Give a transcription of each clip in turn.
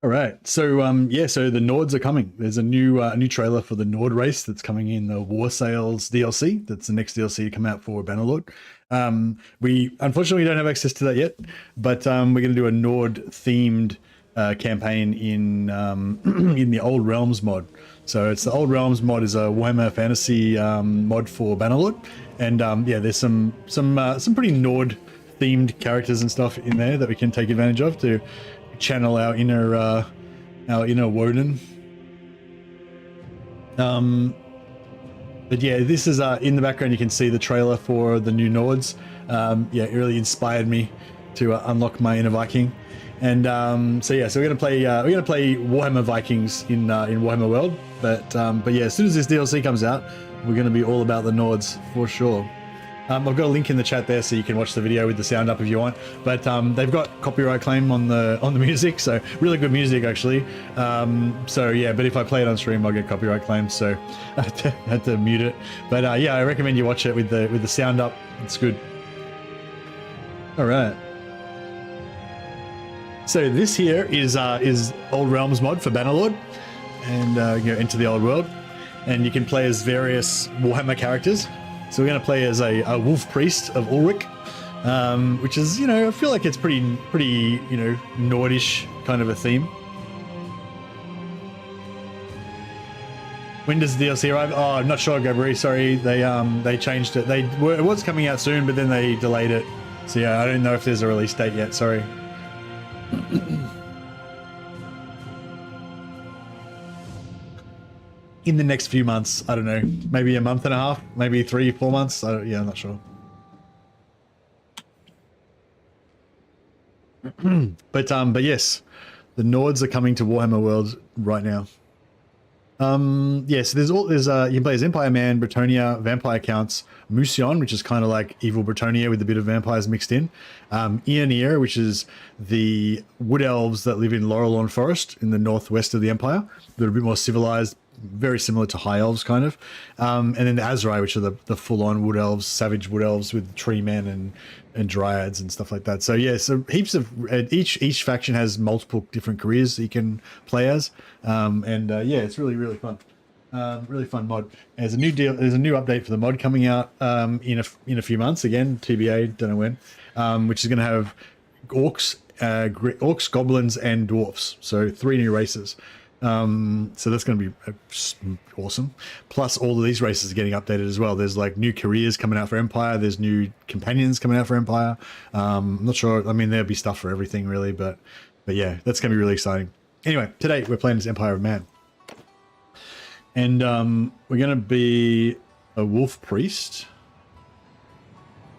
All right, so yeah, so the Nords are coming. There's a new trailer for the Nord race that's coming in the War Sales DLC. That's the next DLC to come out for Bannerlord. We unfortunately don't have access to that yet, but we're going to do a Nord themed campaign in in the Old Realms mod. So it's the Old Realms mod is a Warhammer Fantasy mod for Bannerlord, and yeah, there's some pretty Nord themed characters and stuff in there that we can take advantage of to channel our inner Woden. But yeah, this is in the background. You can see the trailer for the new Nords. Yeah, it really inspired me to unlock my inner Viking. And so yeah, so we're gonna play Warhammer Vikings in Warhammer World. But yeah, as soon as this DLC comes out, we're gonna be all about the Nords for sure. I've got a link in the chat there so you can watch the video with the sound up if you want. But they've got copyright claim on the music, so really good music actually. So yeah, but if I play it on stream, I'll get copyright claim, so I had to mute it. But yeah, I recommend you watch it with the sound up. It's good. All right. So this here is Old Realms mod for Bannerlord, and you know, Enter the Old World, and you can play as various Warhammer characters. So we're going to play as a Wolfpriest of Ulrich, which is, you know, I feel like it's pretty, you know, Nordish kind of a theme. When does the DLC arrive? Oh, I'm not sure, Gabriel. Sorry, they changed it. It was coming out soon, but then they delayed it. So yeah, I don't know if there's a release date yet. Sorry. In the next few months, I don't know, maybe a month and a half, maybe 3-4 months. Yeah, I'm not sure. But yes, the Nords are coming to Warhammer World right now. Yes, there's you can play as Empire Man, Bretonia, Vampire Counts, Musion, which is kind of like evil Bretonia with a bit of vampires mixed in, Eonir, which is the wood elves that live in Laurelorn Forest in the northwest of the Empire. They're a bit more civilized, very similar to high elves kind of, and then the Azrai, which are the full-on wood elves, savage wood elves with tree men and dryads and stuff like that. So yeah, so heaps of each faction has multiple different careers that you can play as, and yeah, it's really fun. Really fun mod. There's a new update for the mod coming out in a few months. Again, TBA, don't know when, which is going to have orcs, goblins, and dwarfs. So 3 new races. So that's going to be awesome. Plus, all of these races are getting updated as well. There's like new careers coming out for Empire. There's new companions coming out for Empire. I'm not sure. I mean, there'll be stuff for everything really, but yeah, that's going to be really exciting. Anyway, today we're playing as Empire of Man, and we're going to be a Wolfpriest.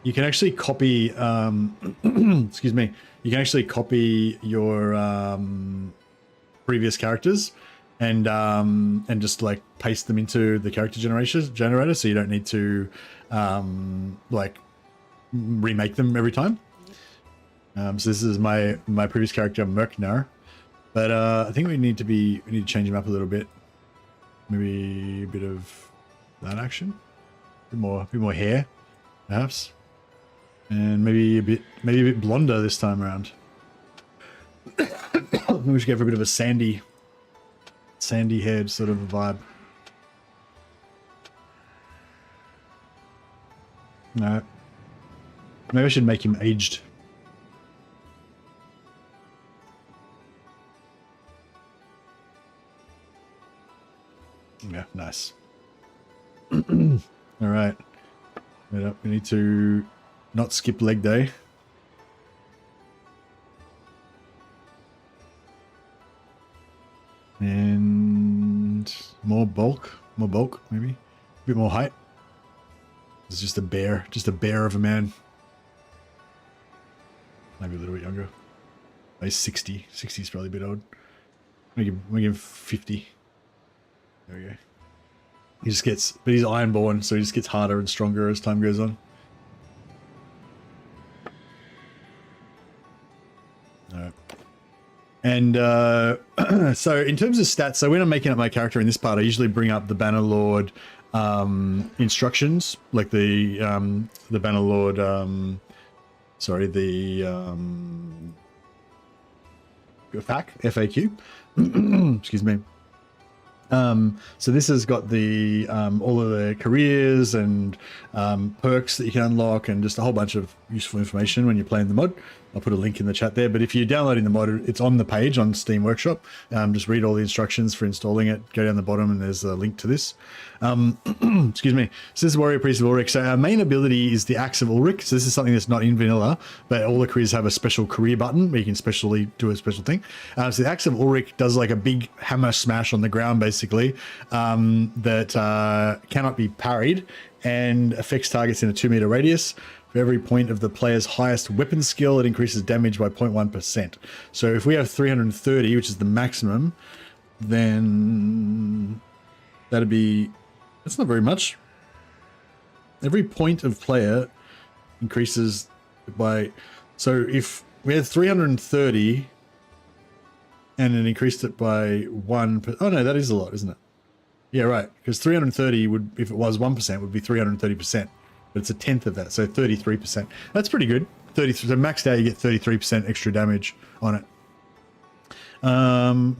You can actually copy. Excuse me. You can actually copy your previous characters and just like paste them into the character generator, so you don't need to like remake them every time. So this is my previous character, Mercenary, but I think we need to change him up a little bit. Maybe a bit of that action, a bit more hair perhaps, and maybe a bit blonder this time around. We should go for a bit of a sandy haired sort of a vibe. No. Maybe I should make him aged. Yeah, nice. All right. Wait up. We need to not skip leg day. And more bulk, maybe a bit more height. It's just a bear of a man. Maybe a little bit younger. He's 60. 60 is probably a bit old. We give him 50. There we go. He just gets, but he's ironborn, so he just gets harder and stronger as time goes on. Alright. And so in terms of stats, so when I'm making up my character in this part, I usually bring up the Bannerlord instructions, like the Bannerlord, sorry, the FAQ. Excuse me. So this has got the all of the careers and perks that you can unlock, and just a whole bunch of useful information when you're playing the mod. I'll put a link in the chat there, but if you're downloading the mod, it's on the page on Steam Workshop. Just read all the instructions for installing it. Go down the bottom and there's a link to this. Excuse me. So this is Warrior Priest of Ulrich. So our main ability is the Axe of Ulrich. So this is something that's not in vanilla, but all the careers have a special career button where you can specially do a special thing. So the Axe of Ulrich does like a big hammer smash on the ground, basically, that cannot be parried and affects targets in a 2-meter radius. For every point of the player's highest weapon skill, it increases damage by 0.1%. So if we have 330, which is the maximum, then that'd be, that's not very much. Every point of player increases by, so if we had 330 and it increased it by 1, oh no, that is a lot, isn't it? Yeah, right, because 330 would, if it was 1%, would be 330%. But it's a tenth of that, so 33%. That's pretty good. 33. So maxed out, you get 33% extra damage on it.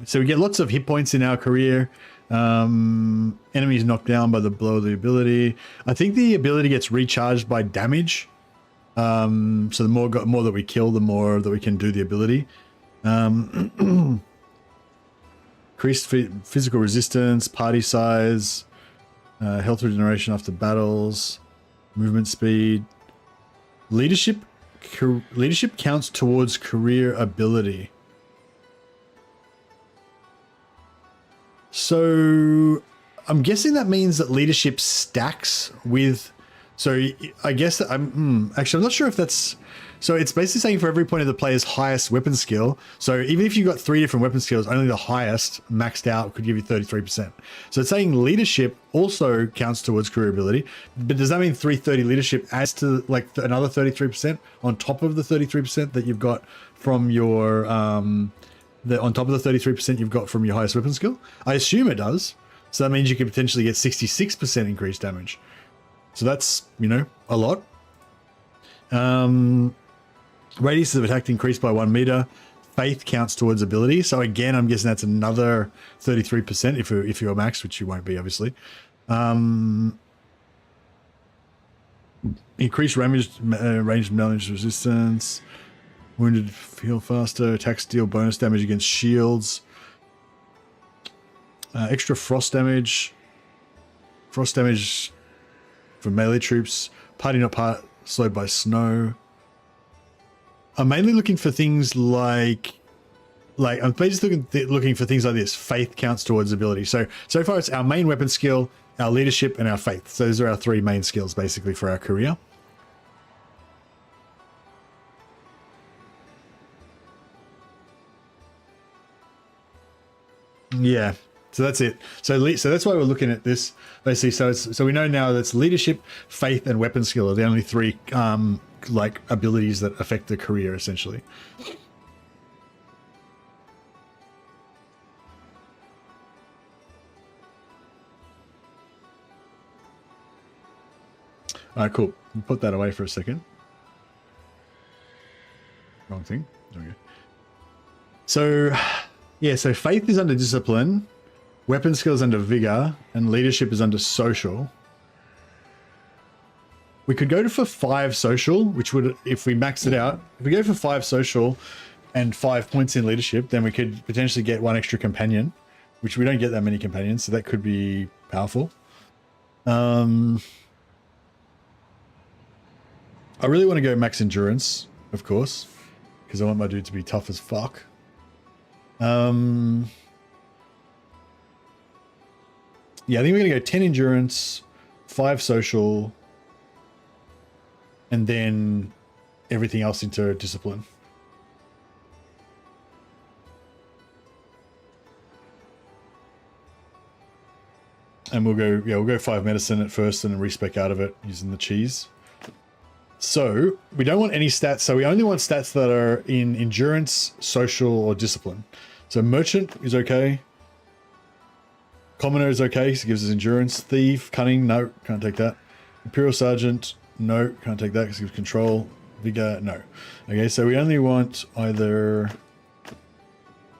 So we get lots of hit points in our career. Enemies knocked down by the blow of the ability. I think the ability gets recharged by damage. So the more that we kill, the more that we can do the ability. Increased physical resistance, party size, health regeneration after battles. Movement speed, leadership counts towards career ability. So I'm guessing that means that leadership stacks with. So I guess that actually I'm not sure if that's. So it's basically saying for every point of the player's highest weapon skill. So even if you've got 3 different weapon skills, only the highest maxed out could give you 33%. So it's saying leadership also counts towards career ability. But does that mean 330 leadership adds to like another 33% on top of the 33% that you've got from your on top of the 33% you've got from your highest weapon skill? I assume it does. So that means you could potentially get 66% increased damage. So that's, you know, a lot. Radius of attack increased by 1 meter. Faith counts towards ability. So again, I'm guessing that's another 33% if you're maxed, which you won't be, obviously. Increased range damage resistance. Wounded heal faster. Attacks deal bonus damage against shields. Extra frost damage. Frost damage for melee troops. Party not slowed by snow. I'm mainly looking for things like I'm basically looking for things like this. Faith counts towards ability. So far it's our main weapon skill, our leadership, and our faith. So those are our 3 main skills basically for our career. Yeah. So that's it. So that's why we're looking at this basically. So we know now that's leadership, faith, and weapon skill are the only 3 like abilities that affect the career essentially. All right, cool. Put that away for a second. Wrong thing. Okay. So yeah, so faith is under discipline. Weapon skills under vigor, and leadership is under social. We could go for 5 social, which would, if we max it out, if we go for 5 social and 5 points in leadership, then we could potentially get 1 extra companion, which we don't get that many companions, so that could be powerful. I really want to go max endurance, of course, because I want my dude to be tough as fuck. Yeah, I think we're going to go 10 endurance, 5 social, and then everything else into discipline. And we'll go 5 medicine at first and then respec out of it using the cheese. So we don't want any stats. So we only want stats that are in endurance, social, or discipline. So merchant is okay. Commoner is okay, because it gives us endurance. Thief, cunning, no, can't take that. Imperial Sergeant, no, can't take that because it gives control. Vigor, no. Okay, so we only want either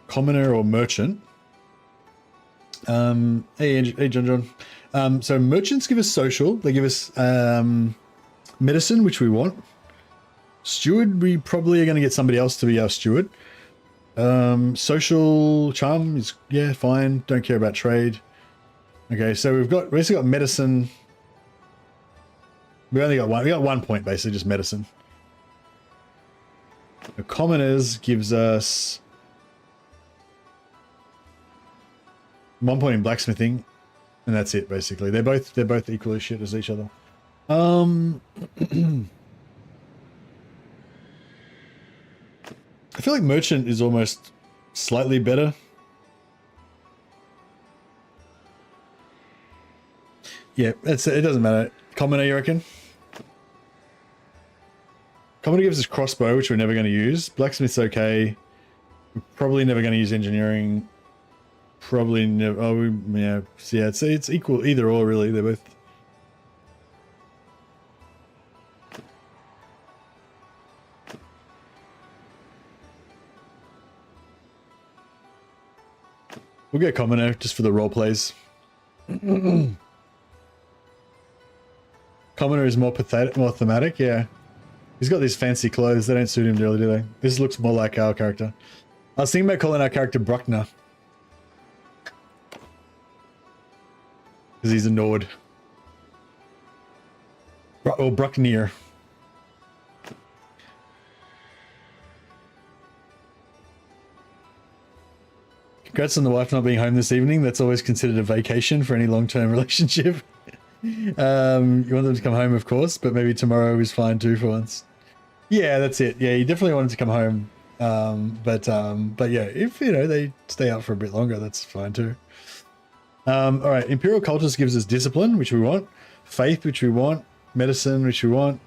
commoner or merchant. Hey, John. So merchants give us social. They give us medicine, which we want. Steward, we probably are going to get somebody else to be our steward. Social charm is, yeah, fine. Don't care about trade. Okay, so we basically got medicine. We only got one. We got 1 point, basically, just medicine. The commoners gives us 1 point in blacksmithing, and that's it, basically. They're both equally shit as each other. I feel like merchant is almost slightly better. Yeah, it doesn't matter. Commoner, you reckon? Commoner gives us crossbow, which we're never going to use. Blacksmith's okay. We're probably never going to use engineering. Probably never. Oh, yeah. So yeah, it's equal either or, really. They're both. We'll get commoner just for the role plays. Commoner is more pathetic, more thematic. Yeah, he's got these fancy clothes. They don't suit him really, do they? This looks more like our character. I was thinking about calling our character Bruckner. Because he's a Nord. Or Bruckner. Congrats on the wife not being home this evening. That's always considered a vacation for any long-term relationship. You want them to come home, of course, but maybe tomorrow is fine too for once. Yeah, that's it. Yeah, you definitely wanted to come home. But yeah, if, you know, they stay out for a bit longer, that's fine too. All right, Imperial Cultist gives us discipline, which we want. Faith, which we want. Medicine, which we want.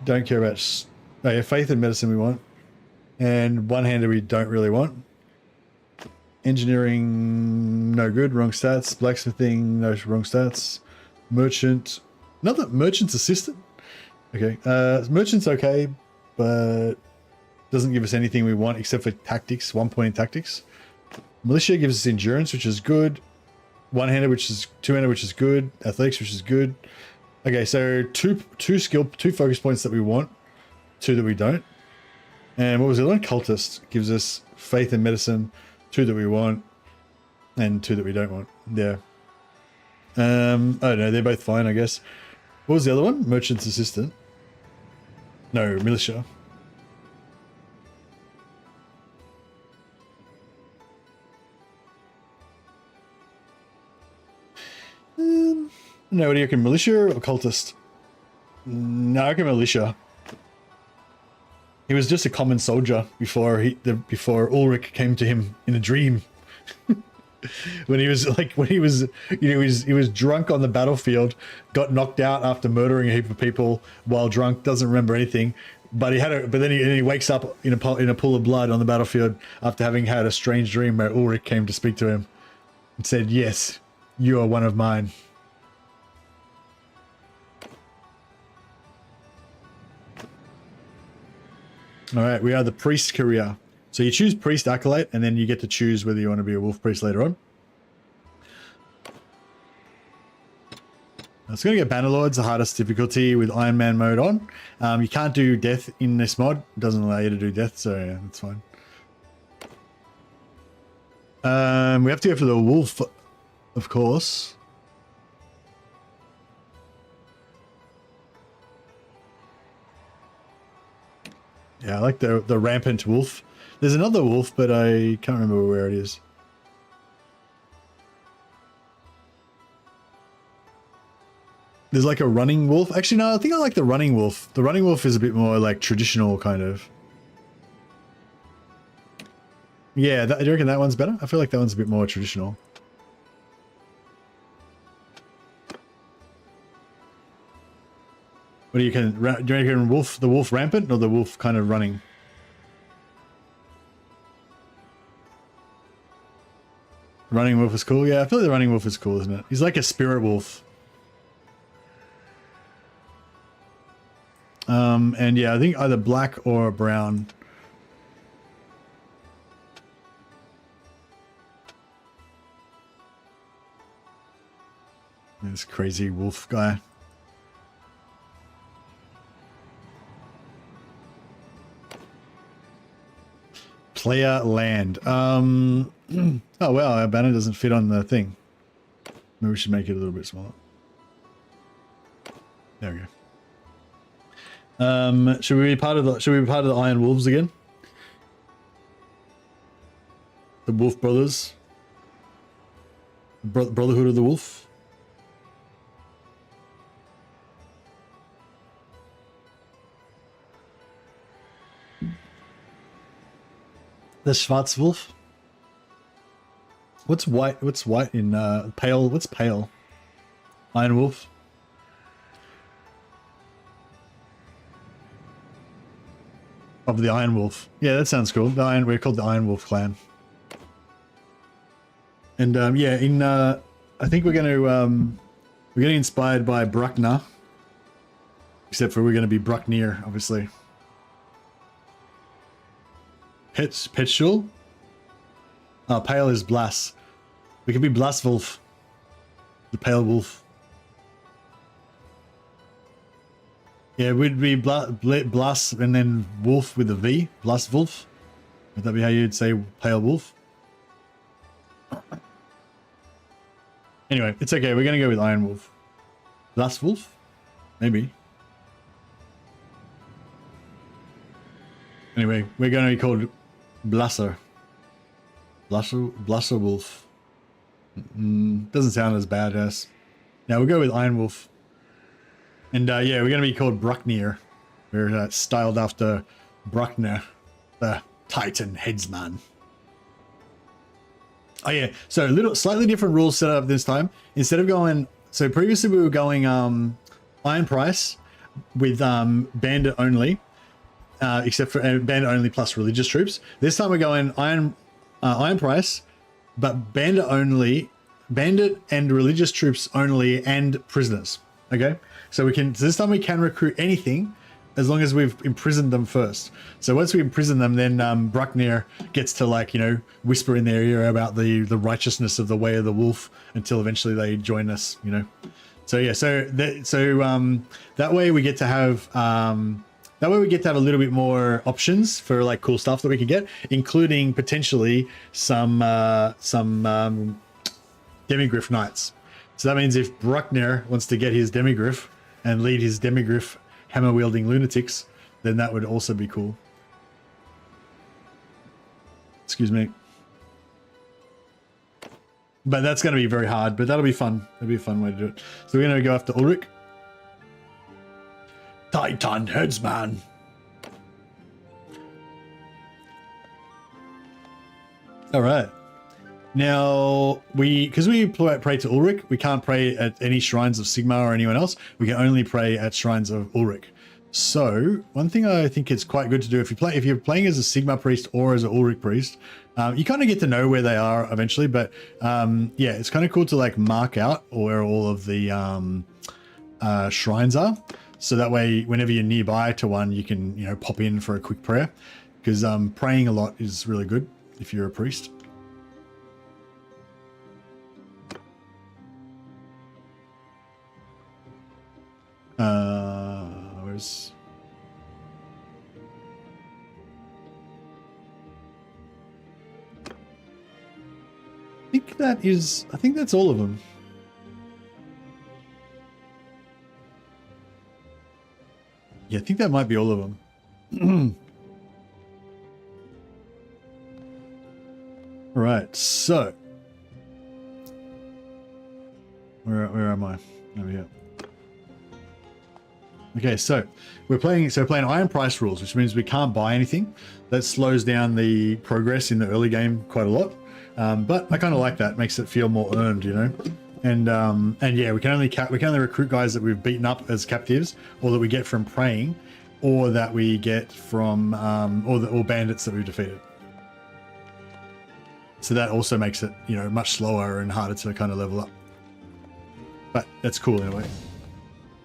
Don't care about... Oh yeah, faith and medicine we want. And one-hander we don't really want. Engineering, no good, wrong stats. Blacksmithing, no, wrong stats. Merchant, another merchant's assistant. Okay, merchant's okay, but doesn't give us anything we want except for tactics. 1 point in tactics. Militia gives us endurance, which is good. One-hander, which is two-hander, which is good. Athletics, which is good. Okay, so two focus points that we want, 2 that we don't. And what was the other one? Cultist gives us faith and medicine, 2 that we want, and 2 that we don't want. Yeah. Oh no, they're both fine, I guess. What was the other one? Merchant's assistant. No, militia. No, what do you reckon? Militia or cultist? No, I reckon militia. He was just a common soldier before Ulrich came to him in a dream. When he was he was drunk on the battlefield, got knocked out after murdering a heap of people while drunk, doesn't remember anything, but then he wakes up in a pool of blood on the battlefield after having had a strange dream where Ulrich came to speak to him and said, "Yes, you are one of mine." All right, we are the priest career. So you choose priest acolyte, and then you get to choose whether you want to be a wolf priest later on. It's going to get Bannerlords, the hardest difficulty with Iron Man mode on. You can't do death in this mod. It doesn't allow you to do death, so yeah, that's fine. We have to go for the wolf, of course. Yeah, I like the rampant wolf. There's another wolf, but I can't remember where it is. There's like a running wolf. Actually, no, I think I like the running wolf. The running wolf is a bit more like traditional kind of. Yeah, do you reckon that one's better? I feel like that one's a bit more traditional. What do you reckon wolf, the wolf rampant or the wolf kind of running? Running wolf is cool. Yeah, I feel like the running wolf is cool, isn't it? He's like a spirit wolf. And yeah, I think either black or brown. This crazy wolf guy. Player land. Oh wow, our banner doesn't fit on the thing. Maybe we should make it a little bit smaller. There we go. Should we be part of the Iron Wolves again? The Wolf Brothers? Brotherhood of the Wolf? The Schwarzwolf? What's white? What's white in pale? What's pale? Iron Wolf? Of the Iron Wolf. Yeah, that sounds cool. We're called the Iron Wolf clan. And yeah, I think we're getting inspired by Bruckner. Except for we're going to be Bruckner, obviously. Petschul? Oh, pale is Blas. We could be Blaswolf. The pale wolf. Yeah, we'd be Blas and then wolf with a V. Blaswolf. Would that be how you'd say pale wolf? Anyway, it's okay. We're going to go with Iron Wolf. Blaswolf? Maybe. Anyway, we're going to be called Blasser. Blasser Wolf. Doesn't sound as badass. Now we'll go with Iron Wolf. And yeah, we're going to be called Bruckner. We're styled after Bruckner, the Titan headsman. Oh yeah, so slightly different rules set up this time. Instead of going, so previously we were going Iron Price with Bandit only, except for Bandit only plus religious troops. This time we're going Iron Price, but Bandit only, Bandit and religious troops only, and prisoners. Okay, so this time we can recruit anything as long as we've imprisoned them first. So once we imprison them, then Bruckner gets to, like, you know, whisper in their ear about the righteousness of the way of the wolf until eventually they join us, you know. So yeah, that way we get to have a little bit more options for, like, cool stuff that we can get, including potentially some Demigriff Knights. So that means if Bruckner wants to get his Demigriff and lead his Demigriff hammer-wielding lunatics, then that would also be cool. Excuse me. But that's going to be very hard, but that'll be fun. That'll be a fun way to do it. So we're going to go after Ulrich. Titan headsman. All right. Now, because we pray to Ulrich, we can't pray at any shrines of Sigma or anyone else. We can only pray at shrines of Ulrich. So, one thing I think it's quite good to do if you're playing as a Sigma priest or as an Ulrich priest, you kind of get to know where they are eventually. But yeah, it's kind of cool to, like, mark out where all of the shrines are, so that way whenever you're nearby to one, you can, you know, pop in for a quick prayer. Because praying a lot is really good if you're a priest. Where's... I think that's all of them. Yeah, I think that might be all of them. All right, so where am I? Over here. Okay, so we're playing Iron Price rules, which means we can't buy anything. That slows down the progress in the early game quite a lot. But I kind of like that. It makes it feel more earned, you know. And yeah, we can only recruit guys that we've beaten up as captives, or that we get from praying, or that we get from or bandits that we've defeated. So that also makes it, you know, much slower and harder to kind of level up. But that's cool in a way.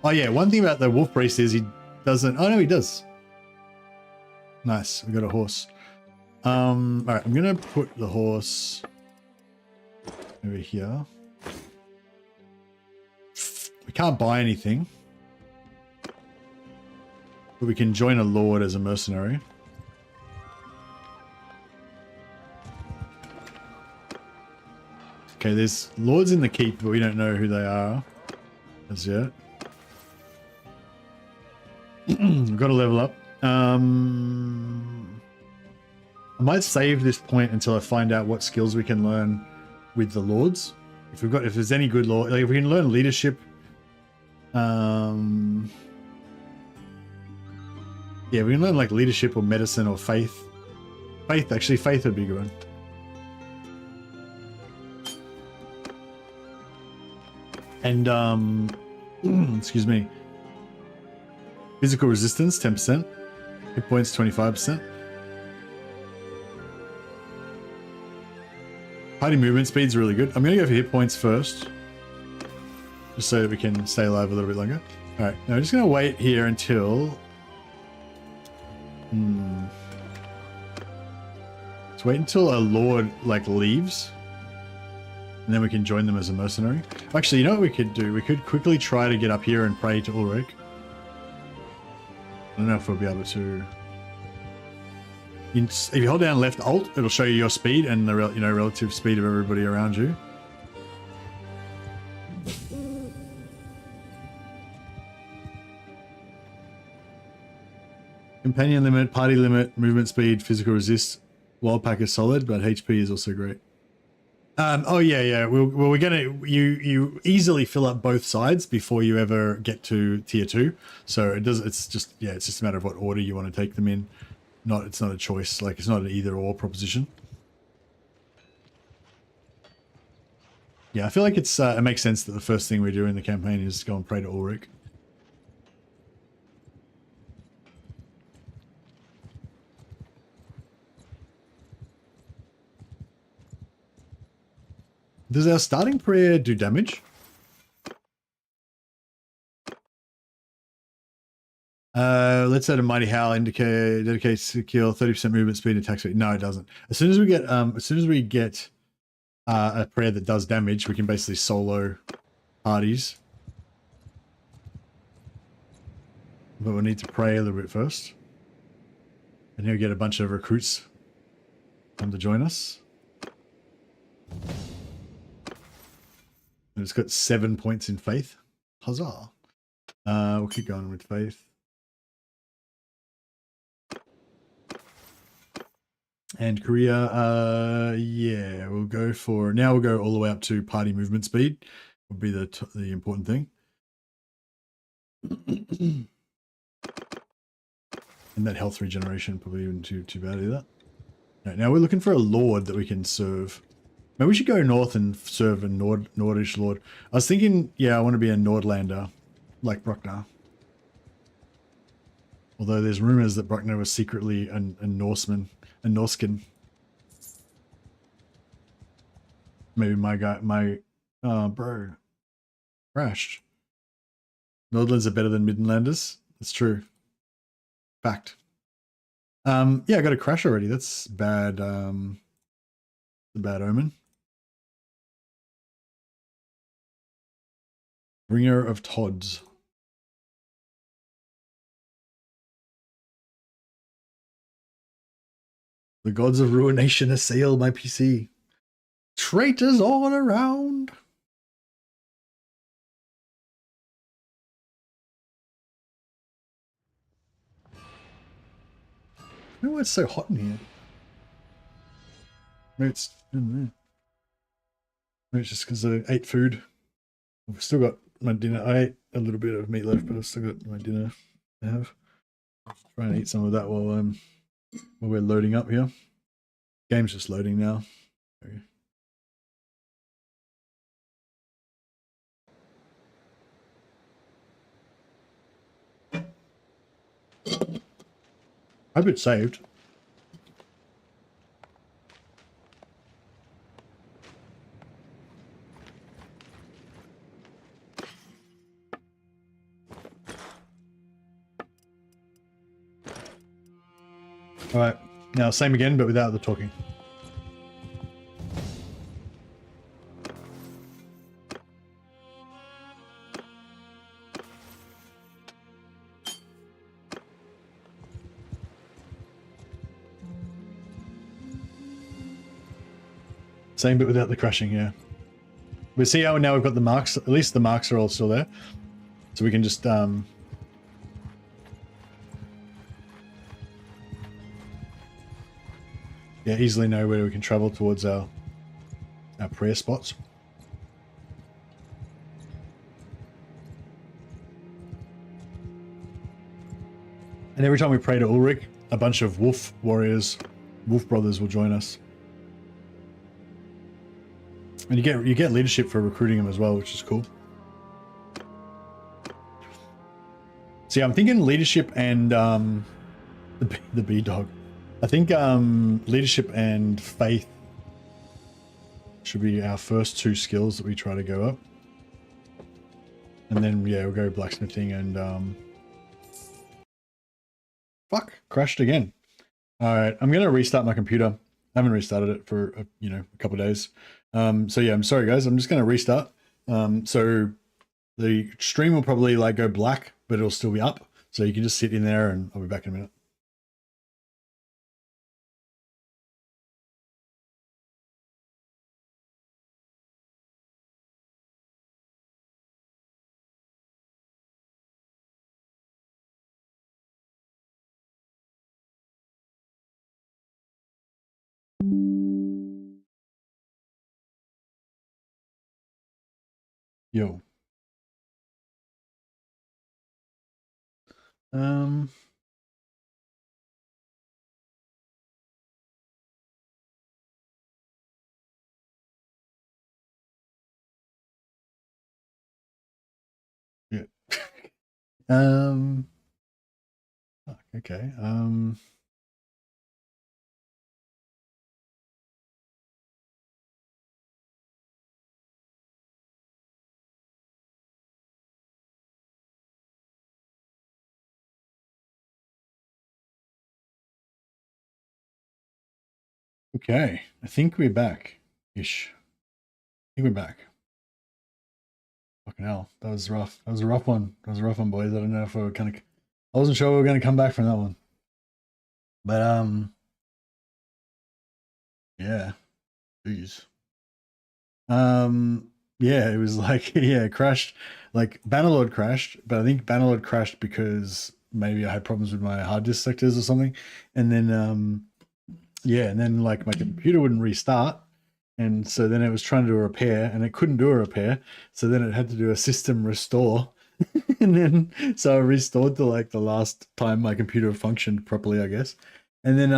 Oh yeah, one thing about the Wolfpriest is he doesn't... Oh no, he does. Nice, we got a horse. Alright, I'm gonna put the horse over here. We're going to can't buy anything. But we can join a lord as a mercenary. Okay, there's lords in the keep, but we don't know who they are as yet. We've got to level up. I might save this point until I find out what skills we can learn with the lords. If there's any good lord, like if we can learn leadership. Yeah, we can learn like leadership or medicine or faith. Faith would be good. And excuse me. Physical resistance 10%. Hit points 25%. Party movement speed's really good. I'm gonna go for hit points first. Just so that we can stay alive a little bit longer. Alright, now I'm just gonna wait here until let's wait until a lord like leaves. And then we can join them as a mercenary. Actually, you know what we could do? We could quickly try to get up here and pray to Ulrich. I don't know if we'll be able to. If you hold down left alt, it'll show you your speed and the relative speed of everybody around you. Companion limit, party limit, movement speed, physical resist. Wild pack is solid, but HP is also great. Oh yeah. We're gonna you easily fill up both sides before you ever get to tier 2. So it's just a matter of what order you want to take them in. It's not a choice. Like it's not an either or proposition. Yeah, I feel like it makes sense that the first thing we do in the campaign is go and pray to Ulrich. Does our starting prayer do damage? Let's add a mighty howl. Dedicates to kill 30% movement speed and attack speed. No, it doesn't. As soon as we get a prayer that does damage, we can basically solo parties. But we'll need to pray a little bit first. And he'll get a bunch of recruits come to join us. And it's got 7 points in faith. Huzzah. We'll keep going with faith. And Korea, yeah, we'll go all the way up to party movement speed. Would be the important thing. And that health regeneration probably even too bad either. Right, now we're looking for a lord that we can serve. Maybe we should go north and serve a Nordish lord. I was thinking, yeah, I want to be a Nordlander, like Bruckner. Although there's rumors that Bruckner was secretly a Norseman, a Norskin. Maybe bro, crashed. Nordlands are better than Midlanders. That's true. Fact. Yeah, I got a crash already. That's bad. A bad omen. Bringer of Todds. The gods of ruination assail my PC. Traitors all around. I don't know why it's so hot in here. Maybe it's, I don't know. Maybe it's just because I ate food. I've still got my dinner. I ate a little bit of meat left, but I've still got my dinner to have. I'll try and eat some of that while we're loading up here. Game's just loading now. Okay. I hope it's saved. All right, now same again, but without the talking. Same, but without the crushing, yeah. We see how now we've got the marks. At least the marks are all still there. So we can just... yeah, easily know where we can travel towards our prayer spots. And every time we pray to Ulrich, a bunch of wolf warriors, wolf brothers will join us. And you get leadership for recruiting them as well, which is cool. So yeah, I'm thinking leadership and the bee dog. I think leadership and faith should be our first two skills that we try to go up. And then yeah, we'll go blacksmithing and fuck, crashed again. All right, I'm gonna restart my computer. I haven't restarted it for a couple of days. So yeah, I'm sorry guys. I'm just gonna restart. So the stream will probably like go black, but it'll still be up. So you can just sit in there, and I'll be back in a minute. Yo. Yeah. Okay. Okay. I think we're back. Ish. I think we're back. Fucking hell. That was rough. That was a rough one. That was a rough one, boys. I don't know if we were kind of... I wasn't sure we were going to come back from that one. But, yeah. Jeez. Yeah, it was like, yeah, it crashed. Like, Bannerlord crashed, but I think Bannerlord crashed because maybe I had problems with my hard disk sectors or something. And then, yeah, and then, like, my computer wouldn't restart. And so then it was trying to do a repair, and it couldn't do a repair. So then it had to do a system restore. And then, so I restored to, like, the last time my computer functioned properly, I guess. And then,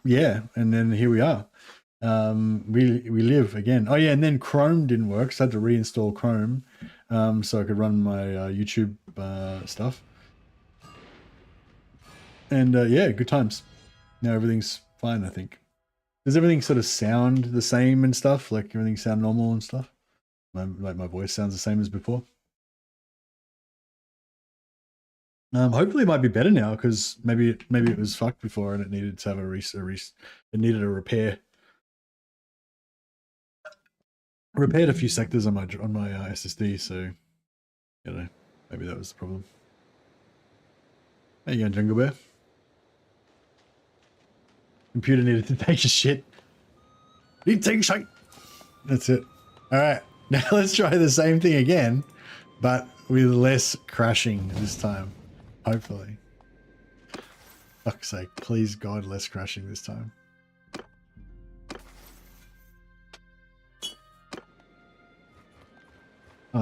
yeah, and then here we are. We live again. Oh yeah, and then Chrome didn't work, so I had to reinstall Chrome so I could run my YouTube stuff. And yeah, good times. Now everything's fine, I think. Does everything sort of sound the same and stuff? Like everything sound normal and stuff? My voice sounds the same as before. Hopefully it might be better now because maybe it was fucked before and it needed to have it needed a repair. Repaired a few sectors on my SSD, so you know, maybe that was the problem. How you going, Jungle Bear? Computer needed to take a shit. Need to take a shit. That's it. All right, now let's try the same thing again, but with less crashing this time. Hopefully. Fuck's sake, please God, less crashing this time.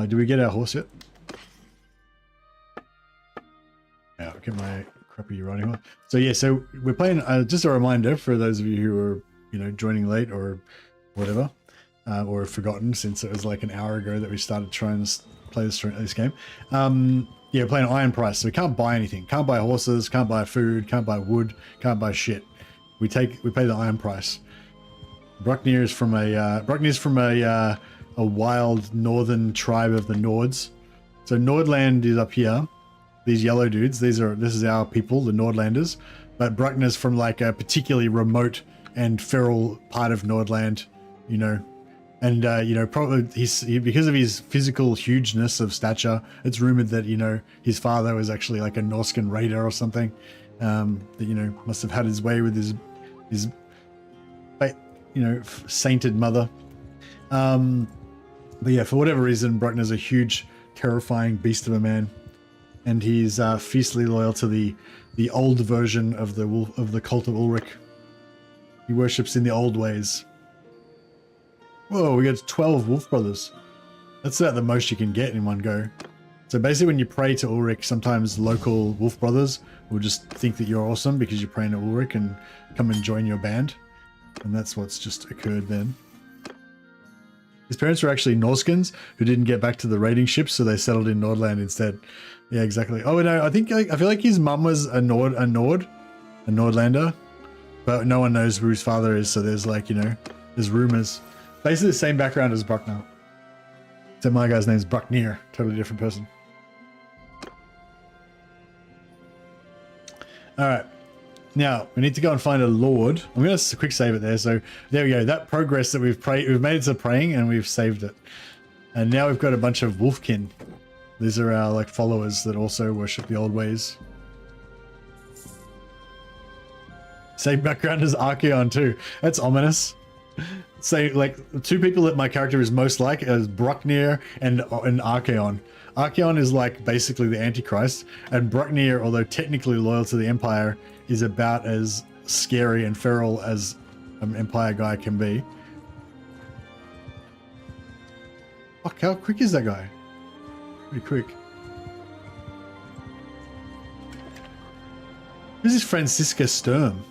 Do we get our horse yet? Yeah, I'll get my crappy riding horse. So yeah, so we're playing, just a reminder for those of you who are, you know, joining late or whatever, or have forgotten since it was like an hour ago that we started trying to play this game. Yeah, we're playing Iron Price, so we can't buy anything. Can't buy horses, can't buy food, can't buy wood, can't buy shit. We pay the Iron Price. Brucknir is from a wild northern tribe of the Nords. So Nordland is up here. These yellow dudes, this is our people, the Nordlanders. But Bruckner's from like a particularly remote and feral part of Nordland, you know. And you know, probably because of his physical hugeness of stature, it's rumored that, you know, his father was actually like a Norscan raider or something. That, you know, must have had his way with his you know, sainted mother. But yeah, for whatever reason, Bruckner's a huge, terrifying beast of a man, and he's fiercely loyal to the old version of the cult of Ulrich. He worships in the old ways. Whoa, we got 12 wolf brothers. That's about the most you can get in one go. So basically when you pray to Ulrich, sometimes local wolf brothers will just think that you're awesome because you're praying to Ulrich and come and join your band. And that's what's just occurred then. His parents were actually Norskins who didn't get back to the raiding ships, so they settled in Nordland instead. Yeah, exactly. Oh no, I feel like his mum was a Nordlander, but no one knows who his father is, so there's like, you know, there's rumors. Basically the same background as Bruckner. So my guy's name's Bruckner, totally different person. Alright. Now, we need to go and find a lord. I'm going to quick save it there. So, there we go. That progress that we've made it to praying and we've saved it. And now we've got a bunch of wolfkin. These are our, like, followers that also worship the old ways. Same background as Archeon, too. That's ominous. So, like, the two people that my character is most like is Bruckner and Archeon. Archeon is, like, basically the Antichrist. And Bruckner, although technically loyal to the Empire, is about as scary and feral as an Empire guy can be. Fuck, how quick is that guy? Pretty quick. This is Franziska Sturm.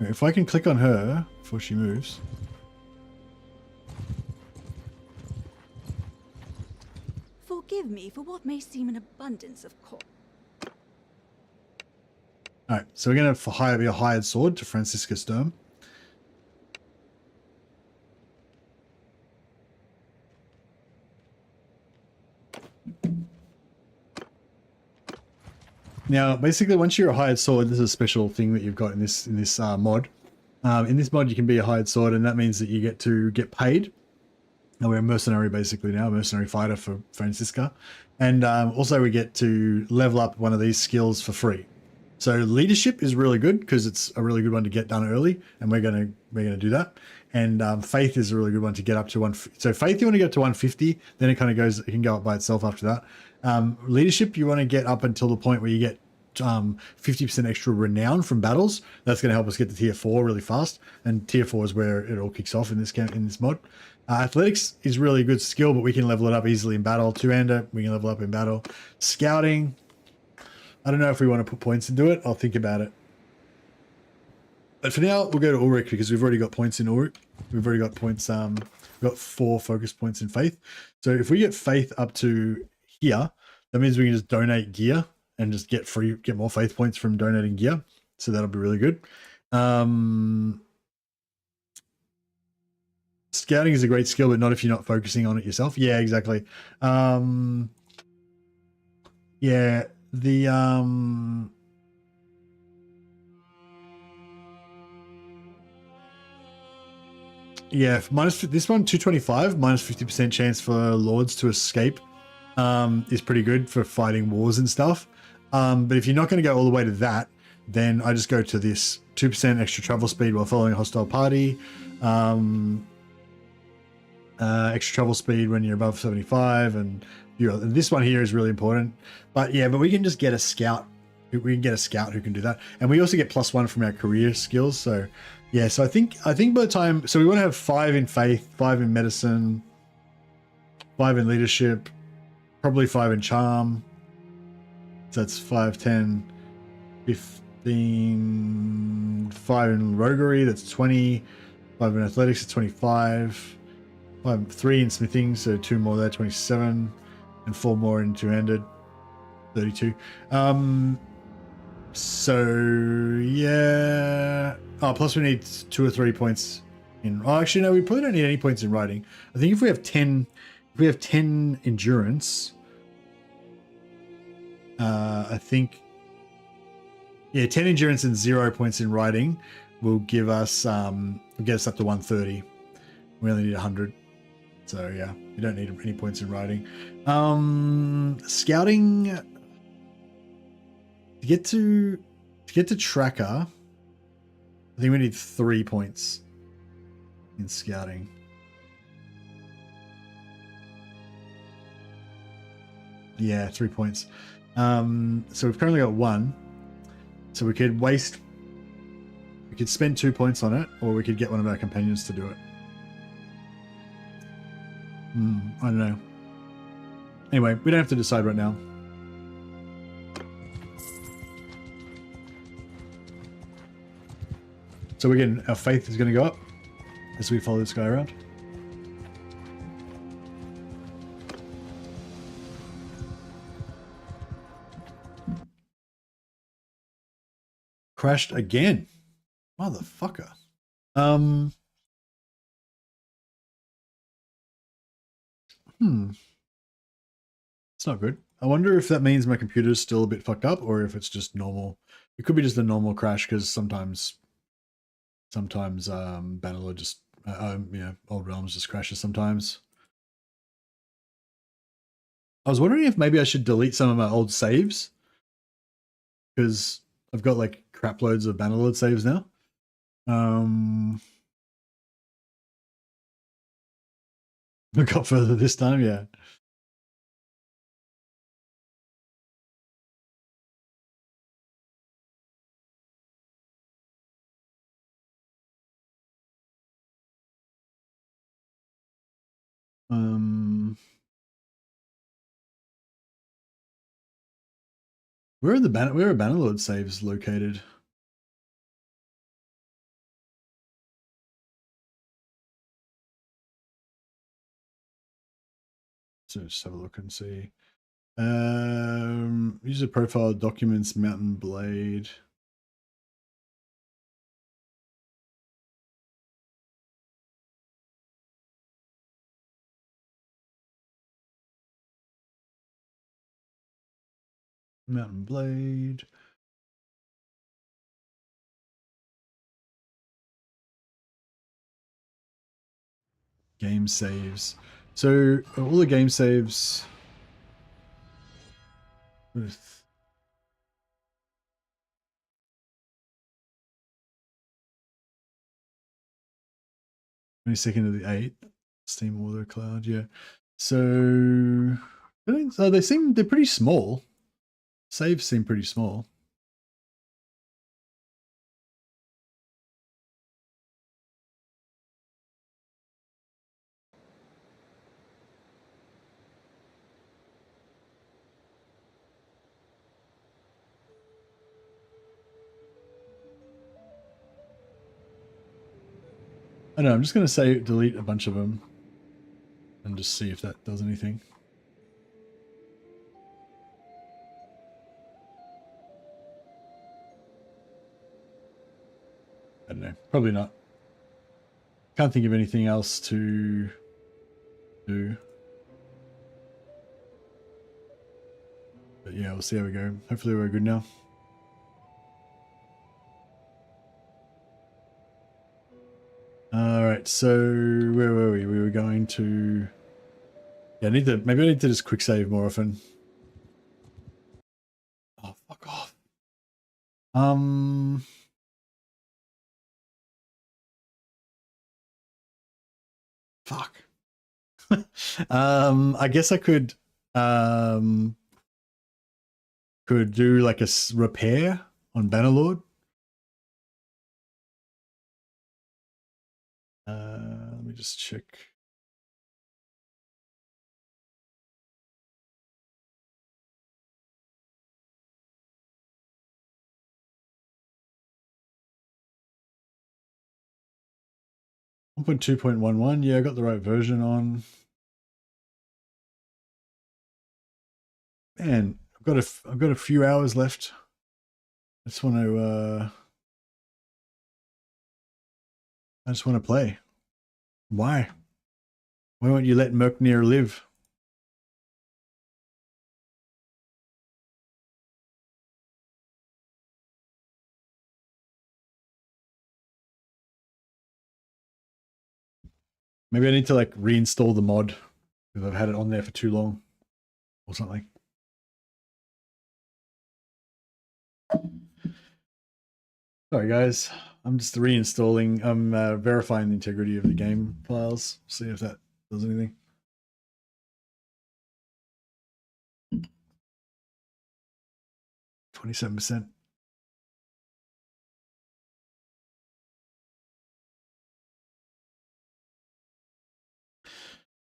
If I can click on her before she moves. Forgive me for what may seem an abundance of course. Alright, so we're going to hire a hired sword to Franziska Sturm. Now, basically, once you're a hired sword, this is a special thing that you've got in this mod. In this mod, you can be a hired sword, and that means that you get to get paid. And we're a mercenary basically now, a mercenary fighter for Franziska. And also we get to level up one of these skills for free. So leadership is really good because it's a really good one to get done early, and we're gonna do that. And faith is a really good one to get up to So faith you want to get to 150, then it kind of goes. It can go up by itself after that. Leadership you want to get up until the point where you get 50% extra renown from battles. That's going to help us get to tier 4 really fast. And tier 4 is where it all kicks off in this mod. Athletics is really a good skill, but we can level it up easily in battle. Two-hander, we can level up in battle. Scouting, I don't know if we want to put points into it. I'll think about it. But for now, we'll go to Ulrich because we've already got points in Ulrich. We've already got points. We've got 4 focus points in faith. So if we get faith up to here, that means we can just donate gear and just get more faith points from donating gear. So that'll be really good. Scouting is a great skill, but not if you're not focusing on it yourself. Yeah, exactly. Yeah, the yeah, minus this one 225 minus 50% chance for lords to escape is pretty good for fighting wars and stuff. But if you're not going to go all the way to that, then I just go to this 2% extra travel speed while following a hostile party. Extra travel speed when you're above 75, and this one here is really important. But yeah, but we can just get a scout. We can get a scout who can do that, and we also get +1 from our career skills. So yeah, so I think by the time, so we want to have 5 in faith, 5 in medicine, 5 in leadership, probably 5 in charm. So that's 5, 10, 15, 5 in roguery. That's 20. 5 in athletics. That's 25. 3 in smithing, so 2 more there, 27, and 4 more in two-handed, 32. So yeah. Oh, plus we need 2 or 3 points in. Oh, actually no, we probably don't need any points in writing. I think if we have 10 endurance, I think, yeah, 10 endurance and 0 points in writing will give us get us up to 130. We only need 100. So yeah, you don't need any points in writing. Scouting, to get to tracker, I think we need 3 points. in scouting. Yeah, 3 points. So we've currently got 1. So we could spend 2 points on it, or we could get one of our companions to do it. I don't know. Anyway, we don't have to decide right now. So again, our faith is going to go up as we follow this guy around. Crashed again. Motherfucker. It's not good. I wonder if that means my computer is still a bit fucked up, or if it's just normal. It could be just a normal crash, because sometimes Bannerlord just Old Realms just crashes sometimes. I was wondering if maybe I should delete some of my old saves, because I've got like crap loads of Bannerlord saves now. I got further this time, yeah. Where are Bannerlord saves located? So just have a look and see. User profile, documents, Mountain Blade. Mountain Blade. Game saves. So all the game saves. With 22nd of the 8th. Steam Auto Cloud, yeah. So they're pretty small. Saves seem pretty small. I know, I'm just going to say delete a bunch of them and just see if that does anything. I don't know, probably not. Can't think of anything else to do. But yeah, we'll see how we go. Hopefully we're good now. Alright, so where were we? We were going to... Yeah, maybe I need to just quick save more often. Oh, fuck off. Fuck. I guess I could do like a repair on Bannerlord. Let me just check. .2.11. Yeah, I got the right version on. Man, I've got a few hours left. I just want to play. Why? Why won't you let Mercenary live? Maybe I need to like reinstall the mod because I've had it on there for too long or something. Sorry guys. I'm just reinstalling. I'm verifying the integrity of the game files. See if that does anything. %.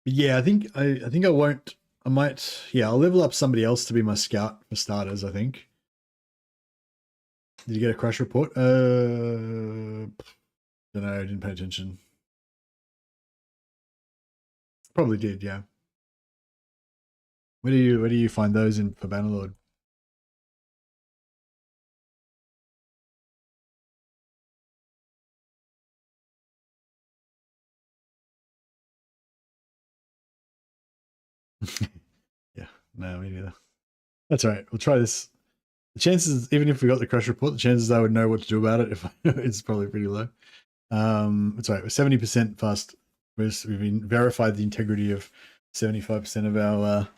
Yeah, I think I won't. I might. Yeah, I'll level up somebody else to be my scout for starters. I think. Did you get a crash report? Don't know. I didn't pay attention. Probably did. Yeah. Where do you find those in for Bannerlord? Yeah. No, me neither. That's all right. We'll try this. The chances, even if we got the crash report, the chances I would know what to do about it if it's probably pretty low. That's right. We're 70% fast. We've verified the integrity of 75% of our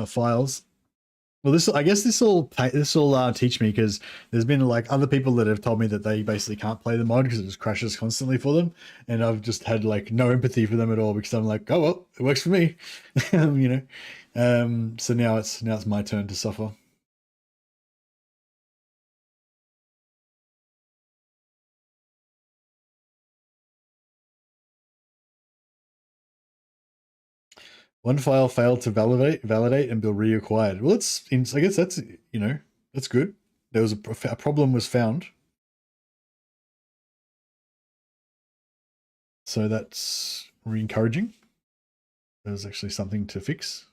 files. Well, I guess this will teach me, because there's been like other people that have told me that they basically can't play the mod because it just crashes constantly for them, and I've just had like no empathy for them at all, because I'm like, oh well, it works for me, you know. So now it's my turn to suffer. One file failed to validate and be reacquired. Well, I guess that's, you know, that's good. There was a problem was found. So that's re-encouraging. There's actually something to fix.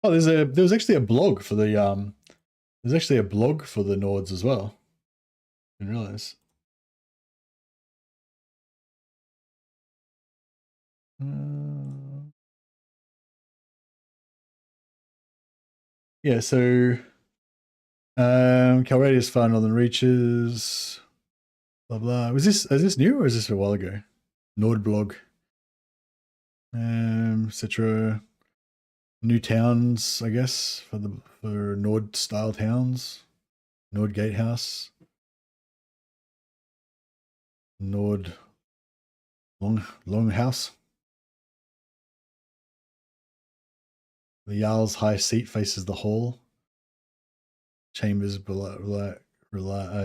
Oh, there was actually a blog for the there's actually a blog for the Nords as well. I didn't realize. Yeah, so Calradius far northern reaches. Blah blah. Is this new, or is this a while ago? Nord blog. Etc. New towns, I guess, for Nord style towns. Nord Gatehouse. Nord Longhouse. The Jarl's high seat faces the hall. Chambers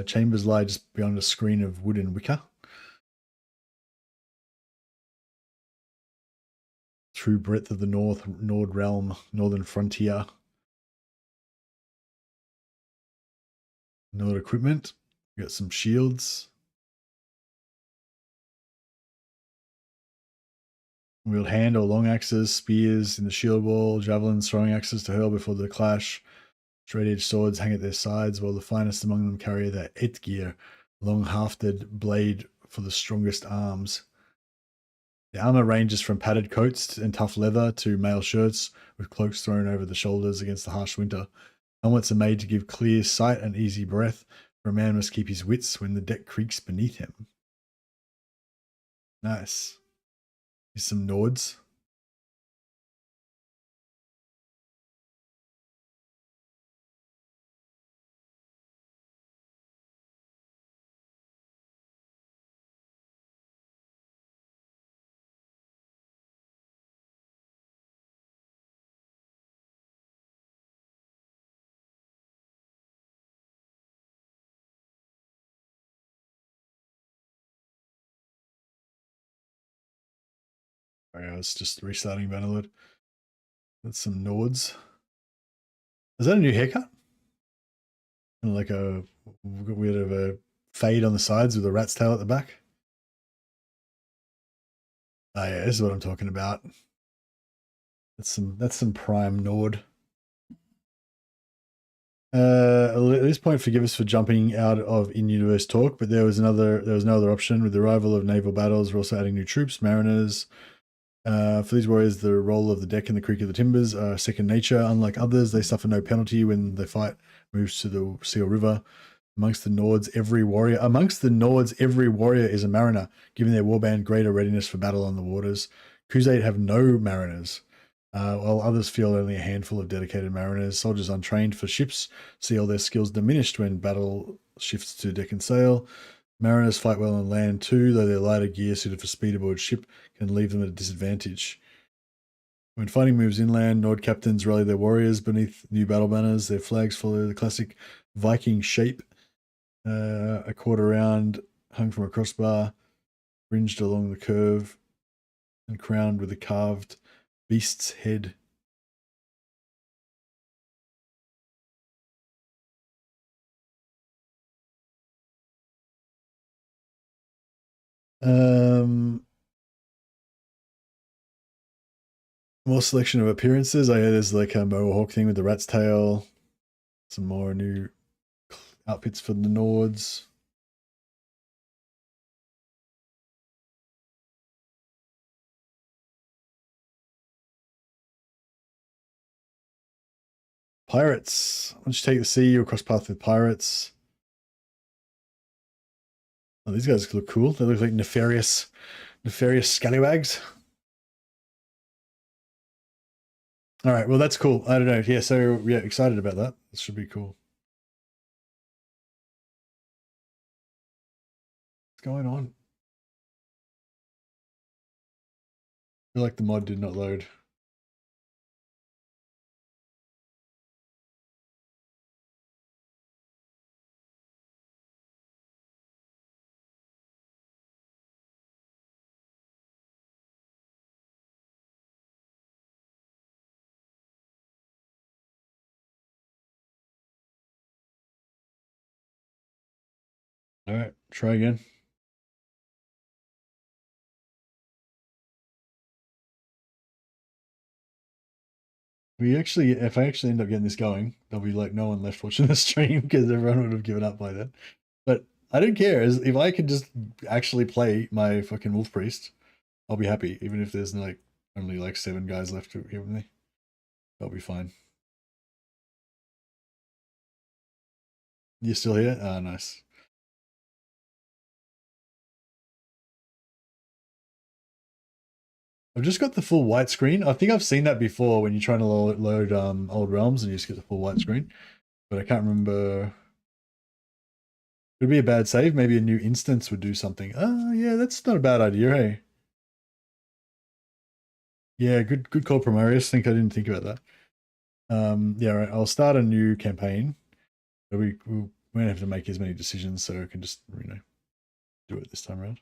chambers lie just beyond a screen of wood and wicker. True breadth of the Nord realm, northern frontier. Nord equipment. We got some shields. Wield hand or long axes, spears in the shield wall, javelins, throwing axes to hurl before the clash. Straight-edged swords hang at their sides, while the finest among them carry their gear, long-hafted blade for the strongest arms. The armor ranges from padded coats and tough leather to mail shirts with cloaks thrown over the shoulders against the harsh winter. Helmets are made to give clear sight and easy breath, for a man must keep his wits when the deck creaks beneath him. Nice. Here's some Nords. Sorry, I was just restarting Bannerlord. That's some Nords. Is that a new haircut? Like a bit of a fade on the sides with a rat's tail at the back. Oh yeah, this is what I'm talking about. That's some prime Nord. At this point, forgive us for jumping out of in-universe talk, but there was no other option. With the arrival of naval battles, we're also adding new troops, mariners. For these warriors, the roll of the deck and the creak of the timbers are second nature. Unlike others, they suffer no penalty when they fight moves to the Seal River. Amongst the Nords, every warrior is a mariner, giving their warband greater readiness for battle on the waters. Crusade have no mariners, while others field only a handful of dedicated mariners. Soldiers untrained for ships see all their skills diminished when battle shifts to deck and sail. Mariners fight well on land too, though their lighter gear suited for speed aboard ship can leave them at a disadvantage. When fighting moves inland, Nord captains rally their warriors beneath new battle banners. Their flags follow the classic Viking shape. A quarter round hung from a crossbar, fringed along the curve, and crowned with a carved beast's head. More selection of appearances. I hear there's like a mohawk thing with the rat's tail. Some more new outfits for the Nords. Pirates. Once you take the sea, you'll cross paths with pirates. Oh, these guys look cool. They look like nefarious scallywags. All right, well, that's cool. I don't know. Yeah, so yeah, excited about that. This should be cool. What's going on? I feel like the mod did not load. All right, try again. If I actually end up getting this going, there'll be like no one left watching the stream because everyone would have given up by then. But I don't care. If I can just actually play my fucking Wolfpriest, I'll be happy. Even if there's like only like 7 guys left to give me, I'll be fine. You're still here? Ah, nice. I've just got the full white screen. I think I've seen that before when you're trying to load old realms and you just get the full white screen. But I can't remember. Would be a bad save. Maybe a new instance would do something. Oh, yeah, that's not a bad idea, hey? Yeah, good call, Primarius. I didn't think about that. Yeah, right. I'll start a new campaign. But we won't have to make as many decisions, so I can just, do it this time around.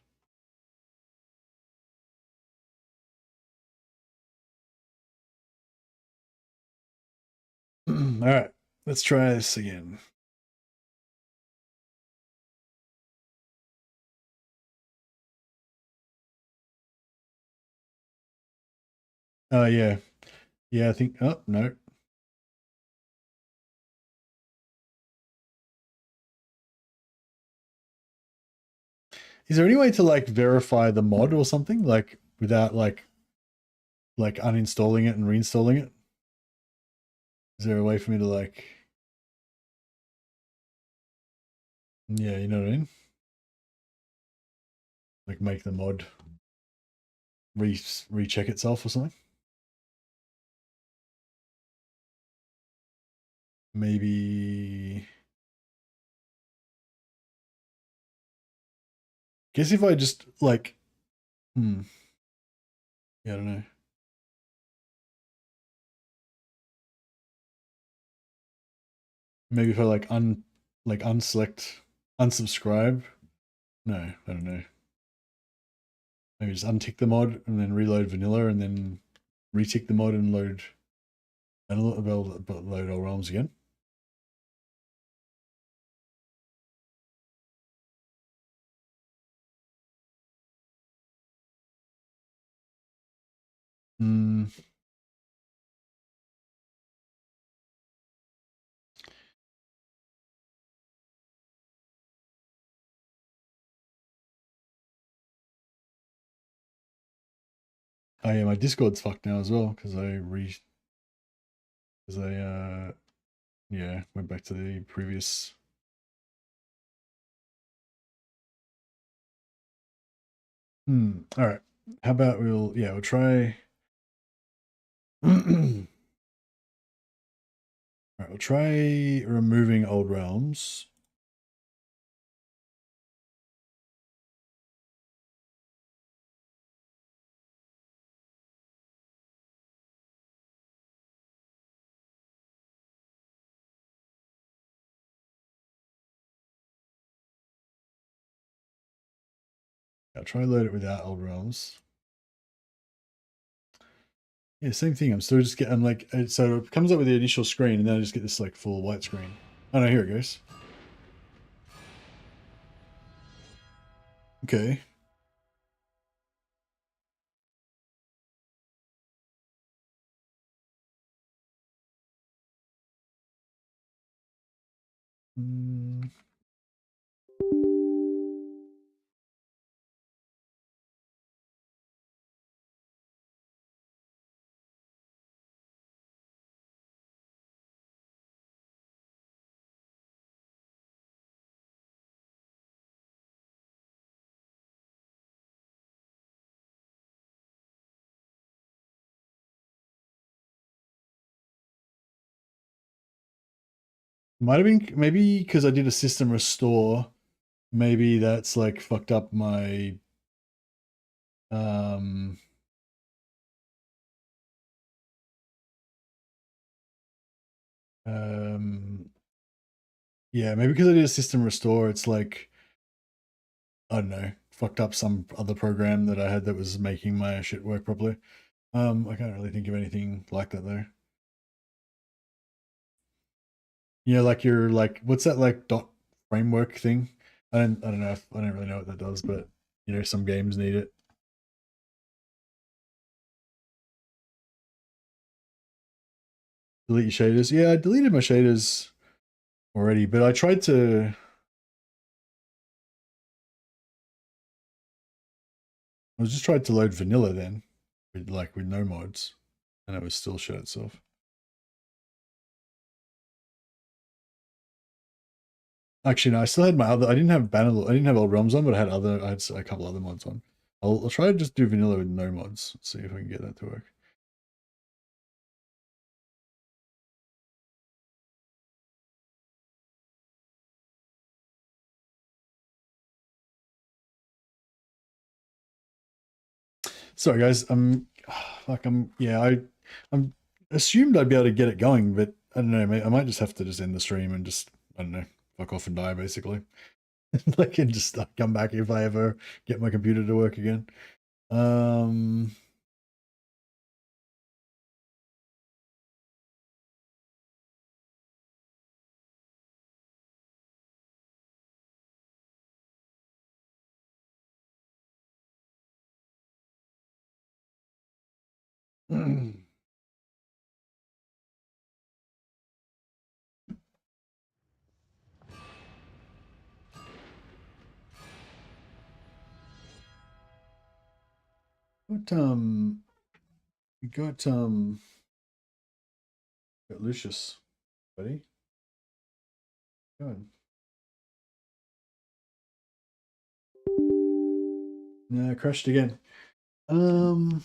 All right, let's try this again. Oh, yeah. Yeah, I think, oh, no. Is there any way to like verify the mod or something like without like uninstalling it and reinstalling it? Is there a way for me to like, yeah, you know what I mean? Like make the mod recheck itself or something? Maybe. Guess if I just like, yeah, I don't know. Maybe if I like unselect, unsubscribe. No, I don't know. Maybe just untick the mod and then reload vanilla and then retick the mod and load load all realms again. Hmm. Oh yeah, my Discord's fucked now as well because I Yeah, went back to the previous. All right. How about we'll try. All right, we'll try removing old realms. I'll try load it without old realms. Yeah, same thing. I'm still just getting like, so it comes up with the initial screen and then I just get this like full white screen. Oh no, here it goes. Okay. Might have been maybe because I did a system restore. Maybe that's like fucked up my um um yeah, maybe because I did a system restore, it's like I don't know, fucked up some other program that I had that was making my shit work properly. I can't really think of anything like that though. You know, like your like what's that like dot framework thing? I don't know if I don't really know what that does, but you know, some games need it. Delete your shaders. Yeah, I deleted my shaders already, but I tried to I was just trying to load vanilla then, with no mods, and it was still shit itself. Actually, no, I still had my other. I didn't have Bannerlord. I didn't have Old Realms on, but I had other. I had a couple other mods on. I'll try to just do vanilla with no mods. See if I can get that to work. Sorry, guys. I'm assumed I'd be able to get it going, but I don't know. I might just have to just end the stream and just I don't know, fuck off and die basically. Like and just come back if I ever get my computer to work again. Um. What you got Lucius, buddy. Good. No, crashed again. Um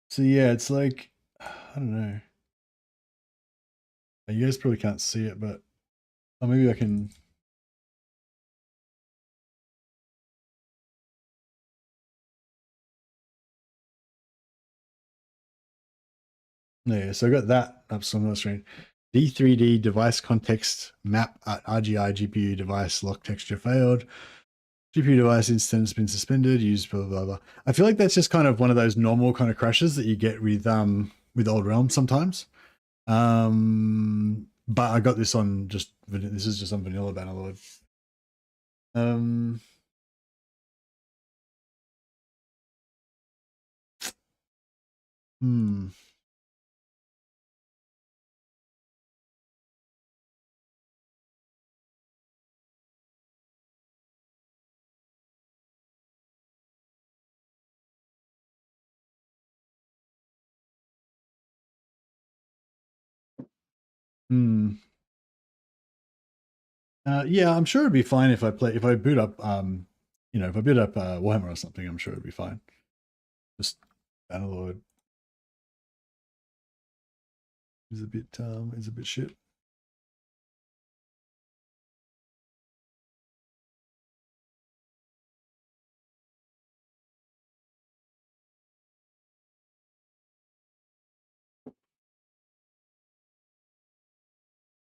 so yeah, it's like I don't know. You guys probably can't see it, but maybe I can yeah, so I got that up on the screen. D3D device context map at RGI GPU device lock texture failed. GPU device instance been suspended, used blah blah blah. I feel like that's just kind of one of those normal kind of crashes that you get with Old Realms sometimes. But I got this on this is just on vanilla Bannerlord. Um hmm. Hmm. Yeah, I'm sure it'd be fine if I boot up, if I boot up Warhammer or something. I'm sure it'd be fine. Just Bannerlord is a bit shit.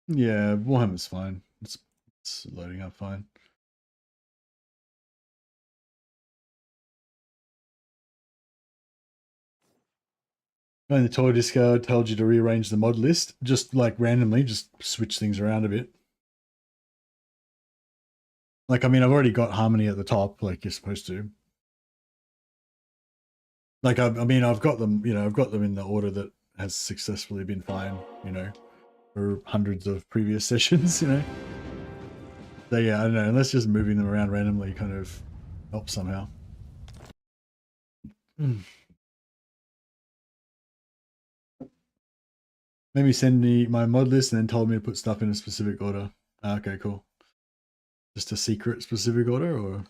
Yeah, Warhammer's fine. It's loading up fine. When the toy disco told you to rearrange the mod list, just like randomly, just switch things around a bit. Like, I mean, I've already got Harmony at the top, like you're supposed to. Like, I mean, I've got them, I've got them in the order that has successfully been fine, for hundreds of previous sessions, So yeah, I don't know, unless just moving them around randomly kind of helps somehow. Maybe send me my mod list and then told me to put stuff in a specific order. Okay, cool. Just a secret specific order, or?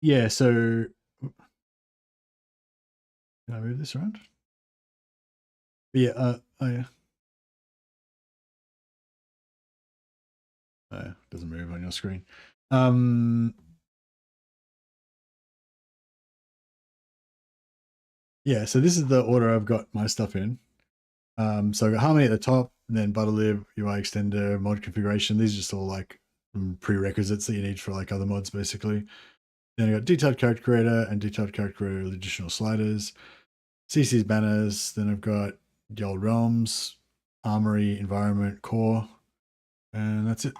Yeah, so can I move this around? Yeah, oh yeah. Oh, it doesn't move on your screen. Yeah, so this is the order I've got my stuff in. So I got Harmony at the top, and then Butterlib, UI extender, mod configuration. These are just all like prerequisites that you need for like other mods, basically. Then I got detailed character creator and detailed character creator additional sliders, CC's banners. Then I've got the old realms, armory, environment, core, and that's it.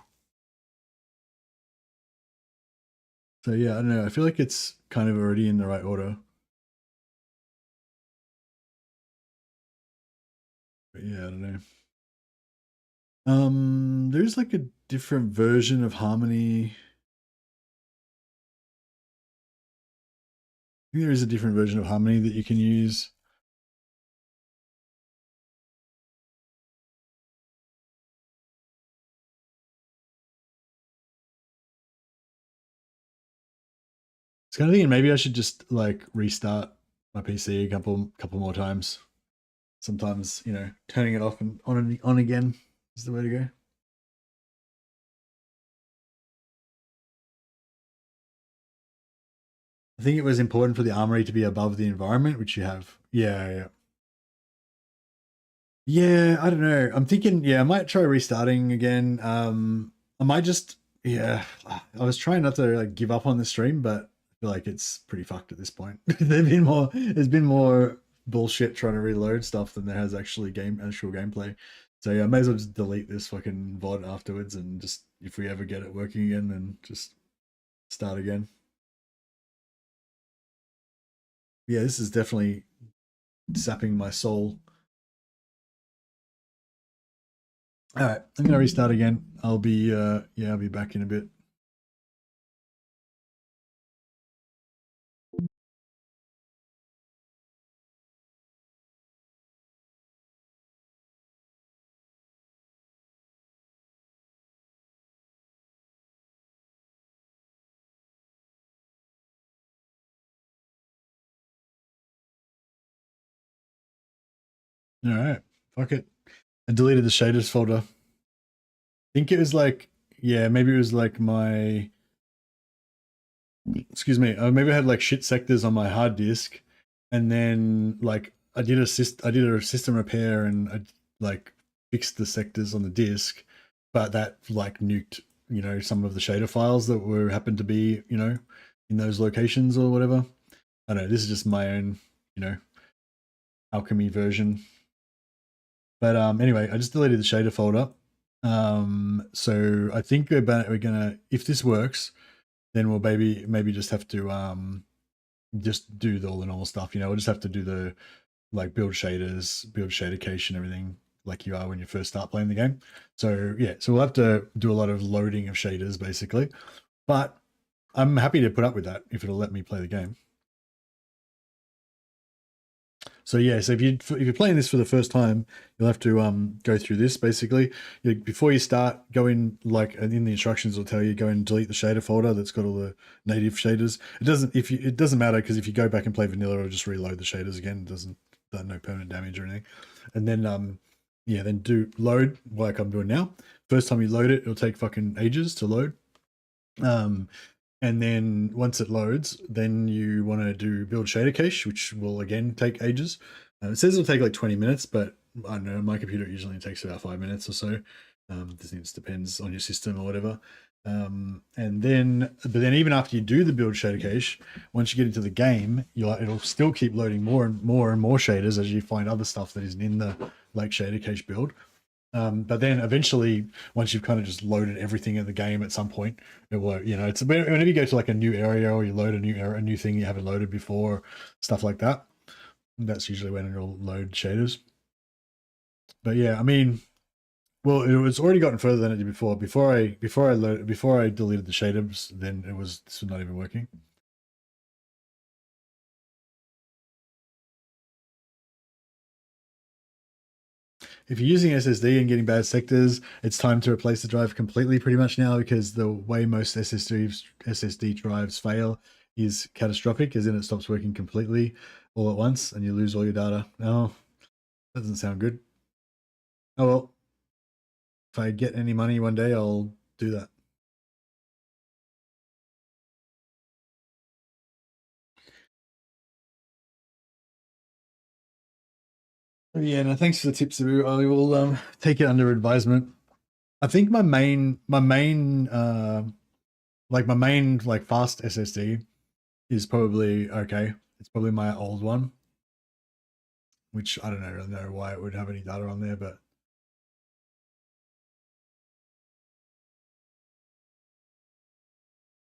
So yeah, I don't know. I feel like it's kind of already in the right order. But yeah, I don't know. There's like a different version of Harmony. I think there is a different version of Harmony that you can use. It's kind of thinking maybe I should just like restart my PC a couple more times. Sometimes, turning it off and on again is the way to go. I think it was important for the armory to be above the environment, which you have. Yeah. Yeah, I don't know. I'm thinking, I might try restarting again. I might just, I was trying not to like give up on the stream, but I feel like it's pretty fucked at this point. There's been more bullshit trying to reload stuff than there has actual gameplay. So yeah, I may as well just delete this fucking VOD afterwards and just, if we ever get it working again, then just start again. Yeah, this is definitely sapping my soul. All right, I'm gonna restart again. I'll be back in a bit. All right, fuck it. I deleted the shaders folder. I think it was like, maybe it was like my, excuse me, maybe I had like shit sectors on my hard disk, and then like I did a system repair and I like fixed the sectors on the disk, but that like nuked, some of the shader files that happened to be, in those locations or whatever. I don't know, this is just my own, alchemy version. But anyway, I just deleted the shader folder. So I think we're gonna, if this works, then we'll maybe just have to just do all the normal stuff. We'll just have to do the like build shaders, build shader cache and everything like you are when you first start playing the game. So yeah, so we'll have to do a lot of loading of shaders basically, but I'm happy to put up with that if it'll let me play the game. So yeah, so if you're playing this for the first time, you'll have to go through this basically. Before you start, go in like in the instructions will tell you go and delete the shader folder that's got all the native shaders. It doesn't matter because if you go back and play vanilla, it'll just reload the shaders again. It doesn't no permanent damage or anything. And then yeah, then do load like I'm doing now. First time you load it, it'll take fucking ages to load. And then once it loads, then you want to do build shader cache, which will again take ages. It says it'll take like 20 minutes, but I don't know, my computer usually takes about 5 minutes or so. This just depends on your system or whatever. But then even after you do the build shader cache, once you get into the game, it'll still keep loading more and more and more shaders as you find other stuff that isn't in the like shader cache build. But then eventually, once you've kind of just loaded everything in the game at some point, it will, it's whenever you go to like a new area or you load a new thing you haven't loaded before, stuff like that. That's usually when it'll load shaders. But yeah, I mean, well, it was already gotten further than it did before. Before I deleted the shaders, then this was not even working. If you're using SSD and getting bad sectors, it's time to replace the drive completely pretty much now, because the way most SSD drives fail is catastrophic, as in it stops working completely all at once and you lose all your data. No, that doesn't sound good. Oh well, if I get any money one day, I'll do that. Yeah, no, thanks for the tips, Abu. I will take it under advisement. I think my main like fast SSD is probably okay. It's probably my old one, which I don't really know why it would have any data on there, but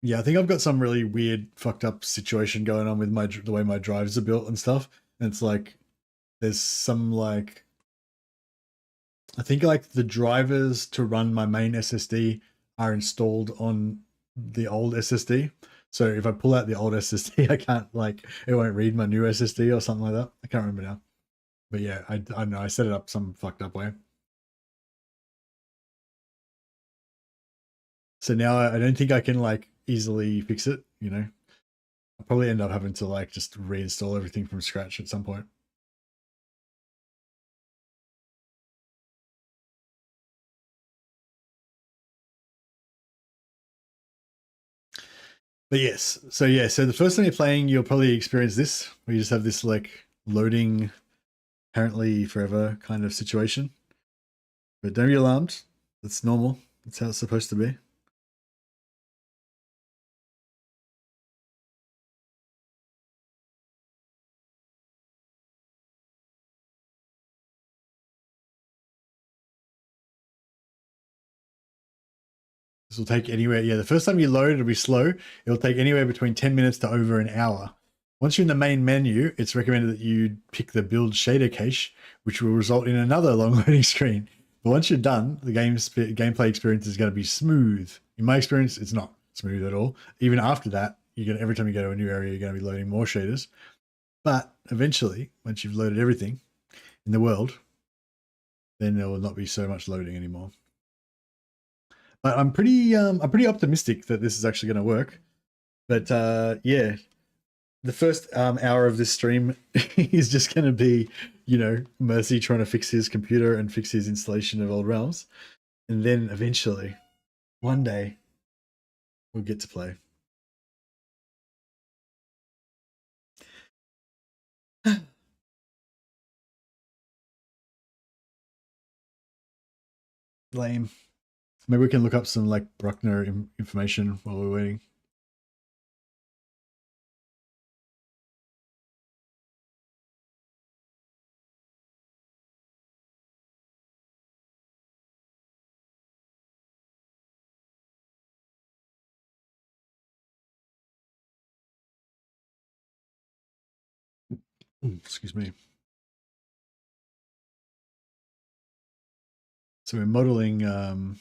yeah, I think I've got some really weird, fucked up situation going on with the way my drives are built and stuff. And it's like there's some like I think like the drivers to run my main SSD are installed on the old SSD. So if I pull out the old SSD, I can't it won't read my new SSD or something like that. I can't remember now. But yeah, I don't know. I set it up some fucked up way. So now I don't think I can easily fix it. I'll probably end up having to just reinstall everything from scratch at some point. But yes, so yeah, so the first time you're playing, you'll probably experience this, where you just have this loading apparently forever kind of situation. But don't be alarmed. That's normal. That's how it's supposed to be. This will take anywhere. Yeah, the first time you load, it'll be slow. It'll take anywhere between 10 minutes to over an hour. Once you're in the main menu, it's recommended that you pick the build shader cache, which will result in another long loading screen. But once you're done, the gameplay experience is going to be smooth. In my experience, it's not smooth at all. Even after that, every time you go to a new area, you're going to be loading more shaders. But eventually, once you've loaded everything in the world, then there will not be so much loading anymore. But I'm pretty optimistic that this is actually going to work. But yeah, the first hour of this stream is just going to be, Mercy trying to fix his computer and fix his installation of Old Realms, and then eventually, one day, we'll get to play. Lame. Maybe we can look up some Bruckner information while we're waiting. Excuse me. So we're modeling our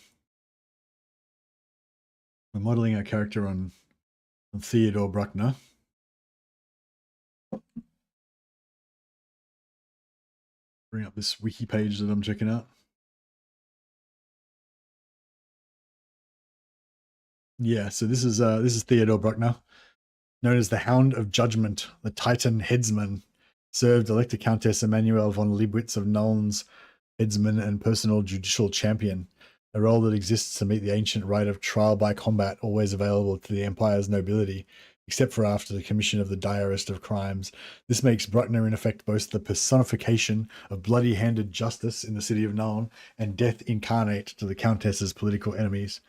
character on Theodore Bruckner. Bring up this wiki page that I'm checking out. Yeah, so this is Theodore Bruckner, known as the Hound of Judgment, the Titan headsman. Served Elector Countess Emanuel von Leibwitz of Nuln's headsman and personal judicial champion, a role that exists to meet the ancient right of trial by combat, always available to the Empire's nobility, except for after the commission of the direst of crimes. This makes Bruckner in effect both the personification of bloody-handed justice in the city of Nuln and death incarnate to the Countess's political enemies.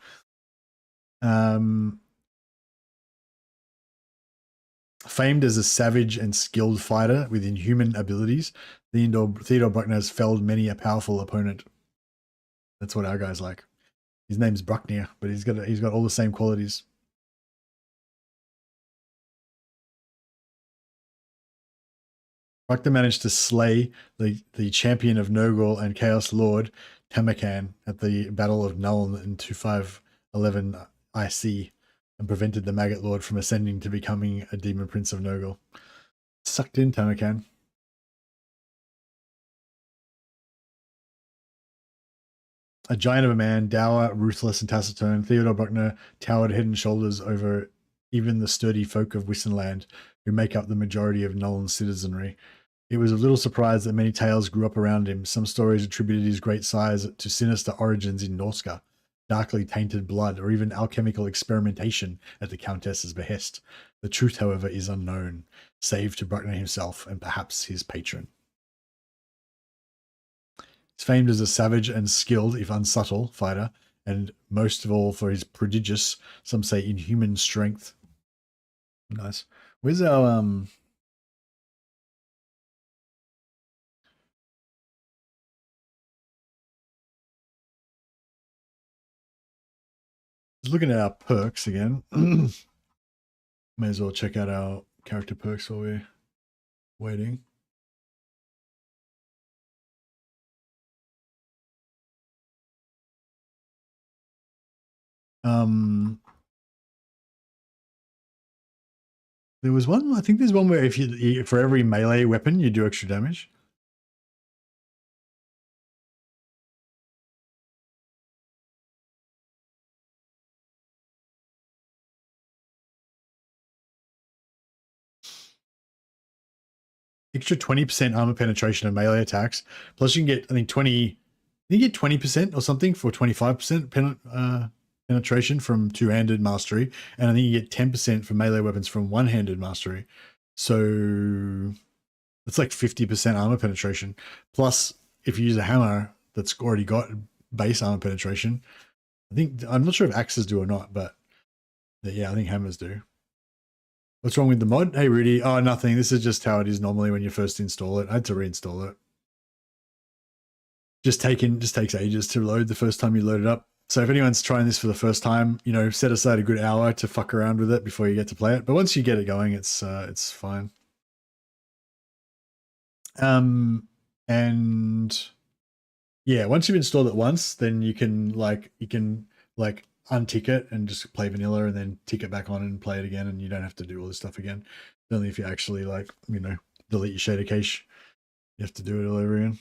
Famed as a savage and skilled fighter with inhuman abilities, Theodore Bruckner has felled many a powerful opponent. That's what our guy's like. His name's Bruckner, but he's got all the same qualities. Bruckner managed to slay the champion of Nurgle and Chaos Lord Tamakan at the Battle of Nuln in 2511 IC, and prevented the Maggot Lord from ascending to becoming a Demon Prince of Nurgle. Sucked in, Tamakan. A giant of a man, dour, ruthless, and taciturn, Theodore Bruckner towered head and shoulders over even the sturdy folk of Wissenland, who make up the majority of Nuln's citizenry. It was a little surprise that many tales grew up around him. Some stories attributed his great size to sinister origins in Norska, darkly tainted blood, or even alchemical experimentation at the Countess's behest. The truth, however, is unknown, save to Bruckner himself and perhaps his patron. He's famed as a savage and skilled, if unsubtle, fighter, and most of all for his prodigious, some say inhuman strength. Nice. Where's our looking at our perks again. May as well check out our character perks while we're waiting. There was one, I think there's one where if you, for every melee weapon, you do extra damage. Extra 20% armor penetration of melee attacks. Plus you can get, I think 20% or something for 25% penetration from two-handed mastery. And I think you get 10% for melee weapons from one-handed mastery. So it's like 50% armor penetration. Plus, if you use a hammer that's already got base armor penetration, I'm not sure if axes do or not, but yeah, I think hammers do. What's wrong with the mod? Hey, Rudy. Oh, nothing. This is just how it is normally when you first install it. I had to reinstall it. Just takes ages to load the first time you load it up. So if anyone's trying this for the first time, set aside a good hour to fuck around with it before you get to play it. But once you get it going, it's fine. And yeah, once you've installed it once, then you can untick it and just play vanilla and then tick it back on and play it again, and you don't have to do all this stuff again. Only if you actually delete your shader cache, you have to do it all over again.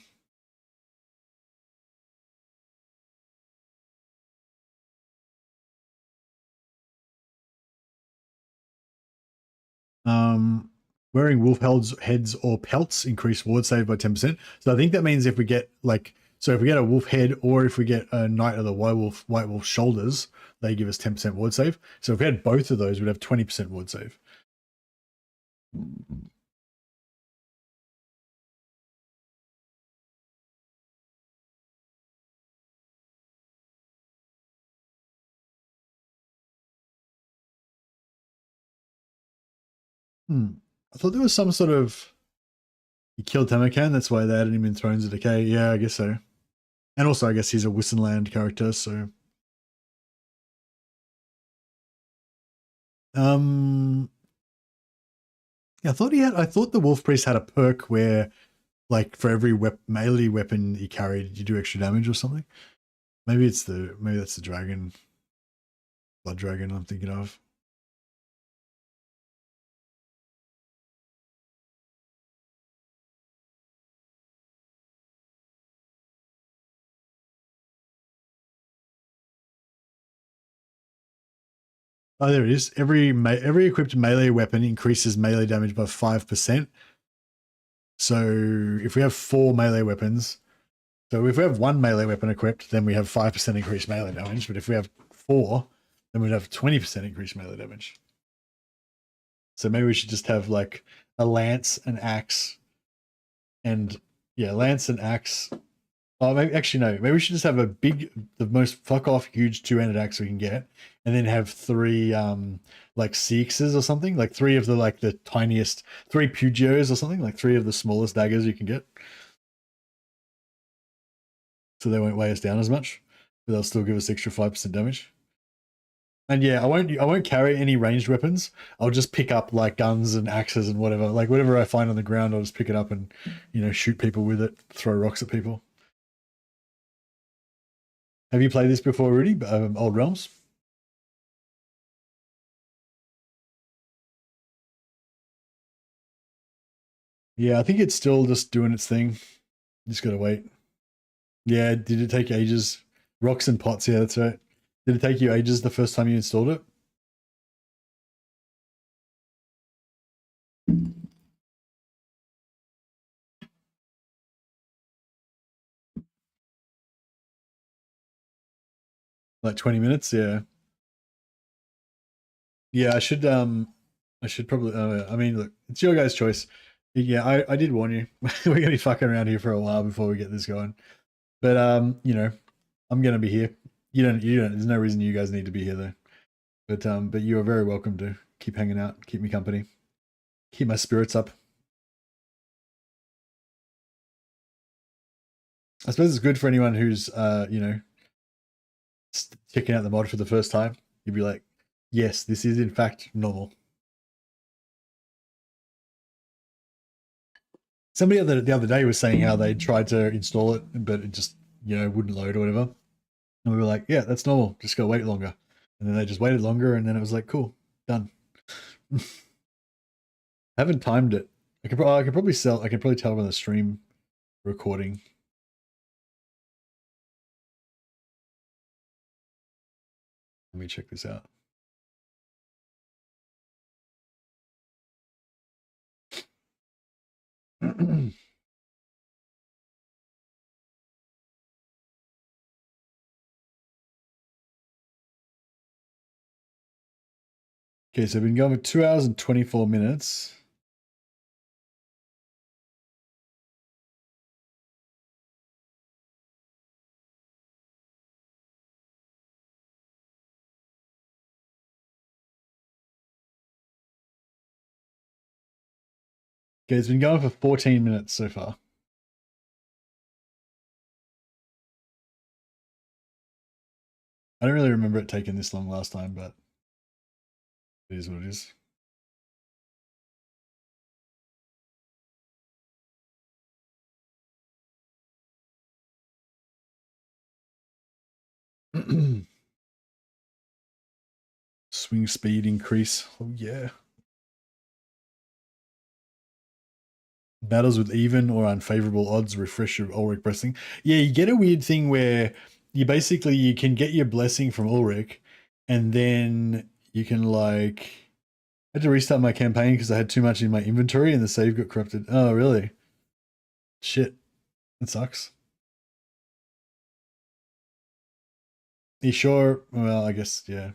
Wearing wolf heads or pelts increase ward save by 10%. So I think that means if we get if we get a wolf head or if we get a Knight of the White Wolf shoulders, they give us 10% ward save. So if we had both of those, we'd have 20% ward save. I thought there was some sort of... He killed Tamakan, that's why they added him in Thrones of Decay. Yeah, I guess so. And also, I guess he's a Wissenland character, so... Yeah, I thought the Wolfpriest had a perk where, like, for every melee weapon he carried, you do extra damage or something. Maybe that's the dragon, blood dragon I'm thinking of. Oh, there it is. Every equipped melee weapon increases melee damage by 5%. So if we have 4 melee weapons, so if we have 1 melee weapon equipped, then we have 5% increased melee damage. But if we have 4, then we'd have 20% increased melee damage. So maybe we should just have like a lance, an axe, and yeah, lance and axe. Oh, maybe actually no. Maybe we should just have the most fuck off huge 2-handed axe we can get, and then have 3 like CXs or something, like 3 of the tiniest 3 Pugios or something, like 3 of the smallest daggers you can get, so they won't weigh us down as much, but they'll still give us extra 5% damage. And yeah, I won't carry any ranged weapons. I'll just pick up like guns and axes and whatever, like whatever I find on the ground. I'll just pick it up and shoot people with it, throw rocks at people. Have you played this before, Rudy? Old Realms? Yeah, I think it's still just doing its thing. Just gotta wait. Yeah, did it take ages? Rocks and pots, yeah, that's right. Did it take you ages the first time you installed it? Like 20 minutes? Yeah. Yeah, I should probably I mean, look, it's your guys' choice. Yeah, I did warn you. We're gonna be fucking around here for a while before we get this going. But I'm gonna be here. You don't there's no reason you guys need to be here though. But you are very welcome to keep hanging out, keep me company, keep my spirits up. I suppose it's good for anyone who's checking out the mod for the first time. You'd be like, yes, this is in fact normal. Somebody the other day was saying how they tried to install it, but it just wouldn't load or whatever. And we were like, yeah, that's normal. Just go wait longer. And then they just waited longer, and then it was like, cool, done. I haven't timed it. I could probably tell when the stream recording. Let me check this out. Okay, so I've been going for 2 hours and 24 minutes. Okay, it's been going for 14 minutes so far. I don't really remember it taking this long last time, but it is what it is. Swing speed increase. Oh yeah. Battles with even or unfavorable odds refresh your Ulrich blessing. Yeah, you get a weird thing where you can get your blessing from Ulrich, and then you can I had to restart my campaign because I had too much in my inventory and the save got corrupted. Oh really? Shit. That sucks. Are you sure? Well, I guess, yeah.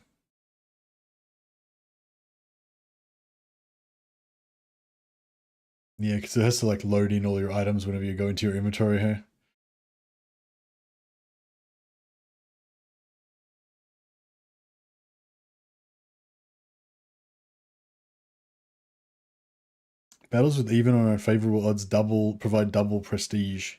Yeah, because it has to load in all your items whenever you go into your inventory here. Battles with even or unfavorable odds provide double prestige.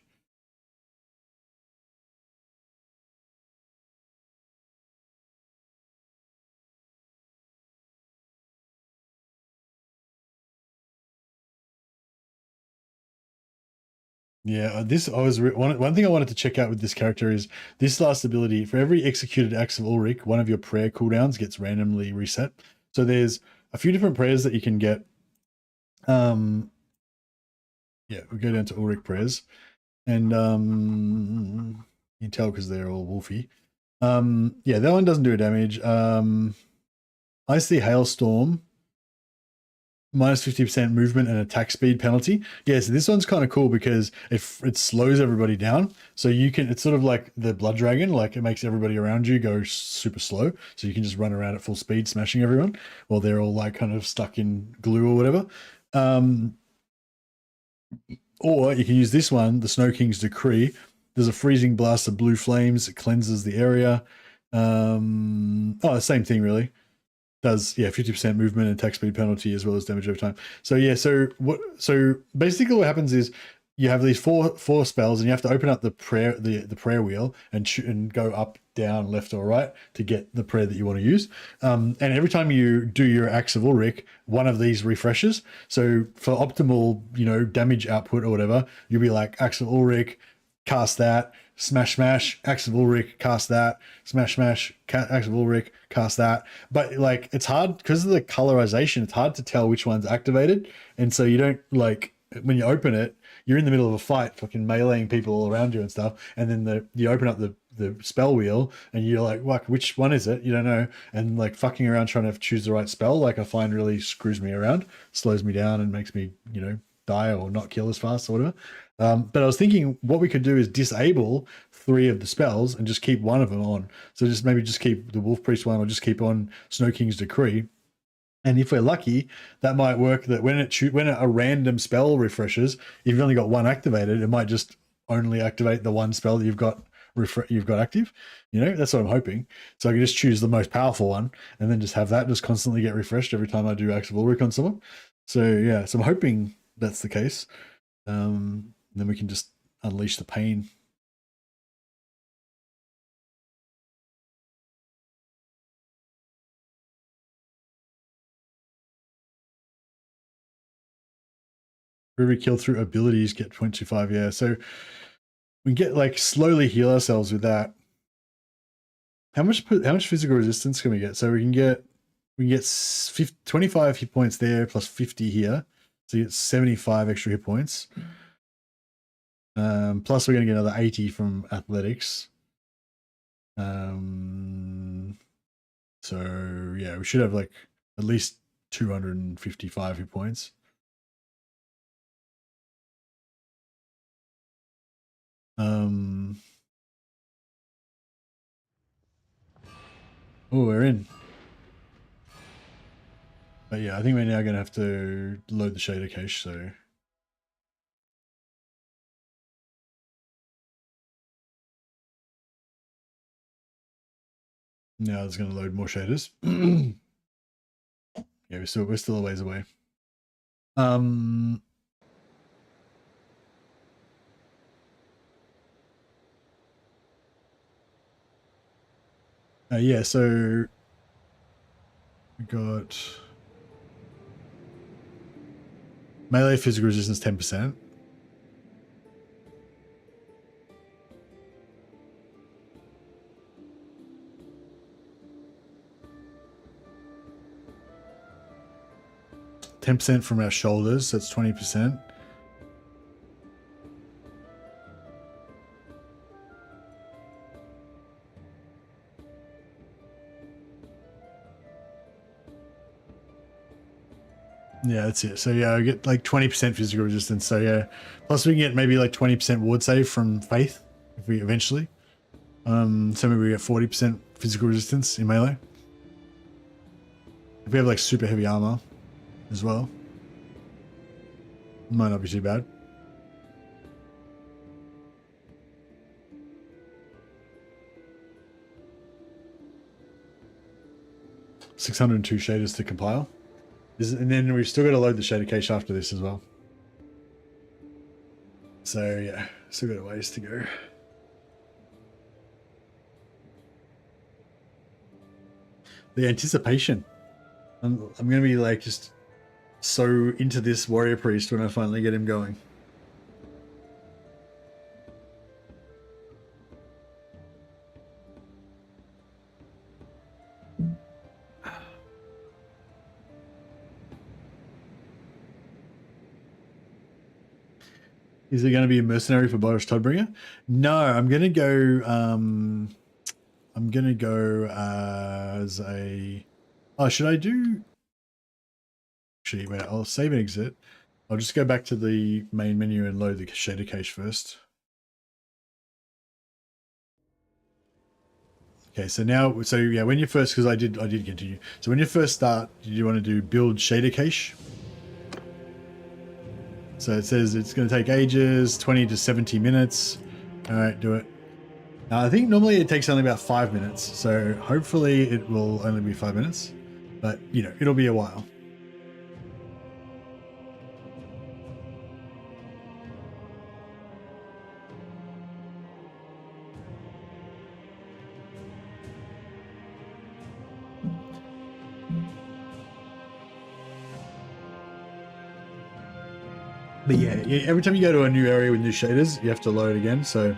Yeah, this I was one thing I wanted to check out with this character is this last ability. For every executed acts of Ulrich, one of your prayer cooldowns gets randomly reset. So there's a few different prayers that you can get. Yeah, we go down to Ulrich prayers, and you can tell because they're all wolfy. Yeah, that one doesn't do damage. Icy Hailstorm, minus 50% movement and attack speed penalty. Yeah, so this one's kind of cool because it slows everybody down. So you can, it's sort of like the Blood Dragon, like it makes everybody around you go super slow. So you can just run around at full speed, smashing everyone while they're all like kind of stuck in glue or whatever. Or you can use this one, the Snow King's Decree. There's a freezing blast of blue flames. It cleanses the area. Same thing really. Does 50% movement and attack speed penalty as well as damage over time. So yeah, so basically what happens is you have these four spells and you have to open up the prayer wheel and go up, down, left or right to get the prayer that you want to use. And every time you do your Axe of Ulrich, one of these refreshes. So for optimal, damage output or whatever, you'll be like Axe of Ulrich, cast that, smash, Axe of Ulrich, cast that, smash, Axe of Ulrich, cast that. But like it's hard because of the colorization, it's hard to tell which one's activated. And so you don't like when you open it, you're in the middle of a fight, fucking meleeing people all around you and stuff. And then you open up the spell wheel and you're like, what, which one is it? You don't know. And like fucking around trying to choose the right spell, like I find really screws me around, slows me down and makes me, die or not kill as fast or whatever. But I was thinking what we could do is disable 3 of the spells and just keep one of them on. So maybe just keep the Wolfpriest one or just keep on Snow King's Decree. And if we're lucky, that might work that when a random spell refreshes, if you've only got one activated, it might just only activate the one spell that you've got active. That's what I'm hoping. So I can just choose the most powerful one and then just have that just constantly get refreshed every time I do Axe of Ulrich on someone. So yeah, so I'm hoping that's the case. Then we can just unleash the pain. For every kill through abilities, get 25. Yeah, so we can get like slowly heal ourselves with that. How much physical resistance can we get? So we can get 25 hit points there plus 50 here. So you get 75 extra hit points. Plus we're going to get another 80 from athletics. So yeah, we should have like at least 255 hit points. Oh, we're in. But yeah, I think we're now going to have to load the shader cache, so. Now it's going to load more shaders. Yeah, we're still a ways away. Yeah, so we got melee physical resistance 10%. %10 from our shoulders, so that's 20%. Yeah, that's it. So yeah, I get like 20% physical resistance. So yeah, plus we can get maybe like 20% ward save from Faith if we eventually. So maybe we get 40% physical resistance in melee. If we have like super heavy armor as well, might not be too bad. $602 shaders to compile. And then we've still got to load the shader cache after this as well. So yeah, still got a ways to go. The anticipation. I'm going to be like just so into this warrior priest when I finally get him going. Is it going to be a mercenary for Boris Toddbringer? No, I'm going to go. I'm going to go as a. Oh, should I do? Actually, wait. I'll save and exit. I'll just go back to the main menu and load the shader cache first. Okay, so now, so yeah, when you first, because I did continue. So when you first start, you want to do build shader cache. So it says it's going to take ages, 20 to 70 minutes. All right, do it. Now, I think normally it takes only about 5 minutes. So hopefully it will only be 5 minutes, but you know, it'll be a while. But yeah, every time you go to a new area with new shaders, you have to load again. So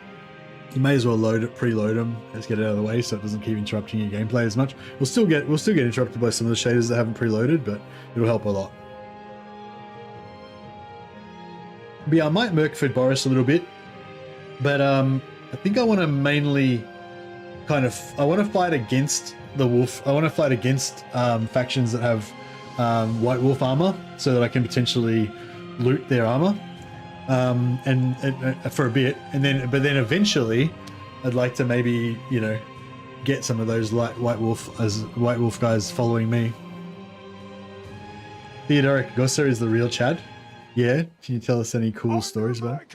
you may as well load it, preload them. Let's get it out of the way so it doesn't keep interrupting your gameplay as much. We'll still get interrupted by some of the shaders that haven't preloaded, but it'll help a lot. But yeah, I might Mercford Boris a little bit, but I think I want to mainly I want to fight against the wolf. I want to fight against factions that have White Wolf armor, so that I can potentially loot their armor, and for a bit, and then eventually, I'd like to maybe, you know, get some of those White Wolf guys following me. Theodoric Gosser is the real Chad. Yeah, can you tell us any cool stories about it?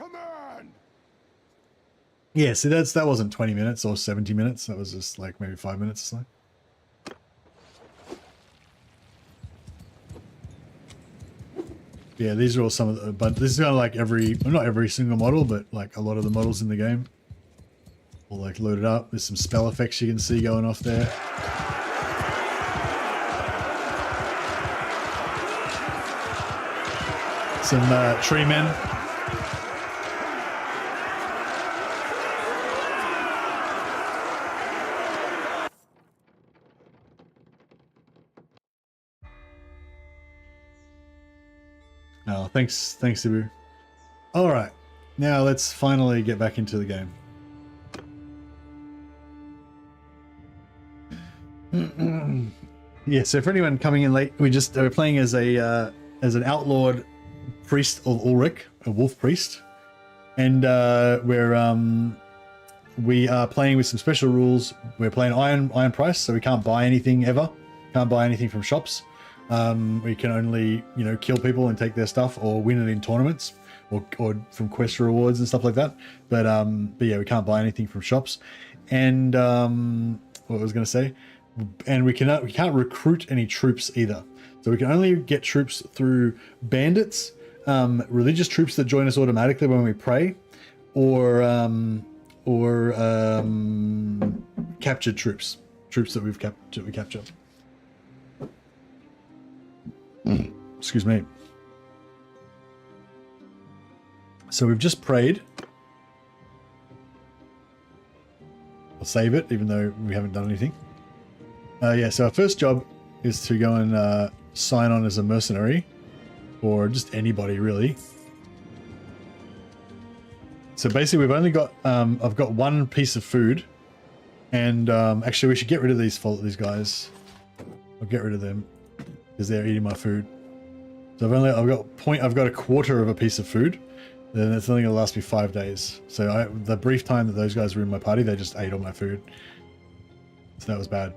Yeah, so that wasn't 20 minutes or 70 minutes. That was just like maybe 5 minutes or something. Yeah, these are all some of the, but this is kind of like not every single model, but like a lot of the models in the game. All like loaded up. There's some spell effects you can see going off there. Some tree men. Oh, thanks, Ibu. All right, now let's finally get back into the game. Yeah, so for anyone coming in late, we're playing as an outlawed priest of Ulrich, a Wolfpriest, and we are playing with some special rules. We're playing iron price, so we can't buy anything ever. Can't buy anything from shops. We can only, you know, kill people and take their stuff, or win it in tournaments, or from quest rewards and stuff like that. But yeah, we can't buy anything from shops. And what was I going to say? And we can't recruit any troops either. So we can only get troops through bandits, religious troops that join us automatically when we pray, or captured troops that we capture. Excuse me. So we've just prayed. I'll save it, even though we haven't done anything. Yeah, so our first job is to go and sign on as a mercenary, or just anybody really. So basically, we've only got I've got one piece of food, and actually, we should get rid of these guys. I'll get rid of them because they're eating my food. So I've got a quarter of a piece of food. Then it's only gonna last me 5 days. So the brief time that those guys were in my party, they just ate all my food. So that was bad.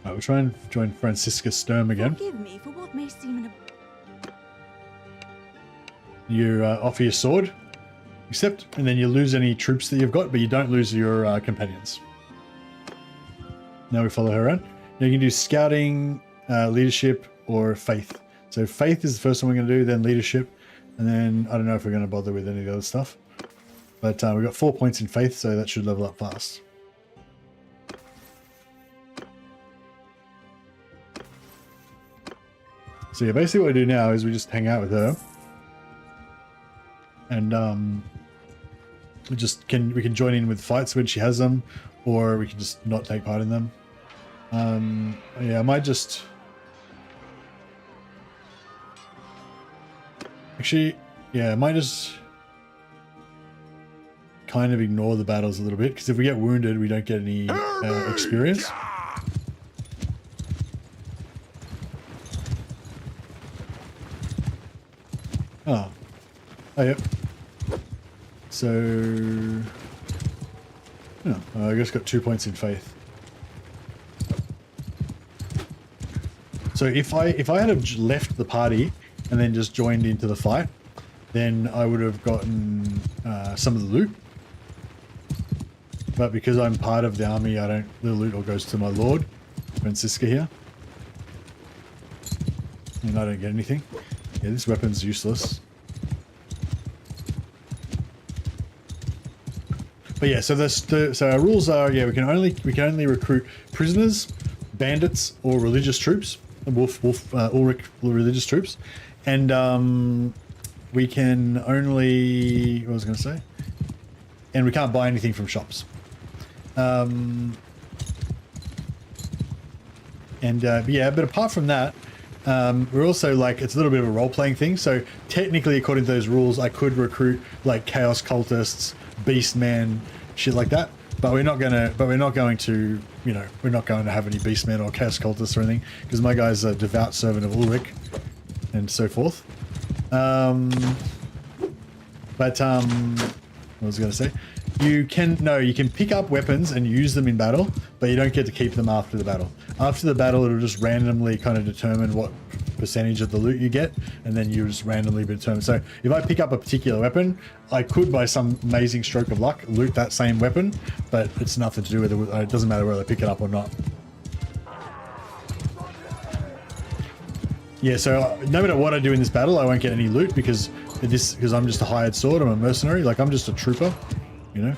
We'll try and join Francisca Sturm again. Forgive me for what may seem an... You offer your sword, accept, and then you lose any troops that you've got, but you don't lose your companions. Now we follow her around. Now you can do scouting, leadership, or faith. So faith is the first one we're going to do, then leadership, and then I don't know if we're going to bother with any of the other stuff. But we've got 4 points in faith, so that should level up fast. So yeah, basically what we do now is we just hang out with her. And we can join in with fights when she has them, or we can just not take part in them. Yeah, I might just actually, yeah, I might just kind of ignore the battles a little bit, because if we get wounded, we don't get any experience. Oh, yep. So, I just got 2 points in faith. So if I had have left the party and then just joined into the fight, then I would have gotten some of the loot. But because I'm part of the army, the loot all goes to my lord, Francisca here, and I don't get anything. Yeah, this weapon's useless. But yeah, so so our rules are, yeah, we can only recruit prisoners, bandits, or religious troops, all religious troops, and we can only, what was I going to say? And we can't buy anything from shops. But yeah, but apart from that, we're also like, it's a little bit of a role-playing thing. So technically, according to those rules, I could recruit like chaos cultists, beastmen, shit like that. But we're not going to, you know, we're not going to have any beastmen or chaos cultists or anything, because my guy's a devout servant of Ulrich and so forth. What was I going to say? You can pick up weapons and use them in battle, but you don't get to keep them after the battle. After the battle, it'll just randomly kind of determine what percentage of the loot you get, and then you just randomly determine. So if I pick up a particular weapon, I could, by some amazing stroke of luck, loot that same weapon, but it's nothing to do with it. It doesn't matter whether I pick it up or not. Yeah, so no matter what I do in this battle, I won't get any loot because I'm just a hired sword. I'm a mercenary. Like, I'm just a trooper. You know?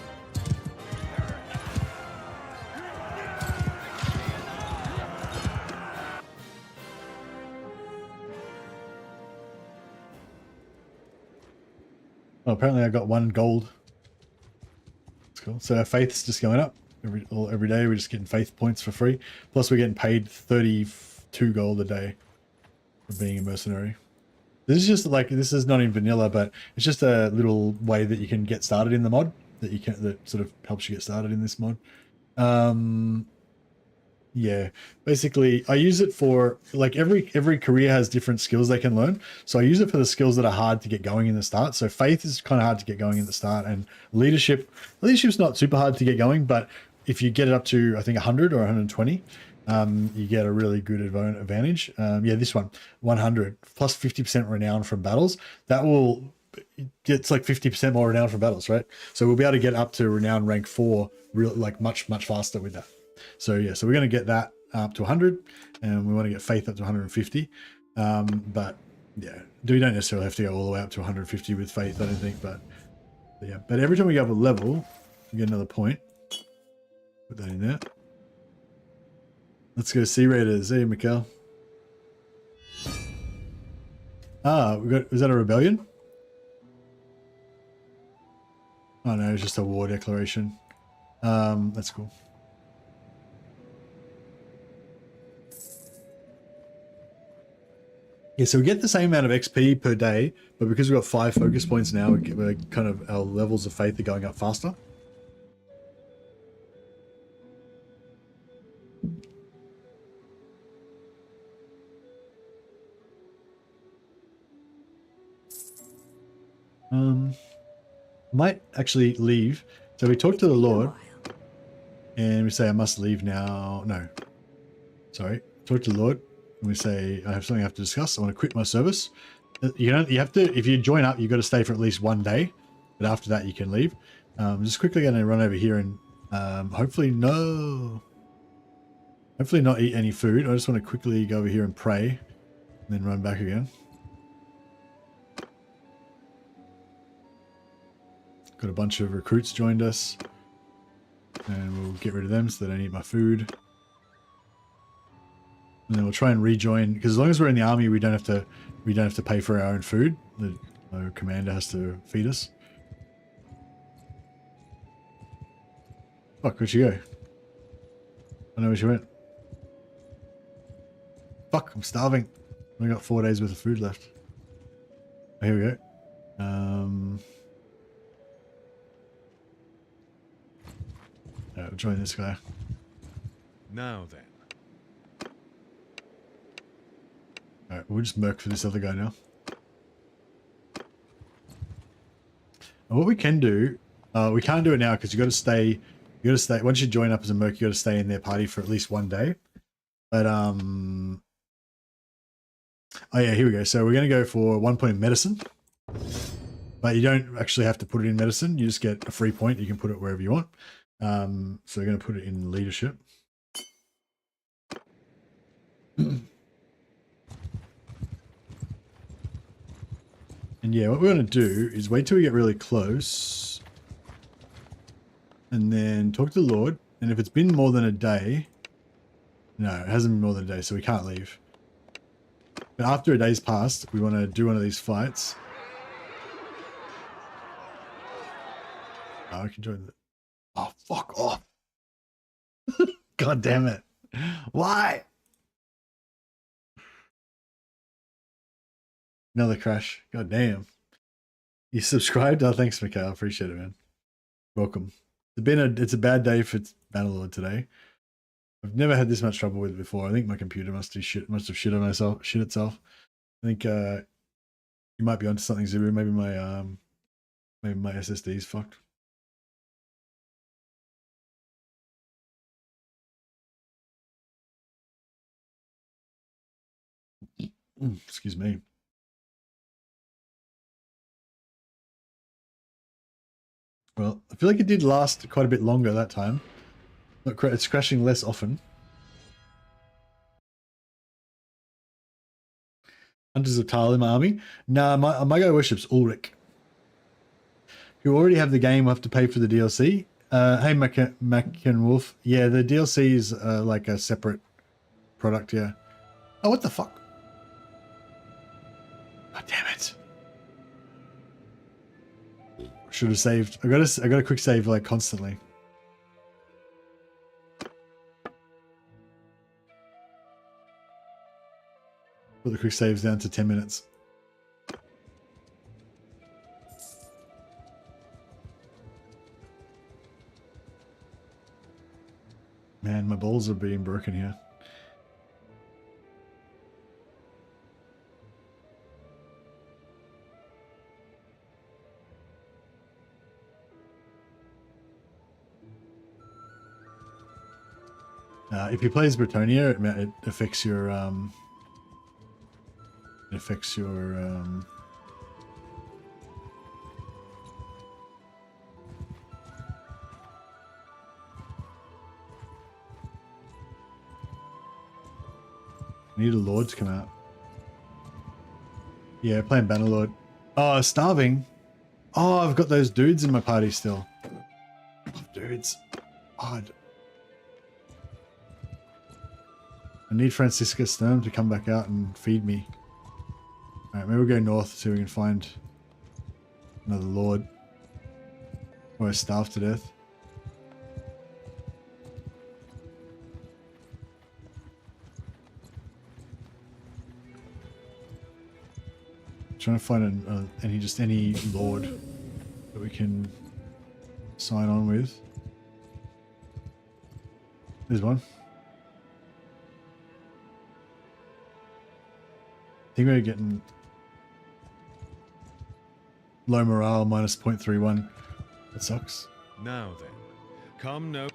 Oh, apparently I got 1 gold. That's cool. So our faith's just going up. Every day we're just getting faith points for free. Plus we're getting paid 32 gold a day for being a mercenary. This is just like, this is not in vanilla, but it's just a little way that you can get started in the mod. That sort of helps you get started in this mod. Yeah, basically I use it for, like, every career has different skills they can learn. So I use it for the skills that are hard to get going in the start. So faith is kind of hard to get going in the start, and leadership's not super hard to get going, but if you get it up to, I think, 100 or 120, you get a really good advantage. Yeah, this one, 100 plus 50% renown from battles. That will, it's like 50% more renown from battles, right? So we'll be able to get up to renown rank 4 much faster with that. So yeah, so we're going to get that up to 100, and we want to get faith up to 150. But yeah, we don't necessarily have to go all the way up to 150 with faith, I don't think. But yeah, but every time we go up a level, we get another point. Put that in there. Let's go Sea Raiders. Hey, Mikkel. Is that a rebellion? Oh no, it's just a war declaration. That's cool. Yeah, so we get the same amount of XP per day, but because we've got 5 focus points now, we're kind of, our levels of faith are going up faster. Might actually leave. So we talk to the Lord and we say, I must leave now. No, sorry. Talk to the Lord and we say, I have something I have to discuss. I want to quit my service. You have to, if you join up, you've got to stay for at least 1 day, but after that you can leave. I'm just quickly going to run over here and hopefully not eat any food. I just want to quickly go over here and pray and then run back again. Got a bunch of recruits joined us, and we'll get rid of them so they don't eat my food. And then we'll try and rejoin, because as long as we're in the army, we don't have to pay for our own food. The commander has to feed us. Fuck, where'd she go? I know where she went. Fuck, I'm starving. I got 4 days worth of food left. Oh, here we go. We'll join this guy. Now then. Alright, we'll just merc for this other guy now. And what we can do, we can't do it now because you got to stay. Once you join up as a merc, you got to stay in their party for at least 1 day. But oh yeah, here we go. So we're going to go for 1 point in medicine, but you don't actually have to put it in medicine. You just get a free point. You can put it wherever you want. So we're going to put it in leadership. And yeah, what we're going to do is wait till we get really close and then talk to the Lord. And if it's been more than a day, no, it hasn't been more than a day, so we can't leave. But after a day's passed, we want to do one of these fights. Oh, I can join the... Oh, fuck off. God damn it. Why? Another crash. God damn. You subscribed? Oh, thanks, Mikhail. Appreciate it, man. Welcome. It's a bad day for Bannerlord today. I've never had this much trouble with it before. I think my computer must have shit itself. I think you might be onto something, Zuru. Maybe my SSD is fucked. Excuse me. Well, I feel like it did last quite a bit longer that time. It's crashing less often. Hunters of Tal in my army? Nah, my guy worships Ulrich. You already have the game, we'll have to pay for the DLC. Hey, Mac and Wolf. Yeah, the DLC is like a separate product, yeah. Oh, what the fuck? God damn it. Should have saved. I got a quick save like constantly. Put the quick saves down to 10 minutes. Man, my balls are being broken here. If you play as Britannia, it affects your need a Lord to come out. Yeah, playing Bannerlord. Oh, starving. Oh, I've got those dudes in my party still. Oh, dudes. Odd. I need Francisca Sturm to come back out and feed me. Alright, maybe we'll go north so we can find another Lord. Or I starve to death. Trying to find any Lord that we can sign on with. There's one. I think we're getting low morale, minus 0.31. That sucks. Now then, come no.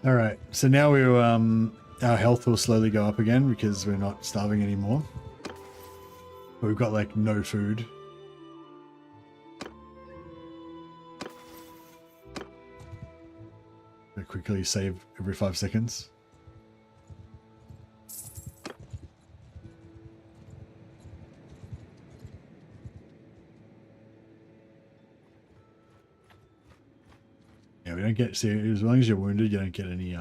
All right, so now we're our health will slowly go up again because we're not starving anymore. But we've got like no food. I quickly save every 5 seconds. Yeah, we don't get, see, as long as you're wounded, you don't get any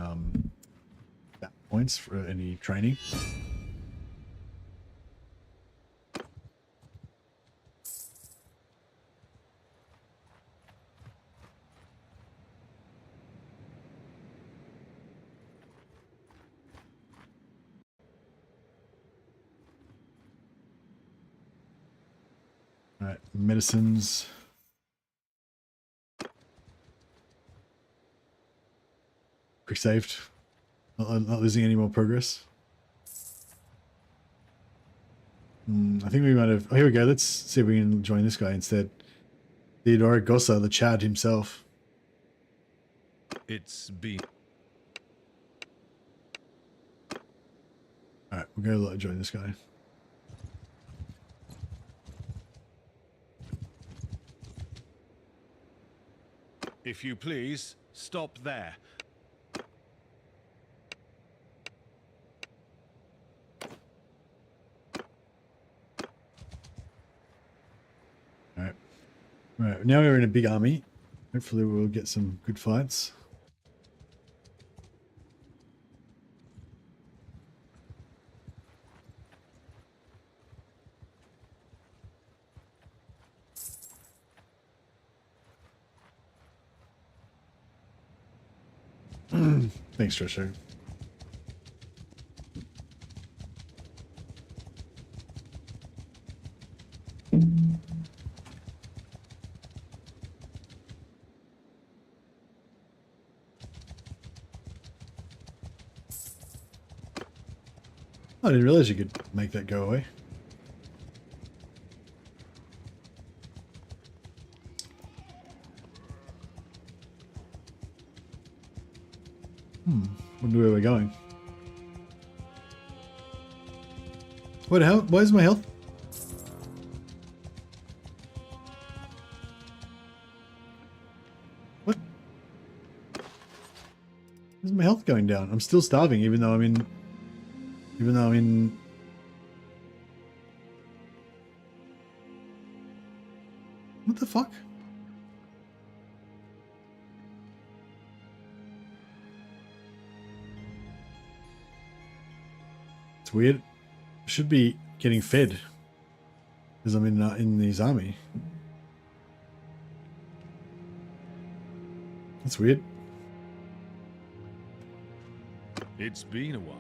points for any training. All right, medicines. Quick saved. Not losing any more progress. I think we might have... Oh, here we go. Let's see if we can join this guy instead. Theodore Gossa, the Chad himself. It's been. Alright, we're going to join this guy. If you please, stop there. Alright. Right, now we're in a big army. Hopefully we'll get some good fights. Thanks, Trisha. I didn't realize you could make that go away. Wonder where we're going. What the hell? Where's my health? What? Where's my health going down? I'm still starving even though I'm in... What the fuck? It's weird. I should be getting fed because I'm in his army. That's weird. It's been a while.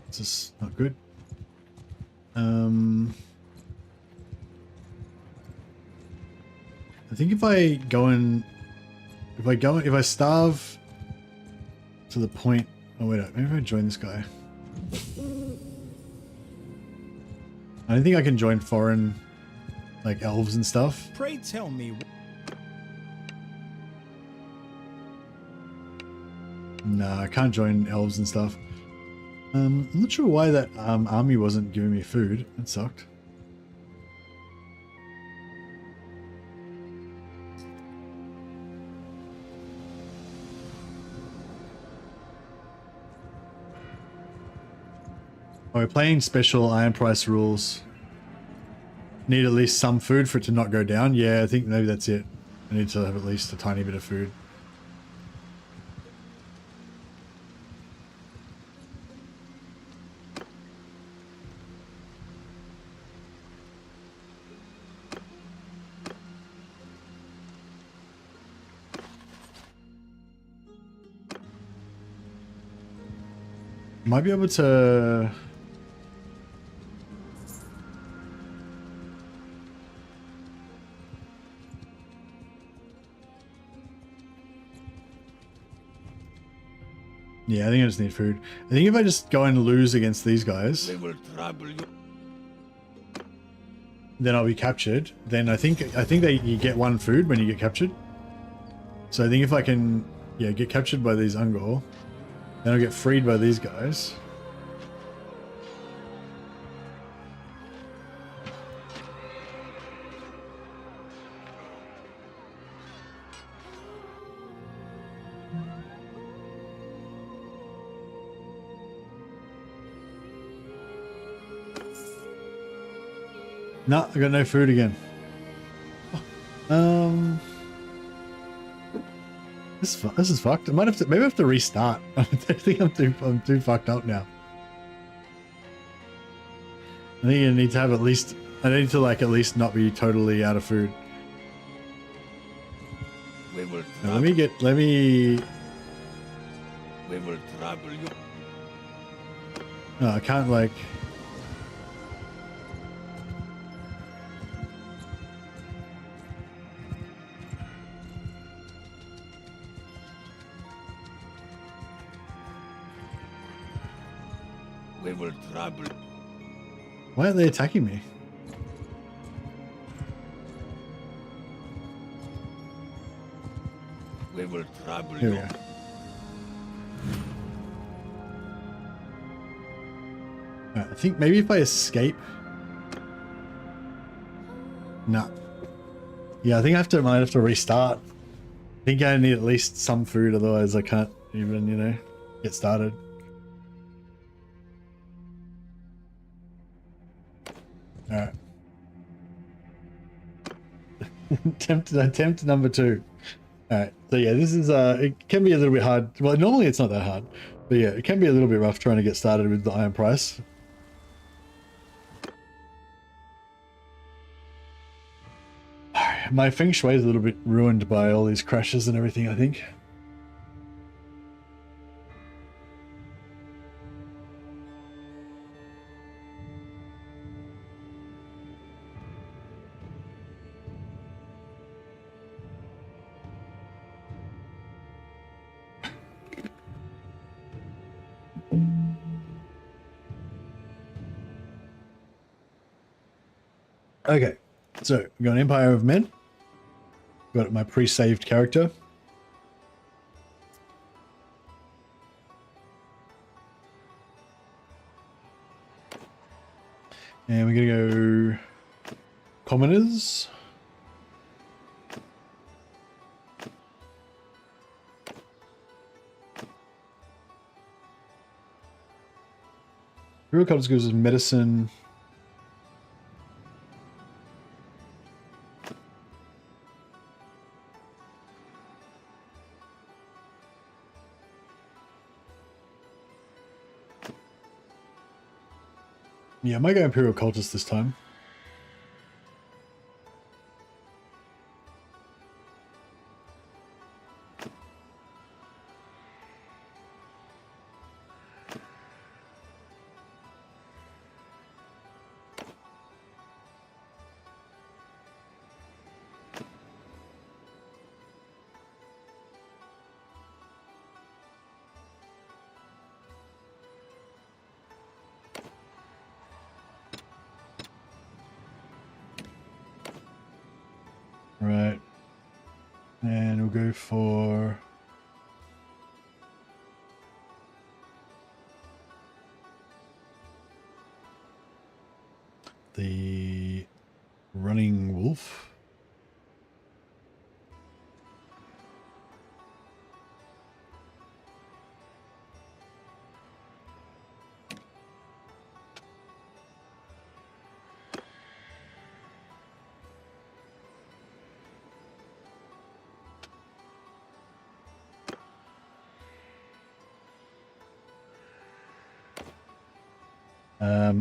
This is not good. I think if I starve to the point, oh wait, maybe if I join this guy. I don't think I can join foreign, like elves and stuff. Pray tell me. Nah, I can't join elves and stuff. I'm not sure why that army wasn't giving me food. That sucked. Oh, we're playing special iron price rules. Need at least some food for it to not go down. Yeah, I think maybe that's it. I need to have at least a tiny bit of food. Might be able to... Yeah, I think I just need food. I think if I just go and lose against these guys, They will trouble you. then I'll be captured. Then I think you get one food when you get captured. So I think if I can, yeah, get captured by these Ungor, then I'll get freed by these guys. No, I got no food again. This is fucked. I might have to, maybe I have to restart. I think I'm too fucked up now. I think you need to have at least, I need to like at least not be totally out of food. We will Now, trouble we will trouble you. No, I can't like. We will trouble. Why aren't they attacking me? We will trouble Here we you. go. Alright, I think maybe if I escape. No. Yeah, I think I might have to restart. I think I need at least some food, otherwise I can't even, you know, get started. Alright. Attempt number 2. Alright, so yeah, this is it can be a little bit hard. Well, normally it's not that hard, but yeah, it can be a little bit rough trying to get started with the iron price. My feng shui is a little bit ruined by all these crashes and everything, I think. Okay, so we've got an Empire of Men. Got my pre-saved character. And we're gonna go commoners. Real colors goes as medicine. Yeah, I might go Imperial Cultist this time. Right. And we'll go for the running wolf.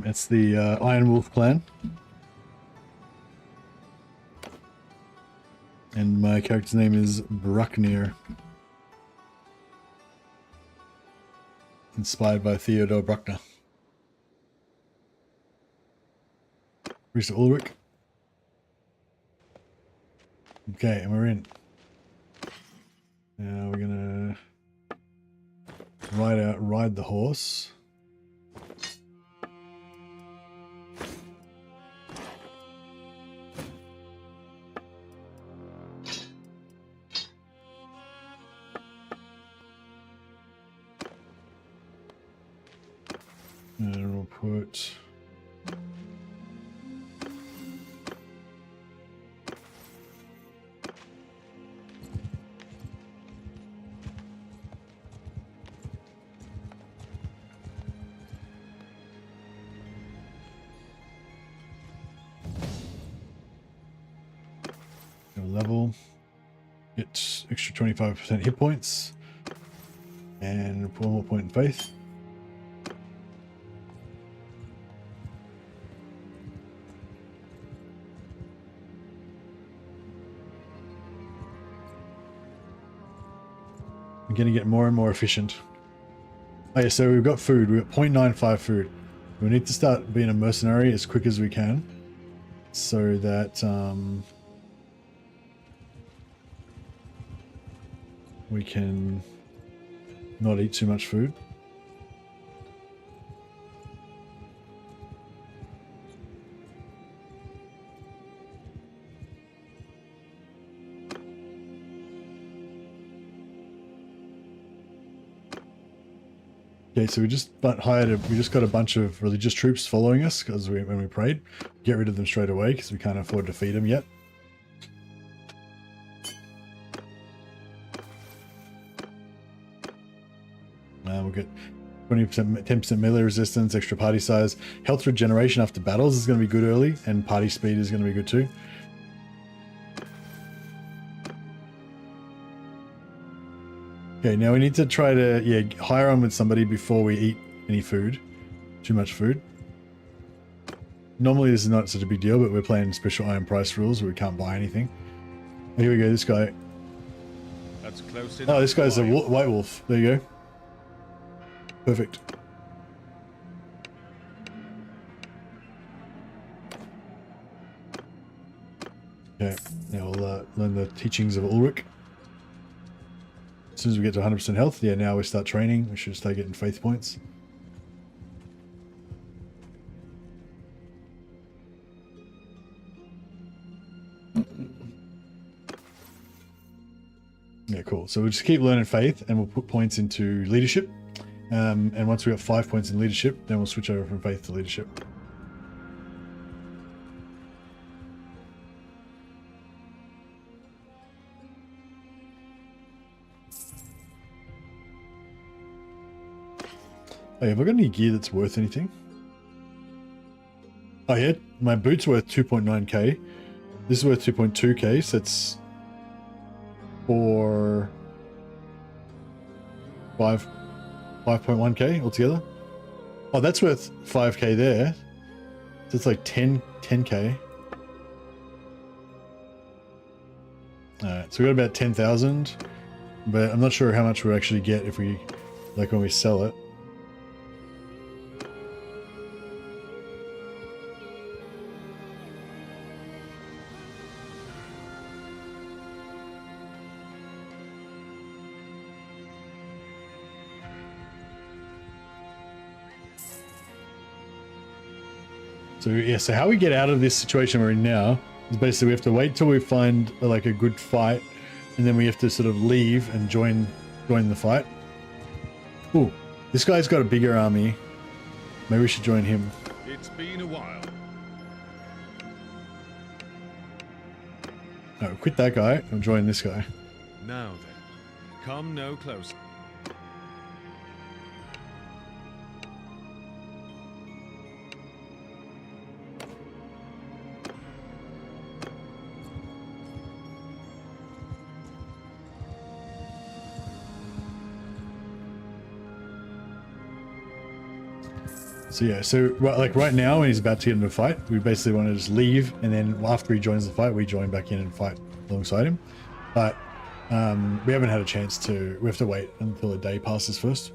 It's the Iron Wolf clan. And my character's name is Bruckner. Inspired by Theodore Bruckner. Priest of Ulrich. Okay, and we're in. Now we're gonna ride the horse. And we'll put level. Get extra 25% hit points. And 1 more point in faith. I'm going to get more and more efficient. Oh yeah, so we've got food. We've got 0.95 food. We need to start being a mercenary as quick as we can, so that we can not eat too much food. Okay, so we just got a bunch of religious troops following us because when we prayed. Get rid of them straight away because we can't afford to feed them yet. We'll get 20%, 10% melee resistance, extra party size, health regeneration after battles is going to be good early, and party speed is going to be good too. Okay, now we need to try to hire on with somebody before we eat any food, too much food. Normally this is not such a big deal, but we're playing special iron price rules where we can't buy anything. Oh, here we go. This guy. That's close enough. Oh, this guy's a white wolf. There you go. Perfect. Okay, now we'll learn the teachings of Ulrich. As soon as we get to 100% health, yeah, now we start training. We should start getting faith points. Yeah, cool. So we'll just keep learning faith, and we'll put points into leadership. And once we got 5 points in leadership, then we'll switch over from faith to leadership. Hey, have I got any gear that's worth anything? Oh yeah, my boot's worth 2.9k. This is worth 2.2k, so that's 5.1k altogether. Oh, that's worth 5k there. So it's like 10k. Alright, so we got about 10,000, but I'm not sure how much we'll actually get if we, like when we sell it. So yeah, so how we get out of this situation we're in now is basically we have to wait till we find like a good fight, and then we have to sort of leave and join the fight. Ooh, this guy's got a bigger army. Maybe we should join him. It's been a while. No, quit that guy and join this guy. Now then, come no closer. So yeah, so like right now when he's about to get into a fight, we basically want to just leave, and then after he joins the fight, we join back in and fight alongside him. But we haven't had a chance to. We have to wait until a day passes first.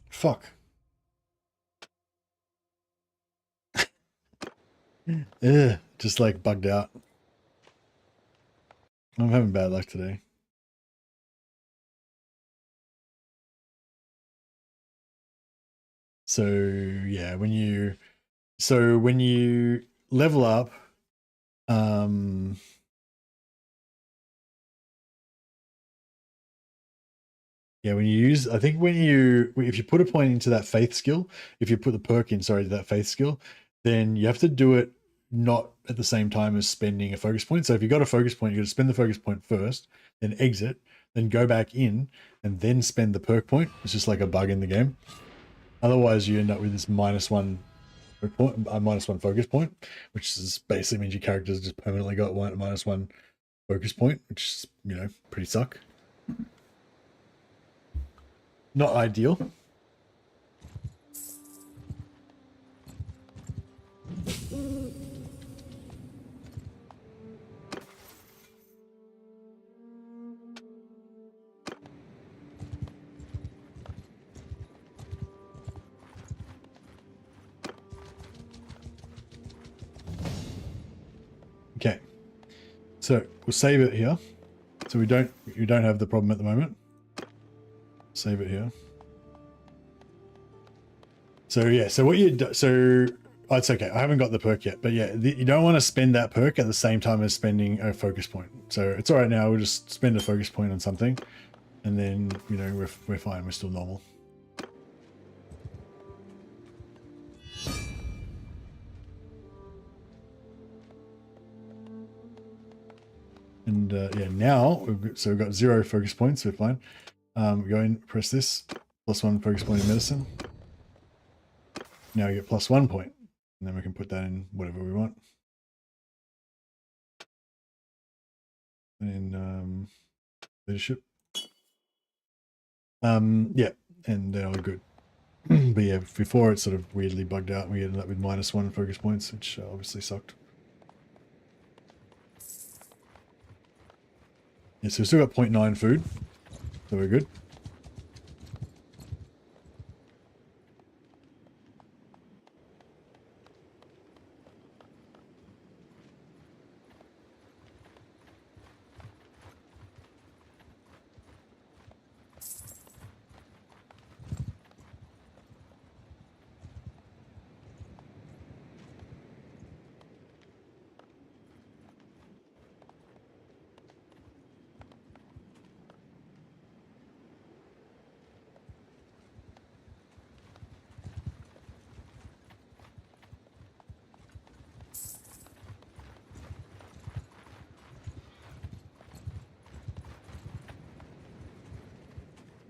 Fuck. Ugh, just like bugged out. I'm having bad luck today. So yeah, when you level up, Yeah, when you use, I think if you put a point into that faith skill, if you put the perk in, sorry, that faith skill, then you have to do it not at the same time as spending a focus point. So if you got a focus point, you got to spend the focus point first, then exit, then go back in, and then spend the perk point. It's just like a bug in the game. Otherwise, you end up with this -1 -1 focus point, which is basically means your character's just permanently got -1 focus point, which is, you know, pretty suck. Not ideal. Okay, so we'll save it here. So you don't have the problem at the moment. Save it here. So yeah, so what you do, oh, it's okay. I haven't got the perk yet, but yeah, you don't want to spend that perk at the same time as spending a focus point. So it's all right now. We'll just spend a focus point on something, and then, you know, we're fine. We're still normal. And yeah, now we've got 0 focus points. So we're fine. Go in, press this, +1 focus point in medicine. Now we get +1 point, and then we can put that in whatever we want. And leadership. Yeah, and then we're good. But yeah, before it sort of weirdly bugged out, and we ended up with -1 focus points, which obviously sucked. Yeah, so we've still got 0.9 food, so we're good.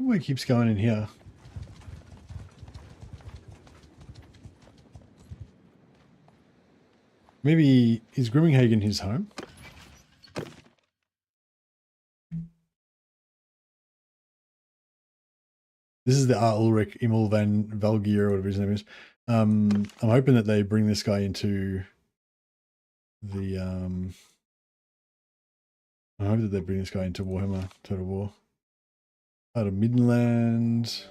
Oh, it keeps going in here. Maybe is Grimminghaugen his home? This is the Ulrich Emil van Valgier, or whatever his name is. I'm hoping that they bring this guy into the I hope that they bring this guy into Warhammer Total War. Out of Midland.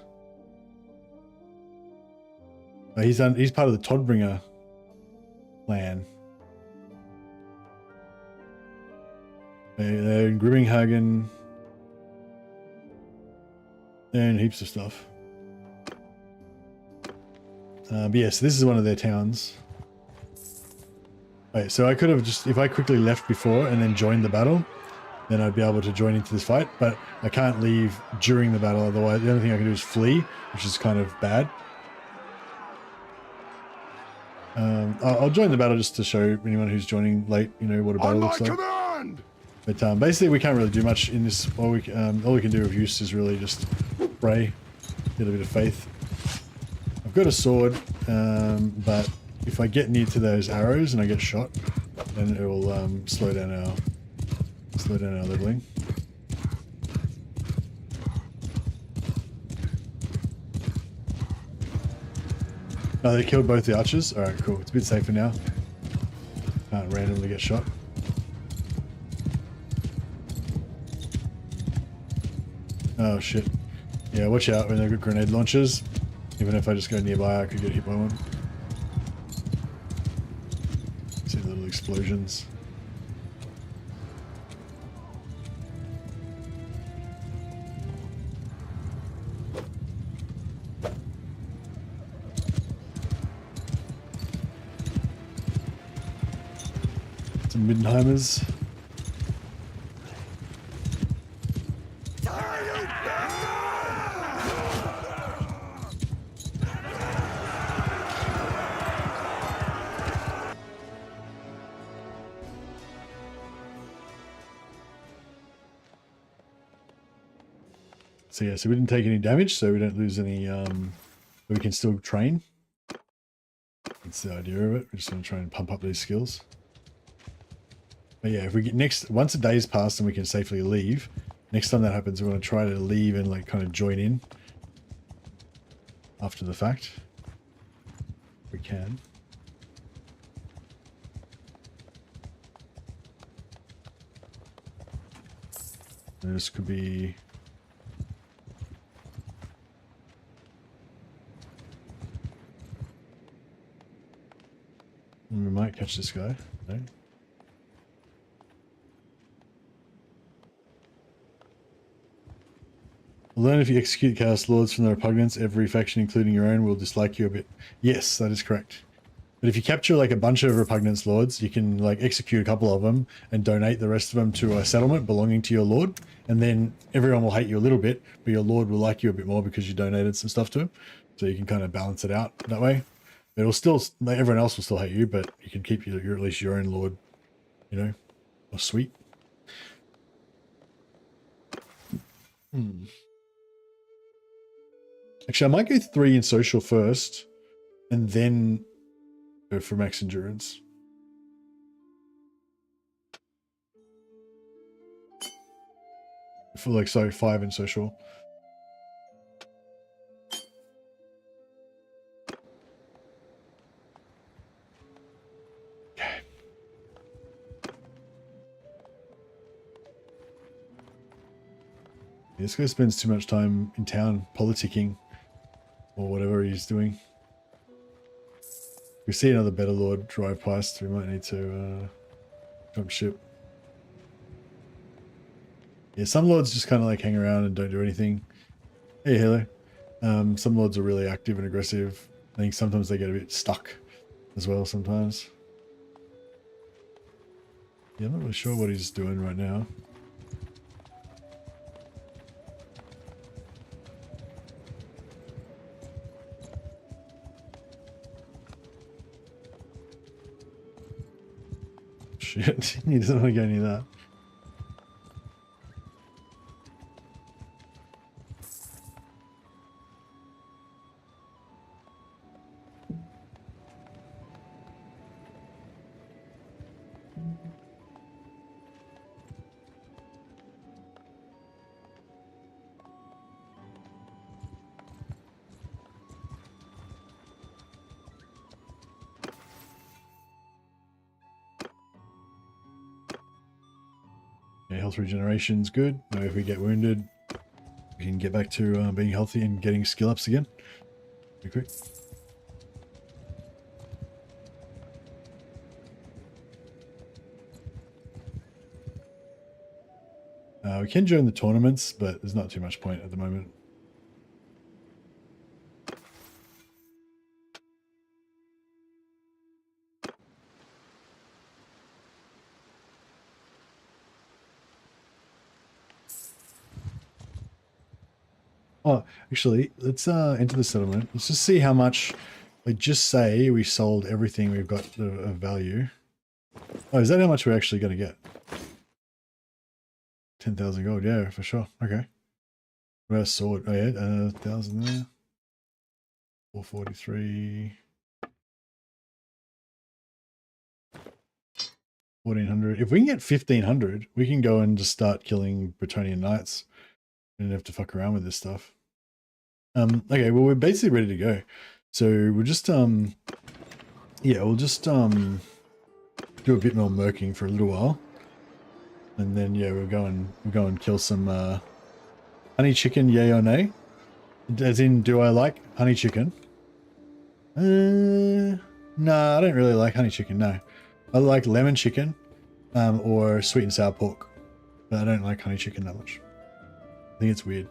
Oh, he's part of the Todbringer clan. They're in Grimminghaugen. And heaps of stuff. But yes, this is one of their towns. Wait, so I could have just, if I quickly left before and then joined the battle, then I'd be able to join into this fight, but I can't leave during the battle, otherwise the only thing I can do is flee, which is kind of bad. I'll join the battle just to show anyone who's joining late, you know, what a battle looks like. Command! But basically we can't really do much in this. All we can do of use is really just pray, get a bit of faith. I've got a sword, but if I get near to those arrows and I get shot, then it will slow down our leveling. Oh, they killed both the archers? Alright, cool. It's a bit safer now. Can't randomly get shot. Oh shit. Yeah, watch out when they've got grenade launchers. Even if I just go nearby, I could get hit by one. See the little explosions. Some Middenheimers. So yeah, so we didn't take any damage, so we don't lose any, we can still train. That's the idea of it. We're just going to try and pump up these skills. But yeah, if we get once a day's passed and we can safely leave, next time that happens, we want to try to leave and like kind of join in after the fact. If we can. And this could be... We might catch this guy. No? Learn if you execute Chaos Lords from the repugnance, every faction, including your own, will dislike you a bit. Yes, that is correct. But if you capture like a bunch of repugnance lords, you can like execute a couple of them and donate the rest of them to a settlement belonging to your lord. And then everyone will hate you a little bit, but your lord will like you a bit more because you donated some stuff to him. So you can kind of balance it out that way. It'll still, like, everyone else will still hate you, but you can keep your at least your own lord, you know, or sweet. Actually, I might go 3 in social first, and then go for max endurance. For like, sorry, 5 in social. Okay. This guy spends too much time in town politicking. Or whatever he's doing. We see another better lord drive past, we might need to jump ship. Yeah, some lords just kind of like hang around and don't do anything. Hey, hello. Some lords are really active and aggressive. I think sometimes they get a bit stuck as well sometimes. Yeah, I'm not really sure what he's doing right now. Shit, he doesn't want to go near that. Yeah, health regeneration's good. Now if we get wounded, we can get back to being healthy and getting skill ups again. Pretty quick. We can join the tournaments, but there's not too much point at the moment. Oh, actually, let's enter the settlement. Let's just see how much, like, just say we sold everything we've got of value. Oh, is that how much we're actually going to get? 10,000 gold, yeah, for sure. Okay. What about a sword? Oh, yeah, 1,000 there. 443. 1,400. If we can get 1,500, we can go and just start killing Bretonnian knights. We don't have to fuck around with this stuff. Okay, well, we're basically ready to go. So we'll just, yeah, we'll just, do a bit more merking for a little while. And then, yeah, we'll go and kill some, honey chicken, yay or nay? As in, do I like honey chicken? No, I don't really like honey chicken, no. I like lemon chicken, or sweet and sour pork. But I don't like honey chicken that much. I think it's weird.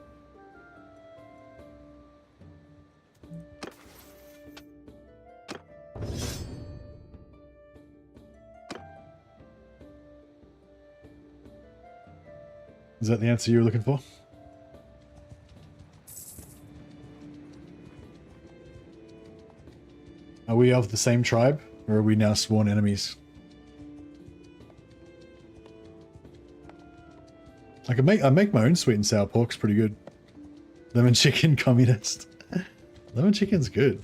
Is that the answer you were looking for? Are we of the same tribe, or are we now sworn enemies? I make my own sweet and sour pork. It's pretty good. Lemon chicken communist. Lemon chicken's good.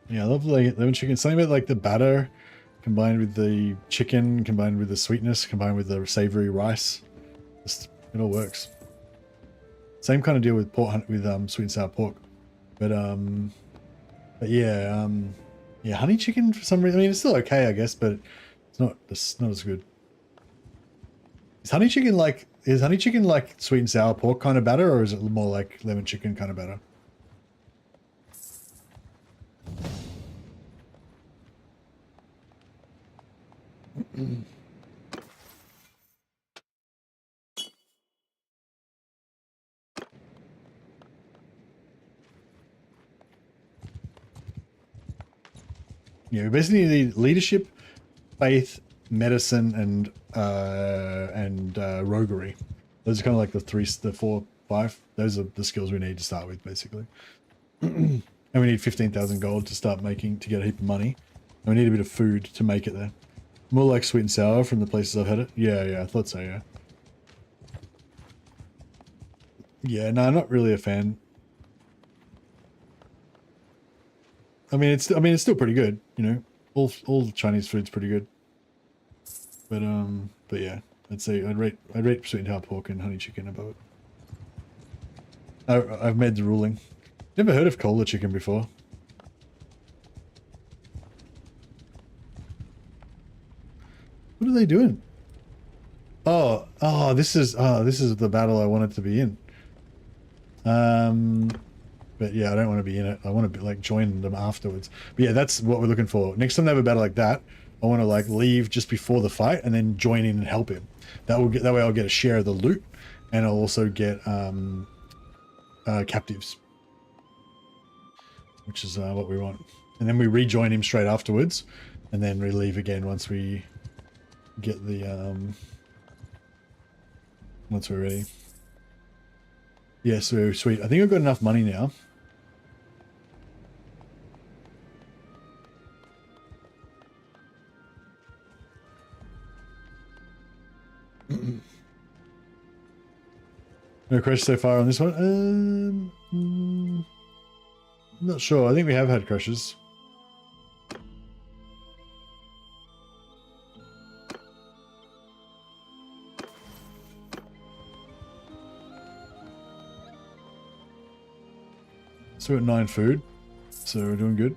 Yeah, I love like lemon chicken. Something about like the batter combined with the chicken, combined with the sweetness, combined with the savory rice. Just, it all works. Same kind of deal with pork with sweet and sour pork, but yeah, yeah, honey chicken for some reason. I mean, it's still okay, I guess, but it's not as good. Is honey chicken like sweet and sour pork kind of batter, or is it more like lemon chicken kind of batter? Yeah, we basically need leadership, faith, medicine, and roguery. Those are kind of like the 4, 5. Those are the skills we need to start with, basically. And we need 15,000 gold to start making to get a heap of money. And we need a bit of food to make it there. More like sweet and sour from the places I've had it. Yeah, I thought so. Yeah. Yeah, no, not really a fan. I mean, it's still pretty good, you know. All Chinese food's pretty good. But yeah, I'd rate sweet and sour pork and honey chicken above it. I've made the ruling. Never heard of cola chicken before. What are they doing? Oh, this is the battle I wanted to be in. But yeah, I don't want to be in it. I want to be like join them afterwards. But yeah, that's what we're looking for. Next time they have a battle like that, I want to like leave just before the fight and then join in and help him. That way I'll get a share of the loot, and I'll also get captives, which is what we want. And then we rejoin him straight afterwards, and then we leave again once we get the once we're ready. Yeah, so sweet. I think I've got enough money now. No crash so far on this one. Not sure. I think we have had crashes. So we're at 9 food, so we're doing good.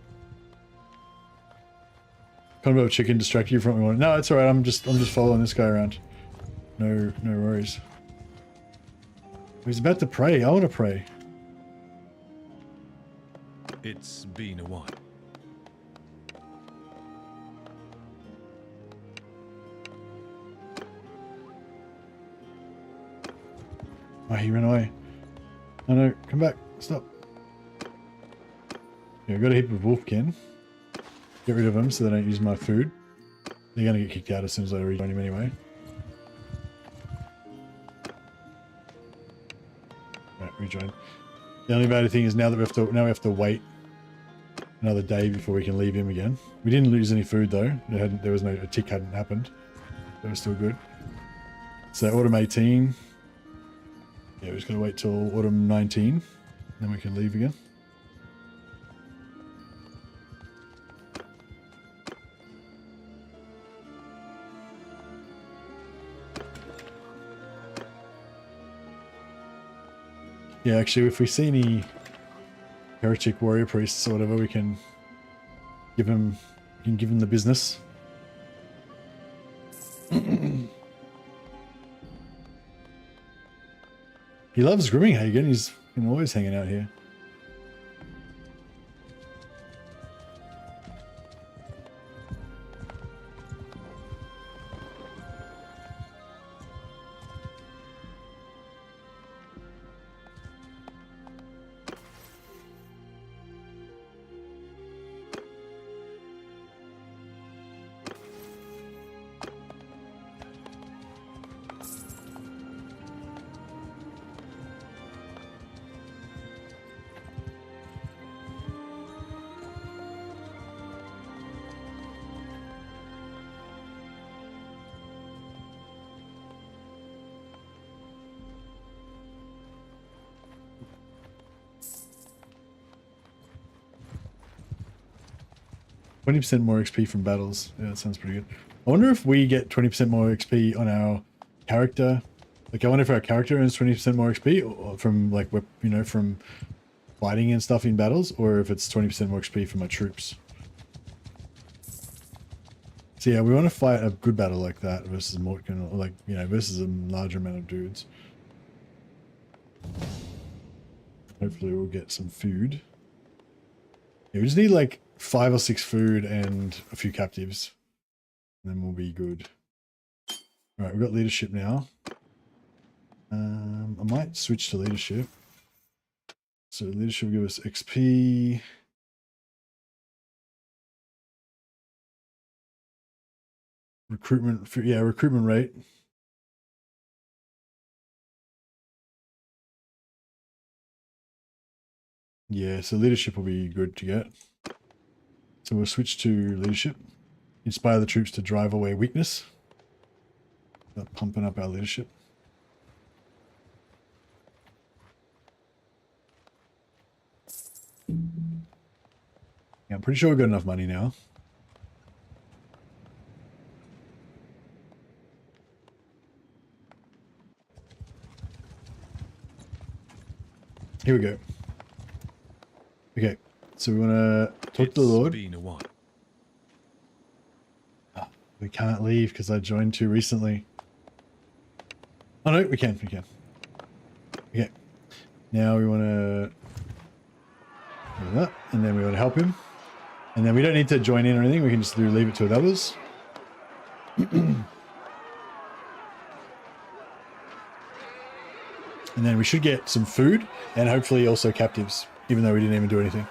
Kind of a chicken distract you from what we want. No, it's all right. I'm just following this guy around. No worries. He's about to pray. I want to pray. It's been a while. Oh, he ran away. Oh no, come back. Stop. Yeah, I've got a heap of wolfkin. Get rid of them so they don't use my food. They're going to get kicked out as soon as I rejoin him anyway. Right, rejoin. The only bad thing is now that we have to wait another day before we can leave him again. We didn't lose any food though. A tick hadn't happened. That was still good. So autumn 18. Yeah, we're just going to wait till autumn 19. Then we can leave again. Yeah, actually, if we see any heretic warrior priests or whatever, we can give him the business. He loves Grimminghaugen. He's always hanging out here. 20% more XP from battles. Yeah, that sounds pretty good. I wonder if we get 20% more XP on our character. Like, I wonder if our character earns 20% more XP or from, like, you know, from fighting and stuff in battles, or if it's 20% more XP from our troops. So yeah, we want to fight a good battle like that versus Mortkin, or like, you know, versus a larger amount of dudes. Hopefully we'll get some food. Yeah, we just need like 5 or 6 food and a few captives. And then we'll be good. Alright, we've got leadership now. I might switch to leadership. So leadership will give us XP. Recruitment, yeah, recruitment rate. Yeah, so leadership will be good to get. So we'll switch to leadership. Inspire the troops to drive away weakness. Start pumping up our leadership. Yeah, I'm pretty sure we've got enough money now. Here we go. Okay, so we want to talk to the Lord. Been a while. Oh, we can't leave because I joined too recently. Oh no, we can. Okay, now we want to do that, and then we want to help him. And then we don't need to join in or anything, we can just leave it to the others. And then we should get some food and hopefully also captives, even though we didn't even do anything.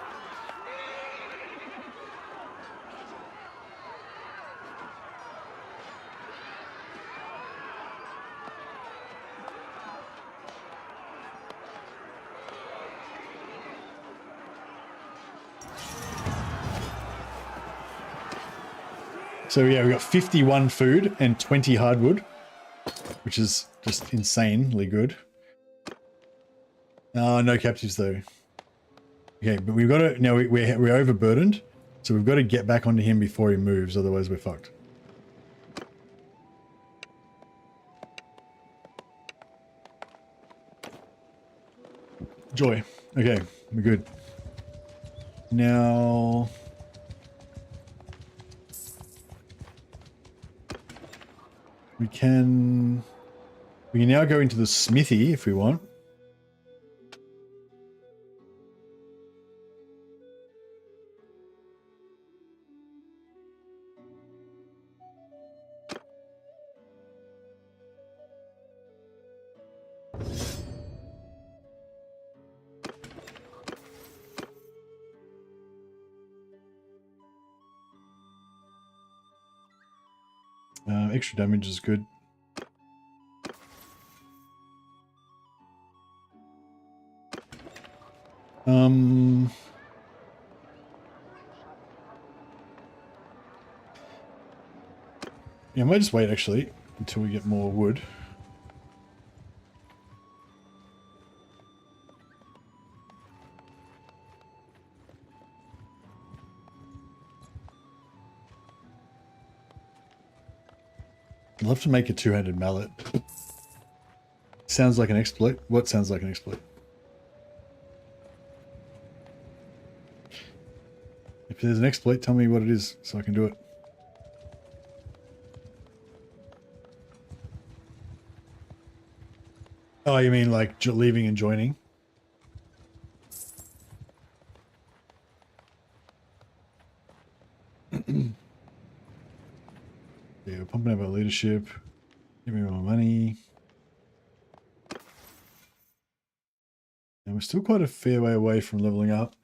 So yeah, we got 51 food and 20 hardwood, which is just insanely good. No captives though. Okay, but we've got to, now we're overburdened, so we've got to get back onto him before he moves, otherwise we're fucked. Joy. Okay, we're good. Now... We can now go into the smithy if we want. Extra damage is good. Yeah, I might just wait actually until we get more wood. I'd love to make a two-handed mallet. Sounds like an exploit. What sounds like an exploit? If there's an exploit, tell me what it is so I can do it. Oh, you mean like leaving and joining? Yeah, we're pumping up our leadership. Give me more money. And we're still quite a fair way away from leveling up.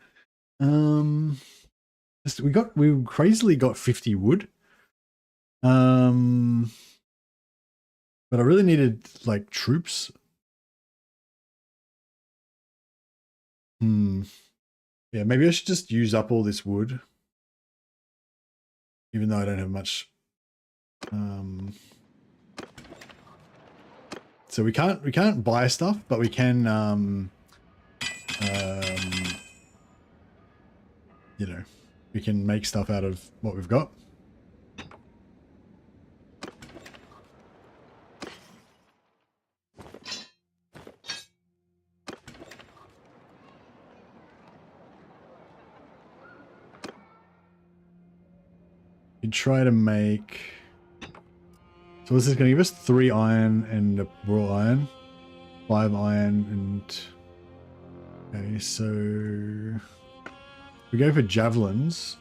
We crazily got 50 wood. But I really needed like troops. Yeah, maybe I should just use up all this wood. Even though I don't have much. So we can't buy stuff, but we can you know, we can make stuff out of what we've got. You can try to make... So this is going to give us 3 iron and a raw iron. 5 iron and... Okay, so... we go for javelins.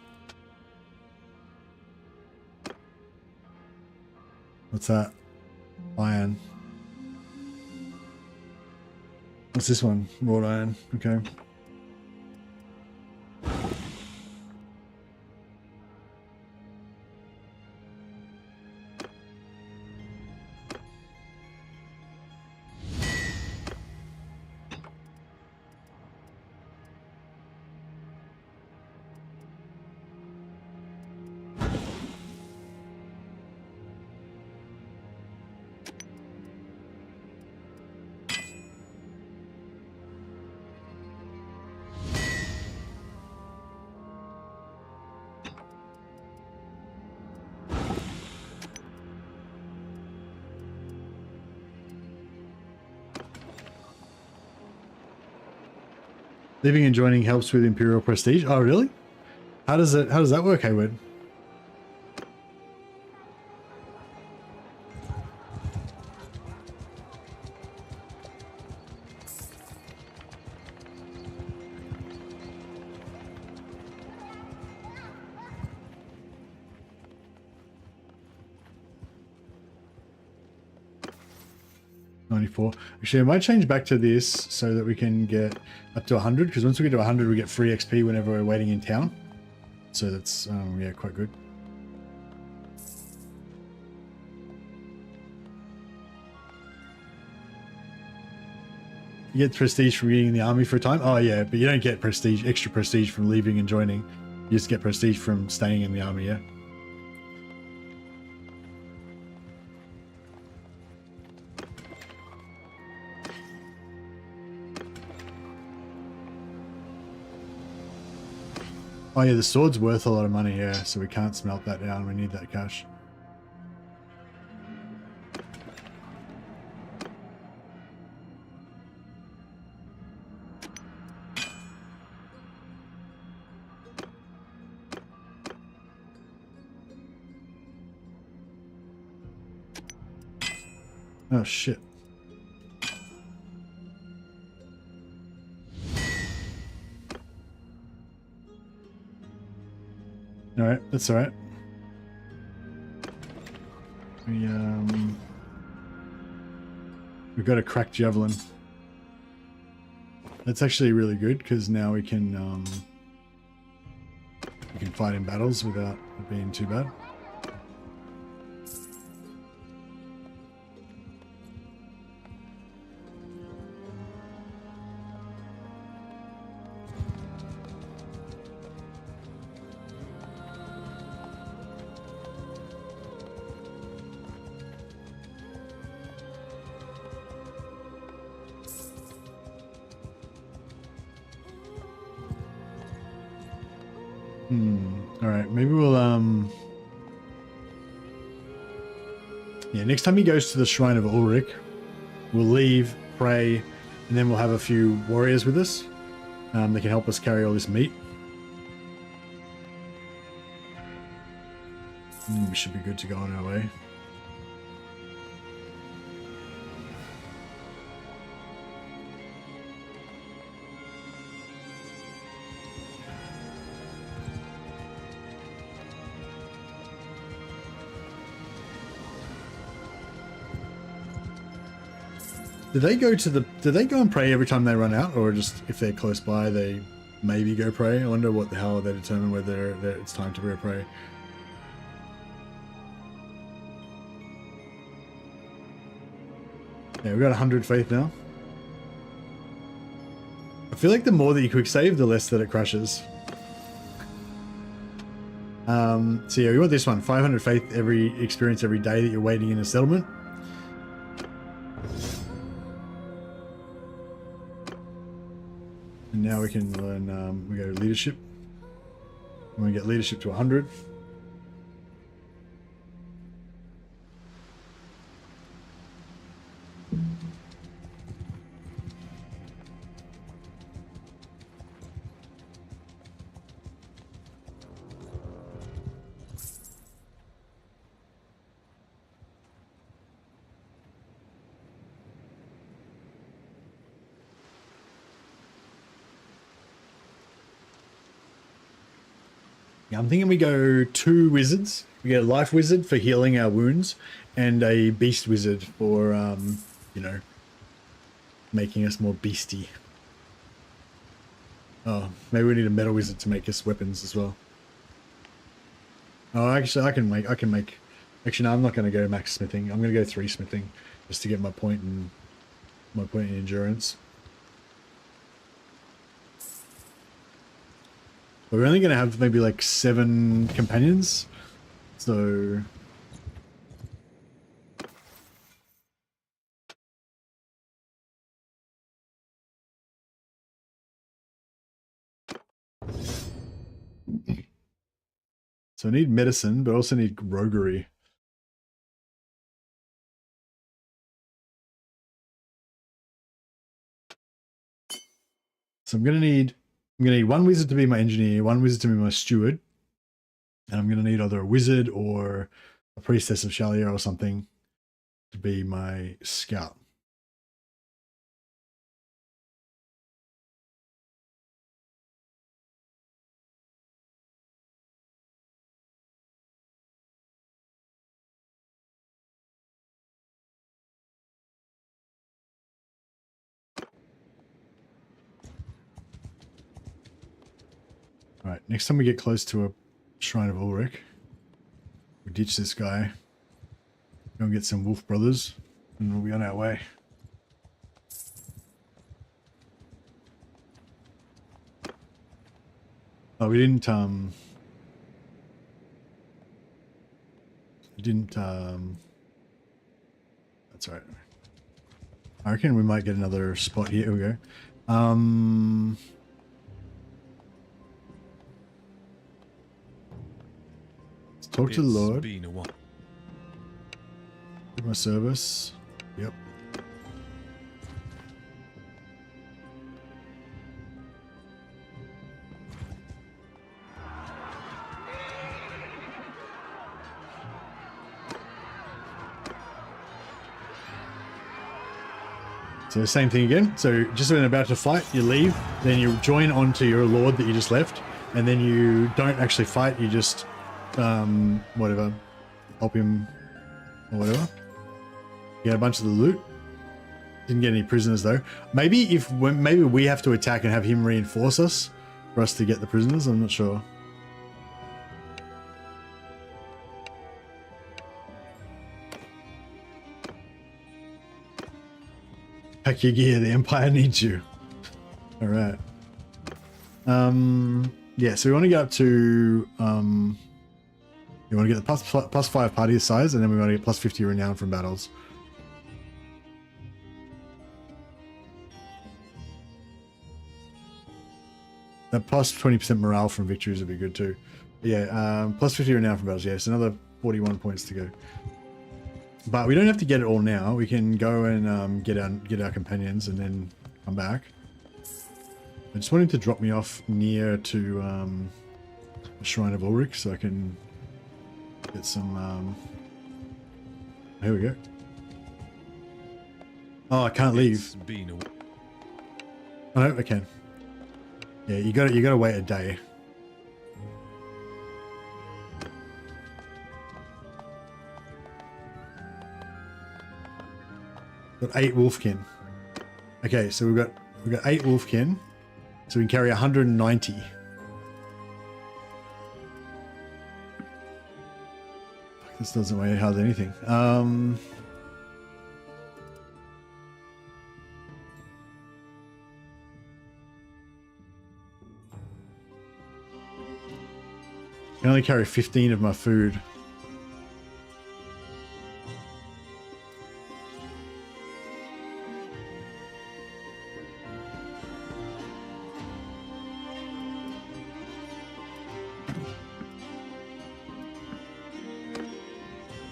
What's that? Iron. What's this one? Wrought iron. Okay. Leaving and joining helps with Imperial prestige. Oh, really? How does that work, Hayward? Actually, I might change back to this so that we can get up to 100, because once we get to 100, we get free XP whenever we're waiting in town. So that's, yeah, quite good. You get prestige from being in the army for a time? Oh, yeah, but you don't get prestige, extra prestige from leaving and joining. You just get prestige from staying in the army, yeah? Oh yeah, the sword's worth a lot of money, yeah, so we can't smelt that down. We need that cash. Oh shit. Alright, that's alright. We've got a cracked javelin. That's actually really good because now we can fight in battles without it being too bad. Alright, maybe we'll, yeah, next time he goes to the Shrine of Ulrich, we'll leave, pray, and then we'll have a few warriors with us. They can help us carry all this meat. We should be good to go on our way. Do they go and pray every time they run out, or just if they're close by, they maybe go pray? I wonder how they determine whether it's time to go pray. Yeah, we've got 100 faith now. I feel like the more that you quick save, the less that it crashes. So yeah, we want this one. 500 faith every experience every day that you're waiting in a settlement. And now we can learn, we go to leadership. I'm going to get leadership to 100. Yeah, I'm thinking we go 2 wizards. We get a life wizard for healing our wounds and a beast wizard for, you know, making us more beasty. Oh, maybe we need a metal wizard to make us weapons as well. Oh, actually, I can make. Actually, no, I'm not going to go max smithing. I'm going to go 3 smithing just to get my point in endurance. But we're only going to have maybe like 7 companions, so. So I need medicine, but I also need roguery. So I'm gonna need 1 wizard to be my engineer, 1 wizard to be my steward, and I'm gonna need either a wizard or a priestess of Shalia or something to be my scout. All right, next time we get close to a Shrine of Ulrich, we ditch this guy, go and get some wolf brothers, and we'll be on our way. Oh, we didn't, that's all right. I reckon we might get another spot here. Here we go. Let's talk to the Lord. Been a while. Give my service. Yep. So same thing again. So just when about to fight, you leave, then you join onto your lord that you just left, and then you don't actually fight. You just whatever, help him or whatever. Get a bunch of the loot. Didn't get any prisoners though. Maybe maybe we have to attack and have him reinforce us for us to get the prisoners. I'm not sure. Pack your gear, the Empire needs you. All right. Yeah, so we want to get up to, you want to get the plus 5 party size, and then we want to get plus 50 renown from battles. That plus 20% morale from victories would be good too. But yeah, plus 50 renown from battles. Yeah, it's another 41 points to go. But we don't have to get it all now. We can go and get our companions and then come back. I just want him to drop me off near to the Shrine of Ulrich so I can get some. Here we go. Oh, I can't leave. Oh, no, I can. Yeah, you gotta wait a day. Got 8 wolfkin. Okay, so we've got 8 wolfkin, so we can carry 190. This doesn't weigh hardly anything. I can only carry 15 of my food.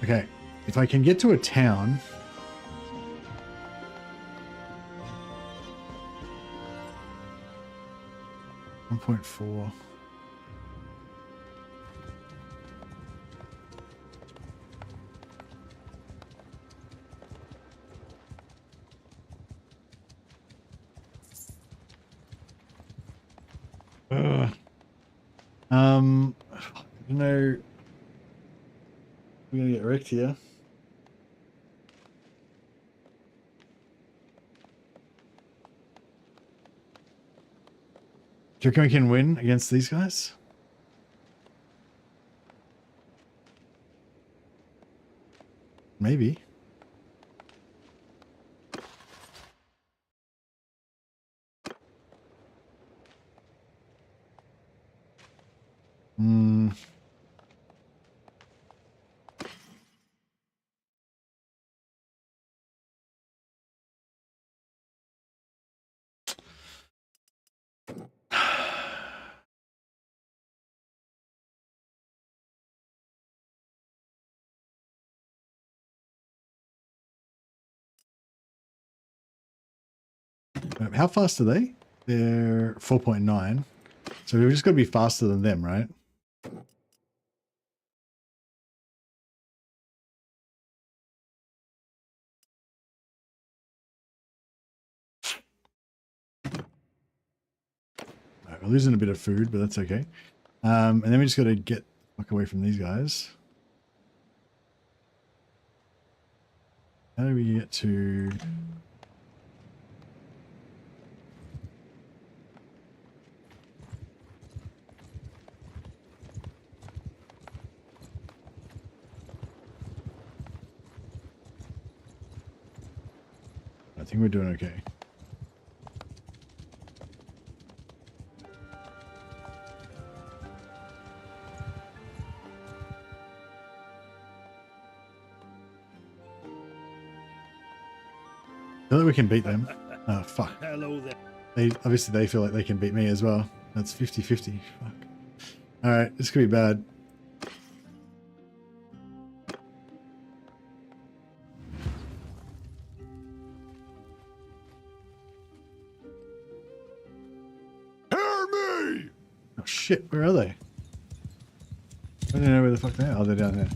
Okay, if I can get to a town. .4. I don't know. We're gonna get wrecked here. Do you reckon we can win against these guys? Maybe. Hmm. How fast are they? They're 4.9. So we've just got to be faster than them, right? Right, we're losing a bit of food, but that's okay. And then we just got to get the fuck away from these guys. How do we get to... I think we're doing okay. I feel like we can beat them. Oh, fuck. Hello there. Obviously they feel like they can beat me as well. That's 50-50. Fuck. Alright, this could be bad. Hear me! Oh shit, where are they? I don't know where the fuck they are. Oh, they're down there.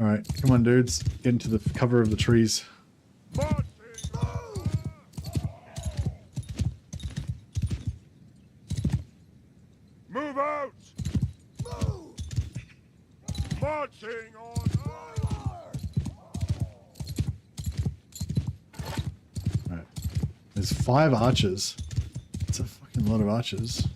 Alright, come on dudes. Get into the cover of the trees. Marching! Move out! Move! Marching on forward! Alright. There's 5 archers. That's a fucking lot of archers.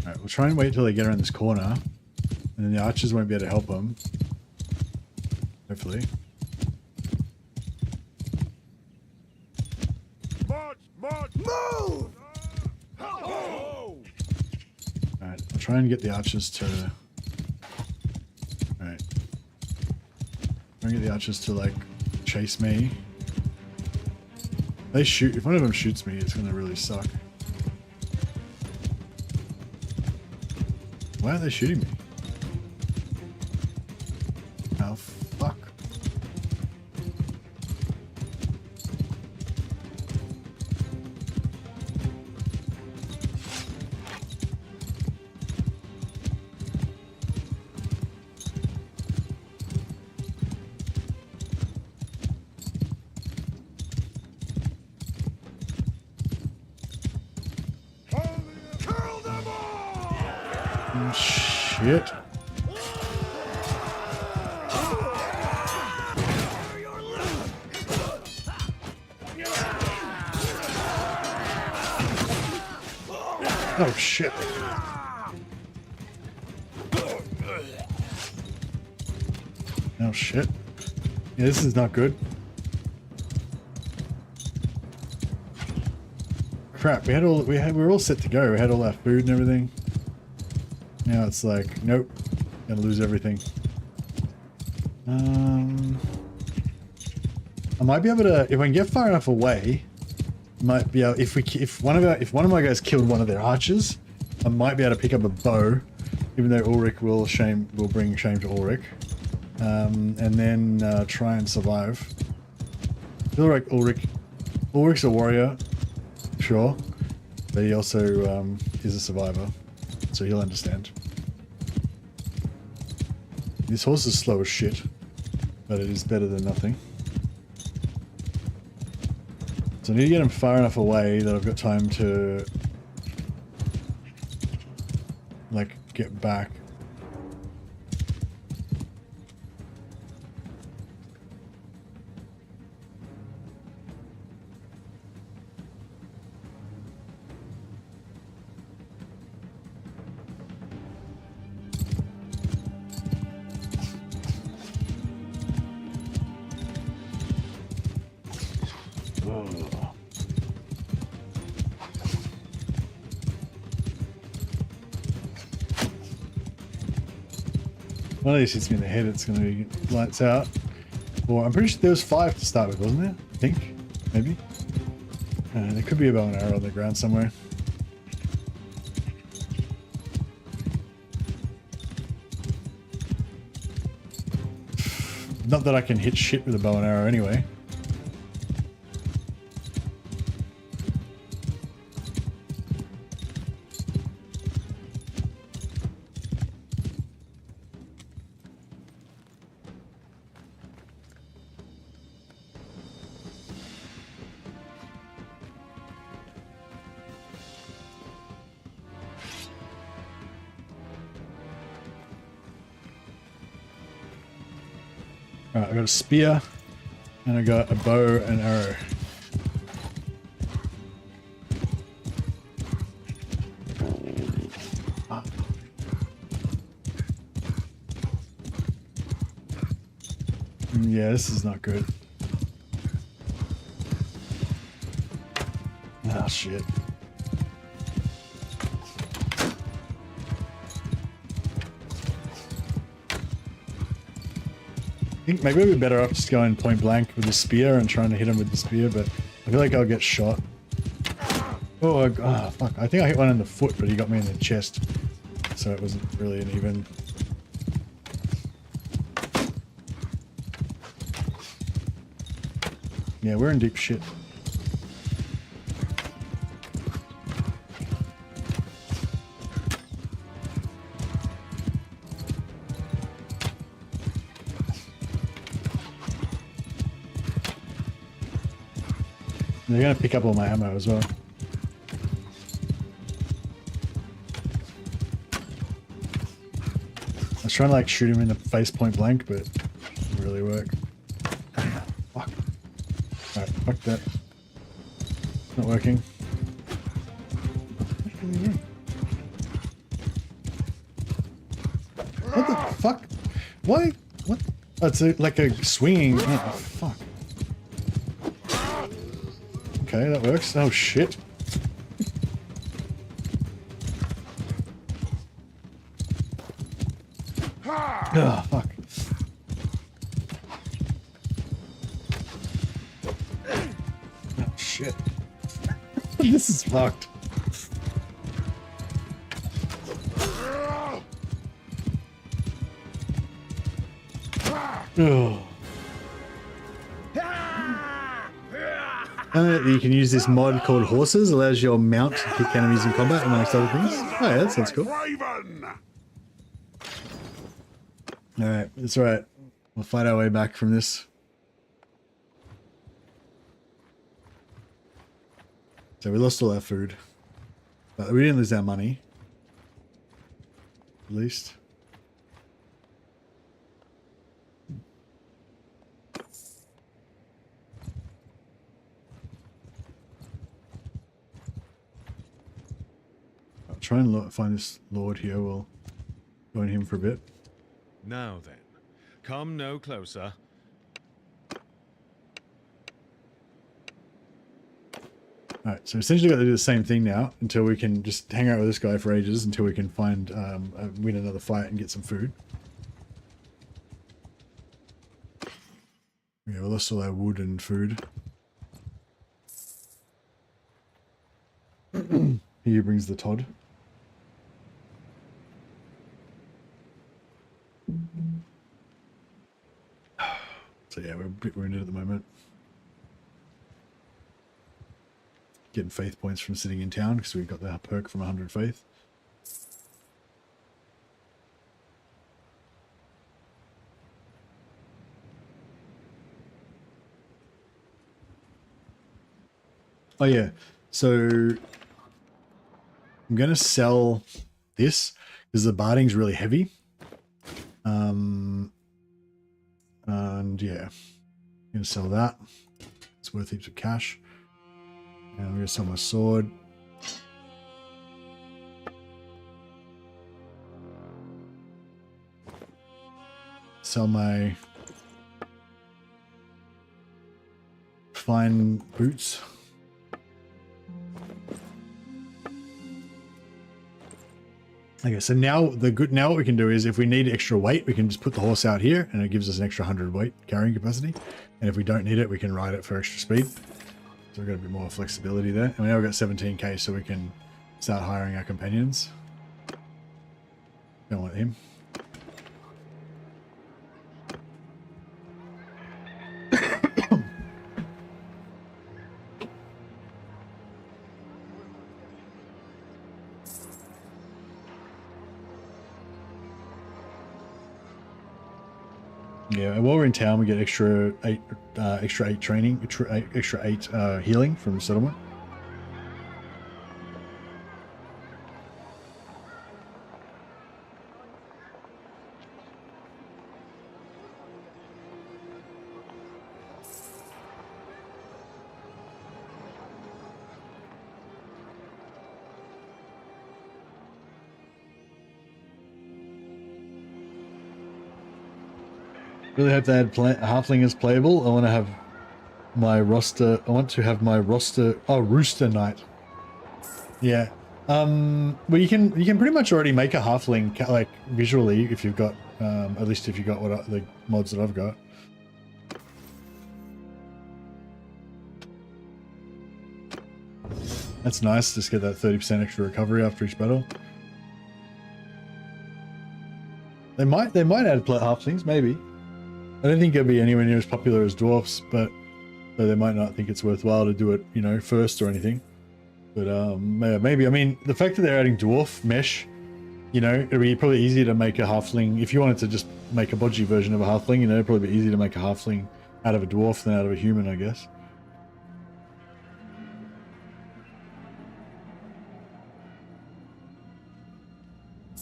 Alright, we'll try and wait till they get around this corner. And then the archers won't be able to help them. Hopefully. March! March! Move! Oh! Alright, I'll try and get the archers to... Alright. Try and get the archers to, like, chase me. They shoot... If one of them shoots me, it's gonna really suck. Why are they shooting me? Oh, fuck. Kill them all! Oh, shit. Oh shit. Oh shit. Yeah, this is not good. Crap, we were all set to go. We had all our food and everything. Now it's like, nope. Gonna lose everything. I might be able to, if I can get far enough away, might be able, if one of my guys killed one of their archers, I might be able to pick up a bow, even though Ulrich will bring shame to Ulrich, and then try and survive. I feel like Ulrich's a warrior, sure, but he also is a survivor, so he'll understand. This horse is slow as shit, but it is better than nothing. So I need to get him far enough away that I've got time to, like, get back. One of these hits me in the head, it's going to be lights out. Or I'm pretty sure there was 5 to start with, wasn't there? I think, maybe. There could be a bow and arrow on the ground somewhere. Not that I can hit shit with a bow and arrow anyway. Alright, I got a spear, and I got a bow and arrow. Yeah, this is not good. Oh shit. I think maybe we'd be better off just going point blank with the spear and trying to hit him with the spear, but I feel like I'll get shot. Oh, fuck. I think I hit one in the foot, but he got me in the chest. So it wasn't really an even. Yeah, we're in deep shit. They're gonna pick up all my ammo as well. I was trying to like shoot him in the face point blank, but it didn't really work. Fuck. Alright, fuck that. Not working. What the fuck? Why? What? Oh, it's like a swinging. Oh, fuck. Okay, that works. Oh shit. Oh, fuck. Oh shit. This is fucked. Oh. You can use this mod called Horses, allows your mount to kick enemies in combat, amongst other things. Oh yeah, that sounds cool. Alright, that's right. We'll fight our way back from this. So we lost all our food. But we didn't lose our money. At least. Try and find this lord here. We'll join him for a bit. Now then, come no closer. Alright, so essentially got to do the same thing now until we can just hang out with this guy for ages until we can find, win another fight and get some food. Yeah, we lost all our wood and food. Here brings the Todd. So yeah, we're a bit wounded at the moment. Getting faith points from sitting in town because we've got the perk from 100 faith. Oh yeah, so I'm gonna sell this because the barding's really heavy. And yeah, I'm gonna sell that. It's worth heaps of cash. And I'm gonna sell my sword. Sell my fine boots. Okay, so now what we can do is if we need extra weight, we can just put the horse out here and it gives us an extra 100 weight carrying capacity. And if we don't need it, we can ride it for extra speed. So we've got a bit more flexibility there. And now we've got 17k, so we can start hiring our companions. Don't want him. Yeah, and while we're in town, we get extra eight training, extra eight healing from the settlement. Really hope they had halfling as playable. I want to have my roster. Oh, Rooster Knight. Yeah. Well, you can pretty much already make a halfling like visually if you've got at least if you got the mods that I've got. That's nice. Just get that 30% extra recovery after each battle. They might add halflings, maybe. I don't think it'll be anywhere near as popular as dwarfs, but they might not think it's worthwhile to do it, you know, first or anything. But maybe. I mean, the fact that they're adding dwarf mesh, you know, it'd be probably easier to make a halfling. If you wanted to just make a bodgy version of a halfling, you know, it'd probably be easier to make a halfling out of a dwarf than out of a human, I guess.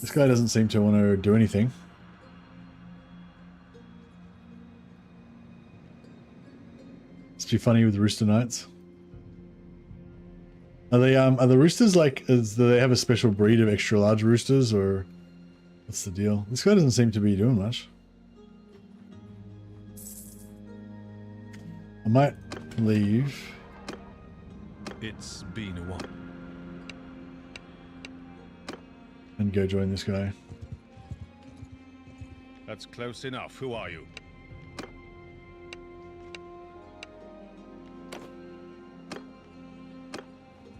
This guy doesn't seem to want to do anything. It's too funny with Rooster Knights. Are the roosters like, do they have a special breed of extra large roosters, or what's the deal? This guy doesn't seem to be doing much. I might leave. It's been a while. And go join this guy. That's close enough. Who are you?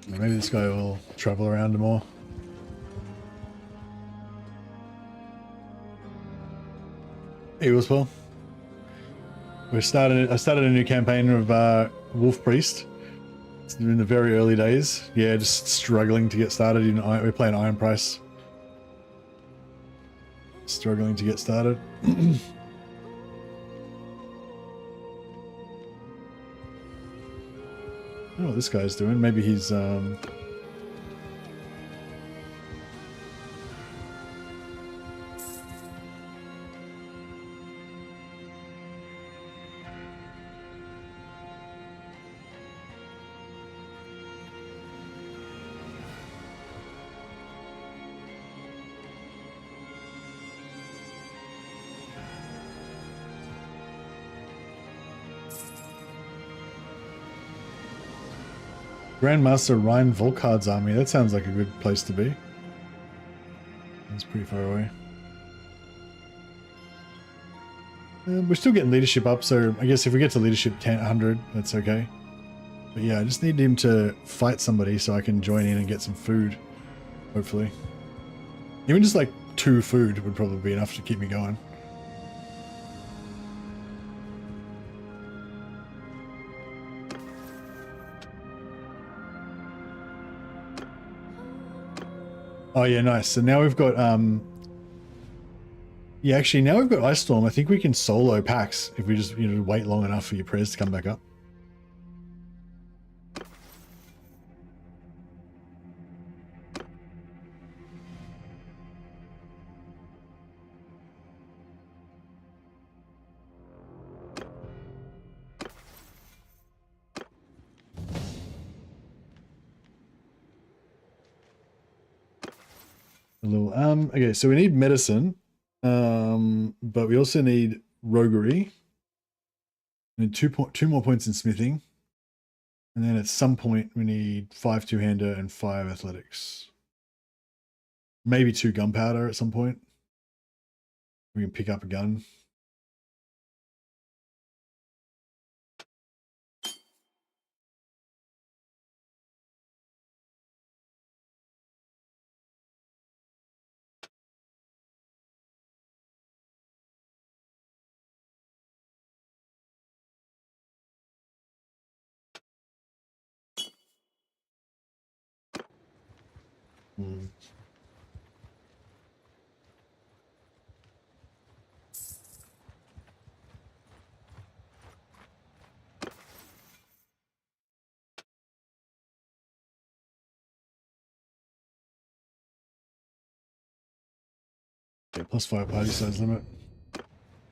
Maybe this guy will travel around more. Hey, Willspell. I started a new campaign of Wolfpriest. It's in the very early days. Yeah, just struggling to get started. We're playing Iron Price. Struggling to get started. I don't know what this guy's doing. Maybe he's Grandmaster Ryan Volkard's army. That sounds like a good place to be. It's pretty far away. We're still getting leadership up, so I guess if we get to leadership 100, that's okay. But yeah, I just need him to fight somebody so I can join in and get some food, hopefully. Even just like 2 food would probably be enough to keep me going. Oh yeah, nice. So now we've got yeah, actually now we've got Ice Storm. I think we can solo packs if we just, you know, wait long enough for your prayers to come back up. A little okay, so we need medicine, but we also need roguery. We need two more points in smithing, and then at some point we need 5 two-hander and 5 athletics. Maybe 2 gunpowder at some point. We can pick up a gun. Yeah, +5 party size limit.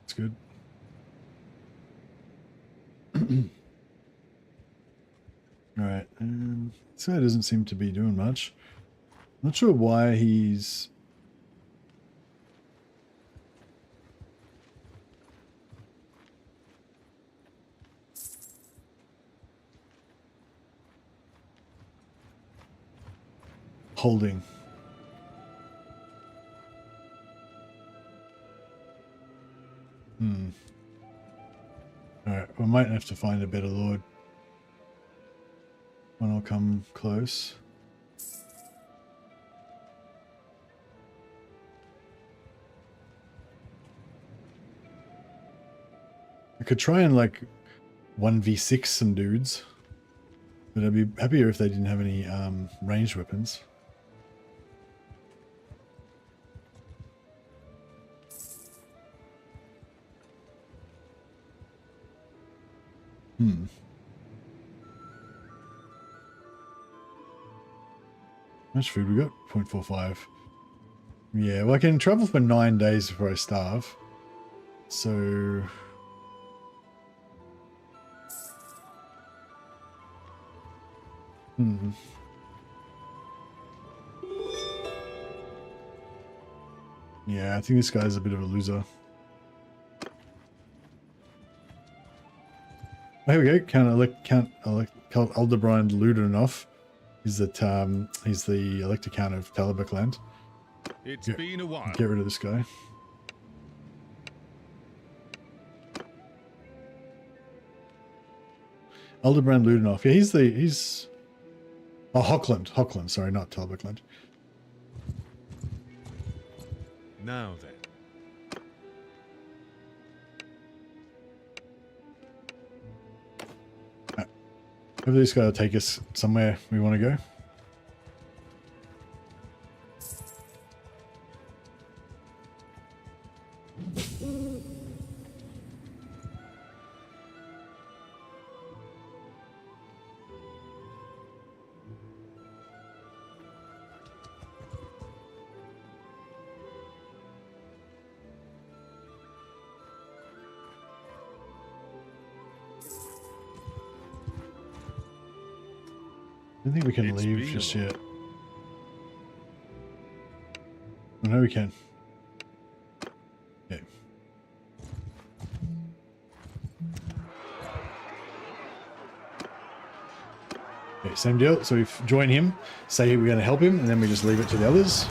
That's good. Alright, this guy doesn't seem to be doing much. Not sure why he's... holding. Alright, we might have to find a better lord. One will come close. I could try and like 1v6 some dudes, but I'd be happier if they didn't have any ranged weapons. How much food we got? 0.45. Yeah, well I can travel for 9 days before I starve. So... yeah, I think this guy's a bit of a loser. Here we go. Count Aldebrand Ludenoff. He's the elector count of Talabuk land. It's been a while. Get rid of this guy. Aldebrand Ludenoff. Yeah, he's oh, Hockland, sorry, not Talabuk land. Now then. Hopefully this guy will take us somewhere we want to go. I don't think we can leave just yet. I know we can. Okay. Okay, same deal. So we join him, say we're going to help him, and then we just leave it to the others.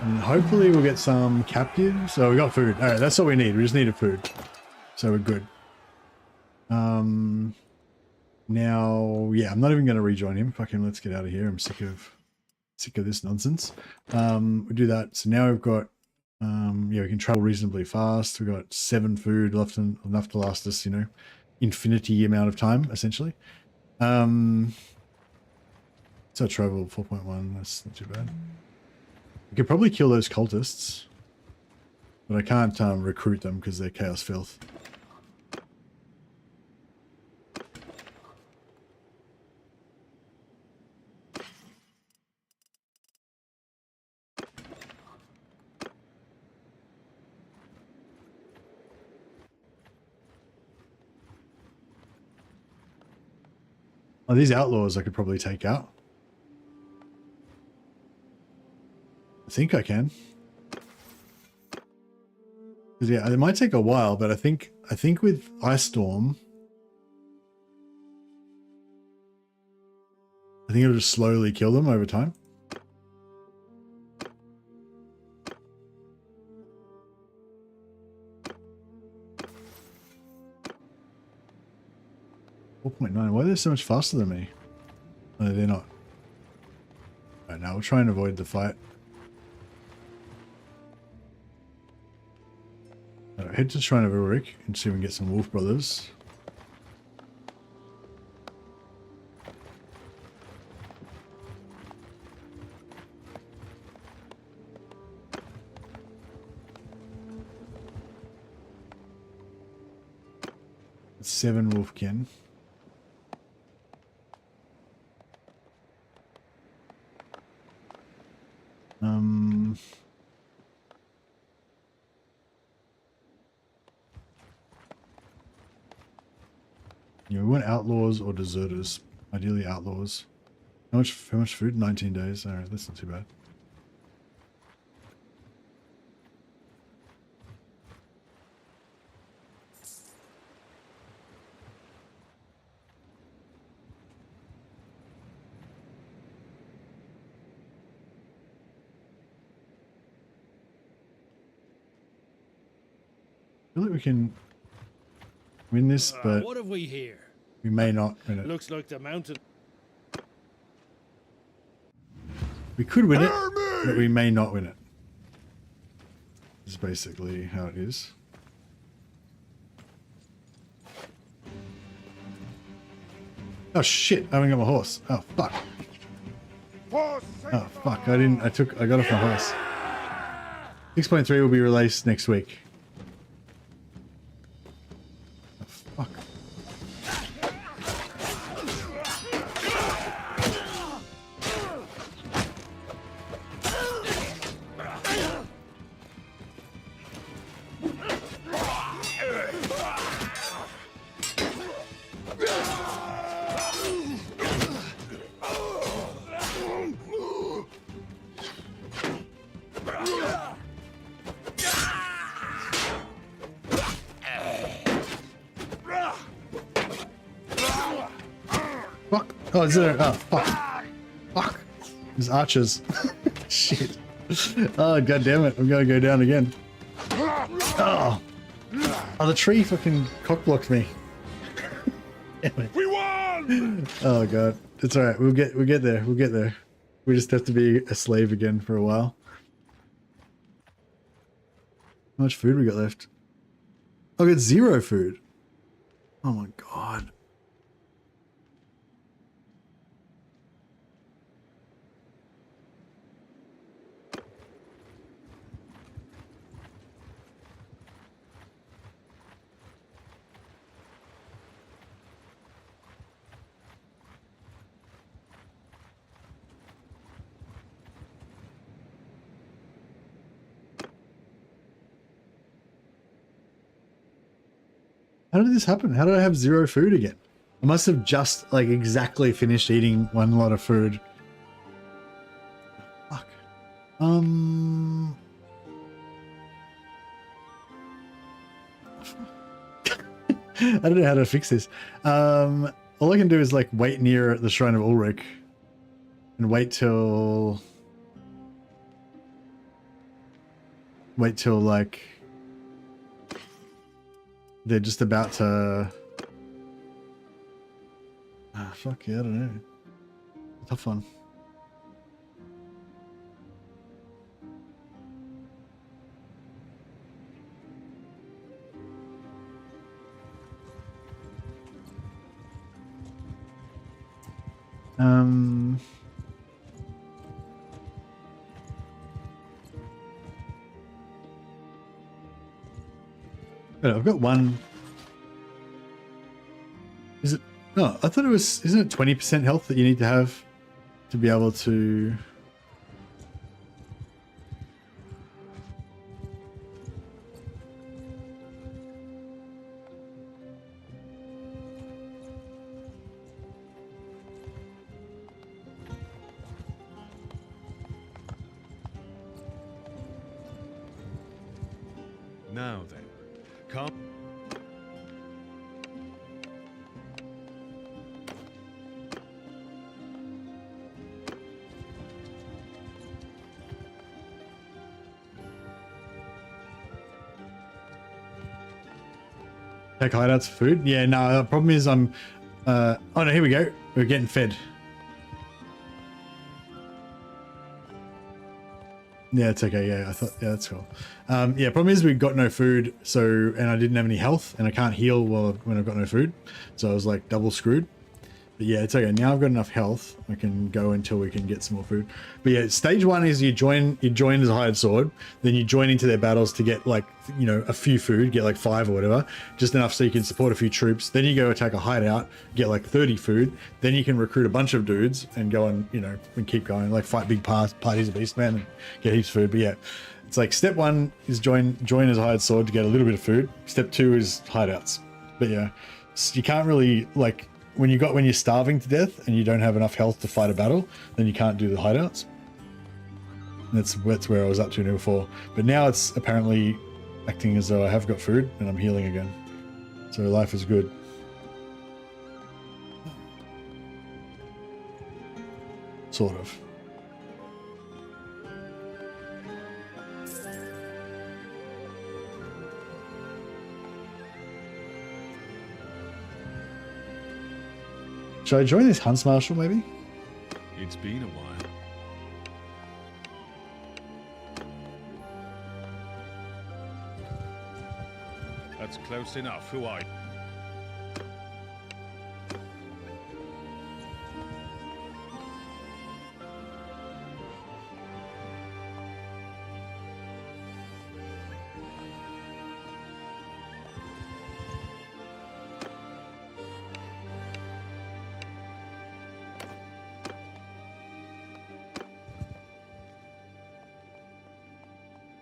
And hopefully we'll get some captives. So we got food. All right, that's all we need. We just needed food. So we're good. Now, yeah, I'm not even going to rejoin him. Fucking let's get out of here. I'm sick of this nonsense. We do that. So now we've got, yeah, we can travel reasonably fast. We've got 7 food left, enough to last us, you know, infinity amount of time, essentially. So travel 4.1, that's not too bad. We could probably kill those cultists, but I can't recruit them because they're chaos filth. Oh, these outlaws I could probably take out. I think I can. Yeah, it might take a while, but I think with Ice Storm, I think it'll just slowly kill them over time. .9. Why are they so much faster than me? No, they're not. Right now, we'll try and avoid the fight. Head to Shrine of Ulrich and see if we can get some Wolf Brothers. It's 7 Wolfkin. Yeah, we want outlaws or deserters. Ideally outlaws. How much food? 19 days. Alright, that's not too bad. I feel like we can win this, but what have we here? we may not win it. Looks like the mountain. We could win it, but we may not win it. This is basically how it is. Oh shit, I haven't got my horse. Oh fuck. Oh fuck, I got off my horse. 6.3 will be released next week. Oh fuck. Fuck. Oh, is there? Oh, fuck. Fuck. There's archers. Shit. Oh, god damn it. I'm gonna go down again. Oh. Oh, the tree fucking cockblocked me. Damn it. We won! Oh god. It's alright. We'll get there. We'll get there. We just have to be a slave again for a while. How much food we got left? Oh, I got 0 food. Oh my god. How did this happen? How did I have 0 food again? I must have just like exactly finished eating one lot of food. Fuck. I don't know how to fix this. All I can do is like wait near the Shrine of Ulrich and wait till like they're just about to... Ah, fuck yeah, I don't know. Tough one. But I've got one. Is it? No, I thought it was. Isn't it 20% health that you need to have to be able to? Now then, come. Take hideouts for food? Yeah, no, the problem is I'm... oh no, here we go. We're getting fed. Yeah, it's okay. Yeah, I thought... Yeah, that's cool. Yeah, problem is we've got no food, so... And I didn't have any health, and I can't heal when I've got no food. So I was like double screwed. But yeah, it's okay. Now I've got enough health. I can go until we can get some more food. But yeah, stage one is you join as a hired sword. Then you join into their battles to get like, you know, a few food, get like 5 or whatever. Just enough so you can support a few troops. Then you go attack a hideout, get like 30 food. Then you can recruit a bunch of dudes and go and, you know, and keep going. Like fight big parties of beastmen and get heaps of food. But yeah, it's like step 1 is join as a hired sword to get a little bit of food. Step 2 is hideouts. But yeah, you can't really like... When you're starving to death and you don't have enough health to fight a battle, then you can't do the hideouts. That's where I was up to before. But now it's apparently acting as though I have got food and I'm healing again. So life is good. Sort of. Should I join this Hunts Marshal maybe? It's been a while. That's close enough. Who are you?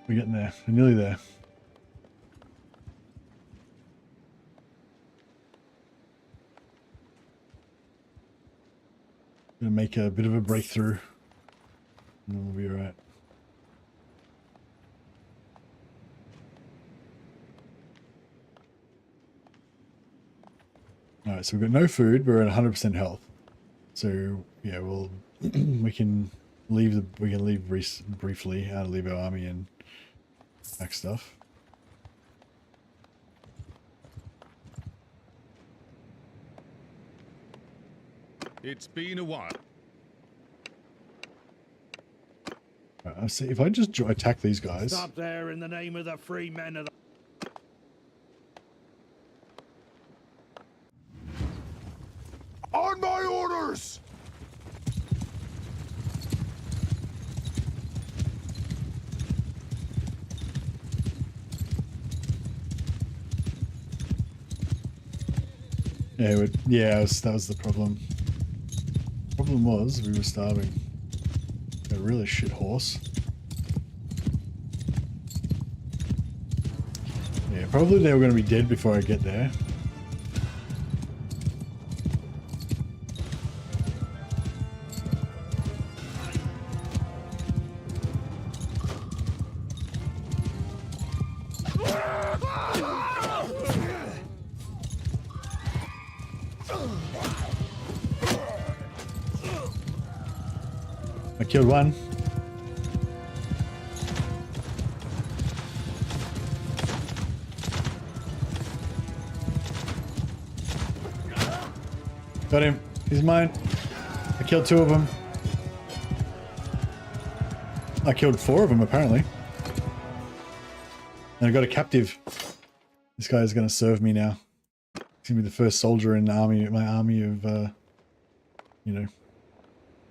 We're getting there. We're nearly there. Gonna make a bit of a breakthrough, and then we'll be alright. Alright, so we've got no food. We're at 100% health. So yeah, we'll we can leave briefly how to leave our army and back stuff. It's been a while. Right, I see. If I just attack these guys. Stop there in the name of the free men of the... On my orders! Yeah, that was the problem. Problem was we were starving. A really shit horse. Yeah, probably they were going to be dead before I get there. I killed one. Got him. He's mine. I killed 2 of them. I killed 4 of them, apparently. And I got a captive. This guy is going to serve me now. He's going to be the first soldier in the army, my army of, you know,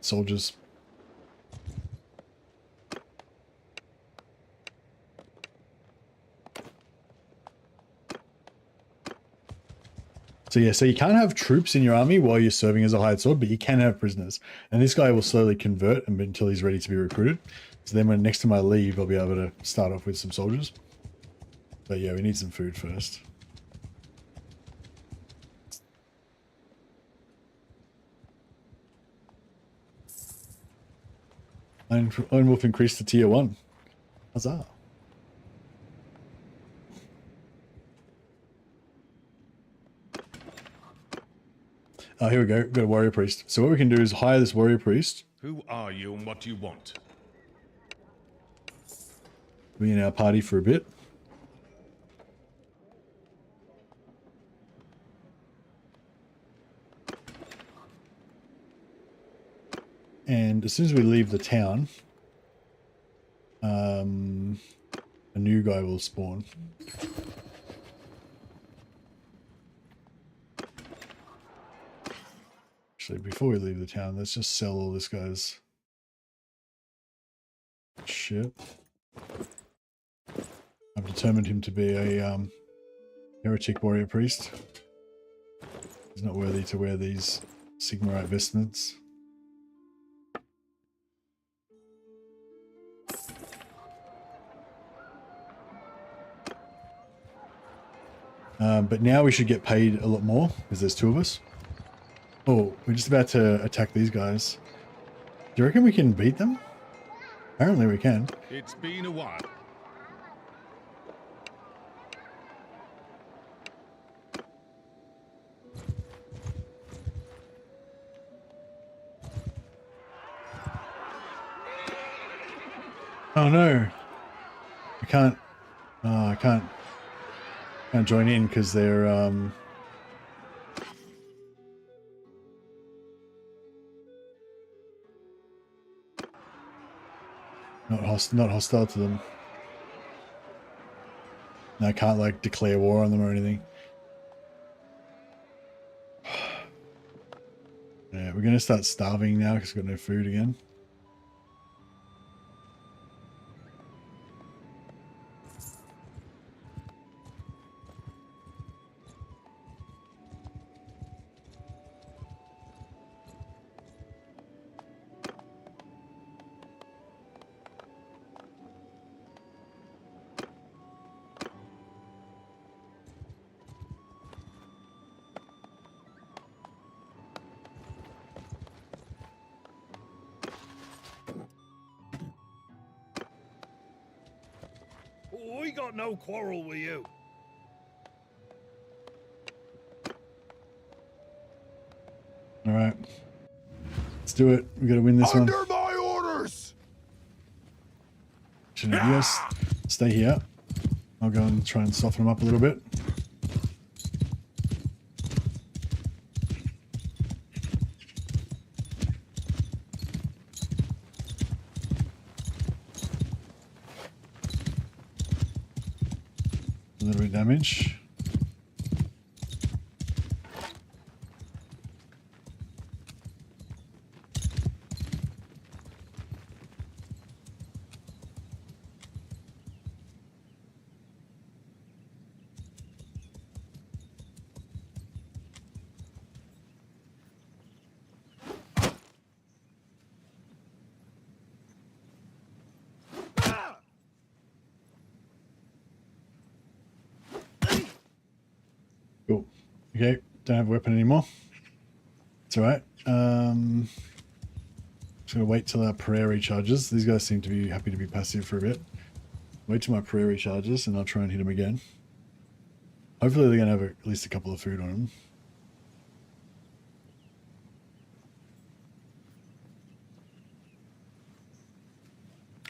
soldiers. So yeah, so you can't have troops in your army while you're serving as a hired sword, but you can have prisoners. And this guy will slowly convert until he's ready to be recruited. So then when next time I leave, I'll be able to start off with some soldiers. But yeah, we need some food first. Iron Wolf increased to tier 1. Huzzah. Oh, here we go. We've got a warrior priest. So what we can do is hire this warrior priest. Who are you and what do you want? Be in our party for a bit. And as soon as we leave the town, a new guy will spawn. Actually, before we leave the town, let's just sell all this guy's shit. I've determined him to be a heretic warrior priest. He's not worthy to wear these Sigmarite vestments. But now we should get paid a lot more because there's 2 of us. Oh, we're just about to attack these guys. Do you reckon we can beat them? Apparently we can. It's been a while. Oh no. I can't. Oh, I can't join in because they're not hostile to them. And I can't like declare war on them or anything. Yeah, we're gonna start starving now because we've got no food again. We got no quarrel with you. All right, let's do it. We got to win this one. Under my orders. Should you guys stay here? I'll go and try and soften them up a little bit. A little bit of damage. Cool. Okay, don't have a weapon anymore. It's alright. Just gonna wait till our prayer recharges. These guys seem to be happy to be passive for a bit. Wait till my prayer recharges and I'll try and hit them again. Hopefully they're gonna have at least a couple of food on them.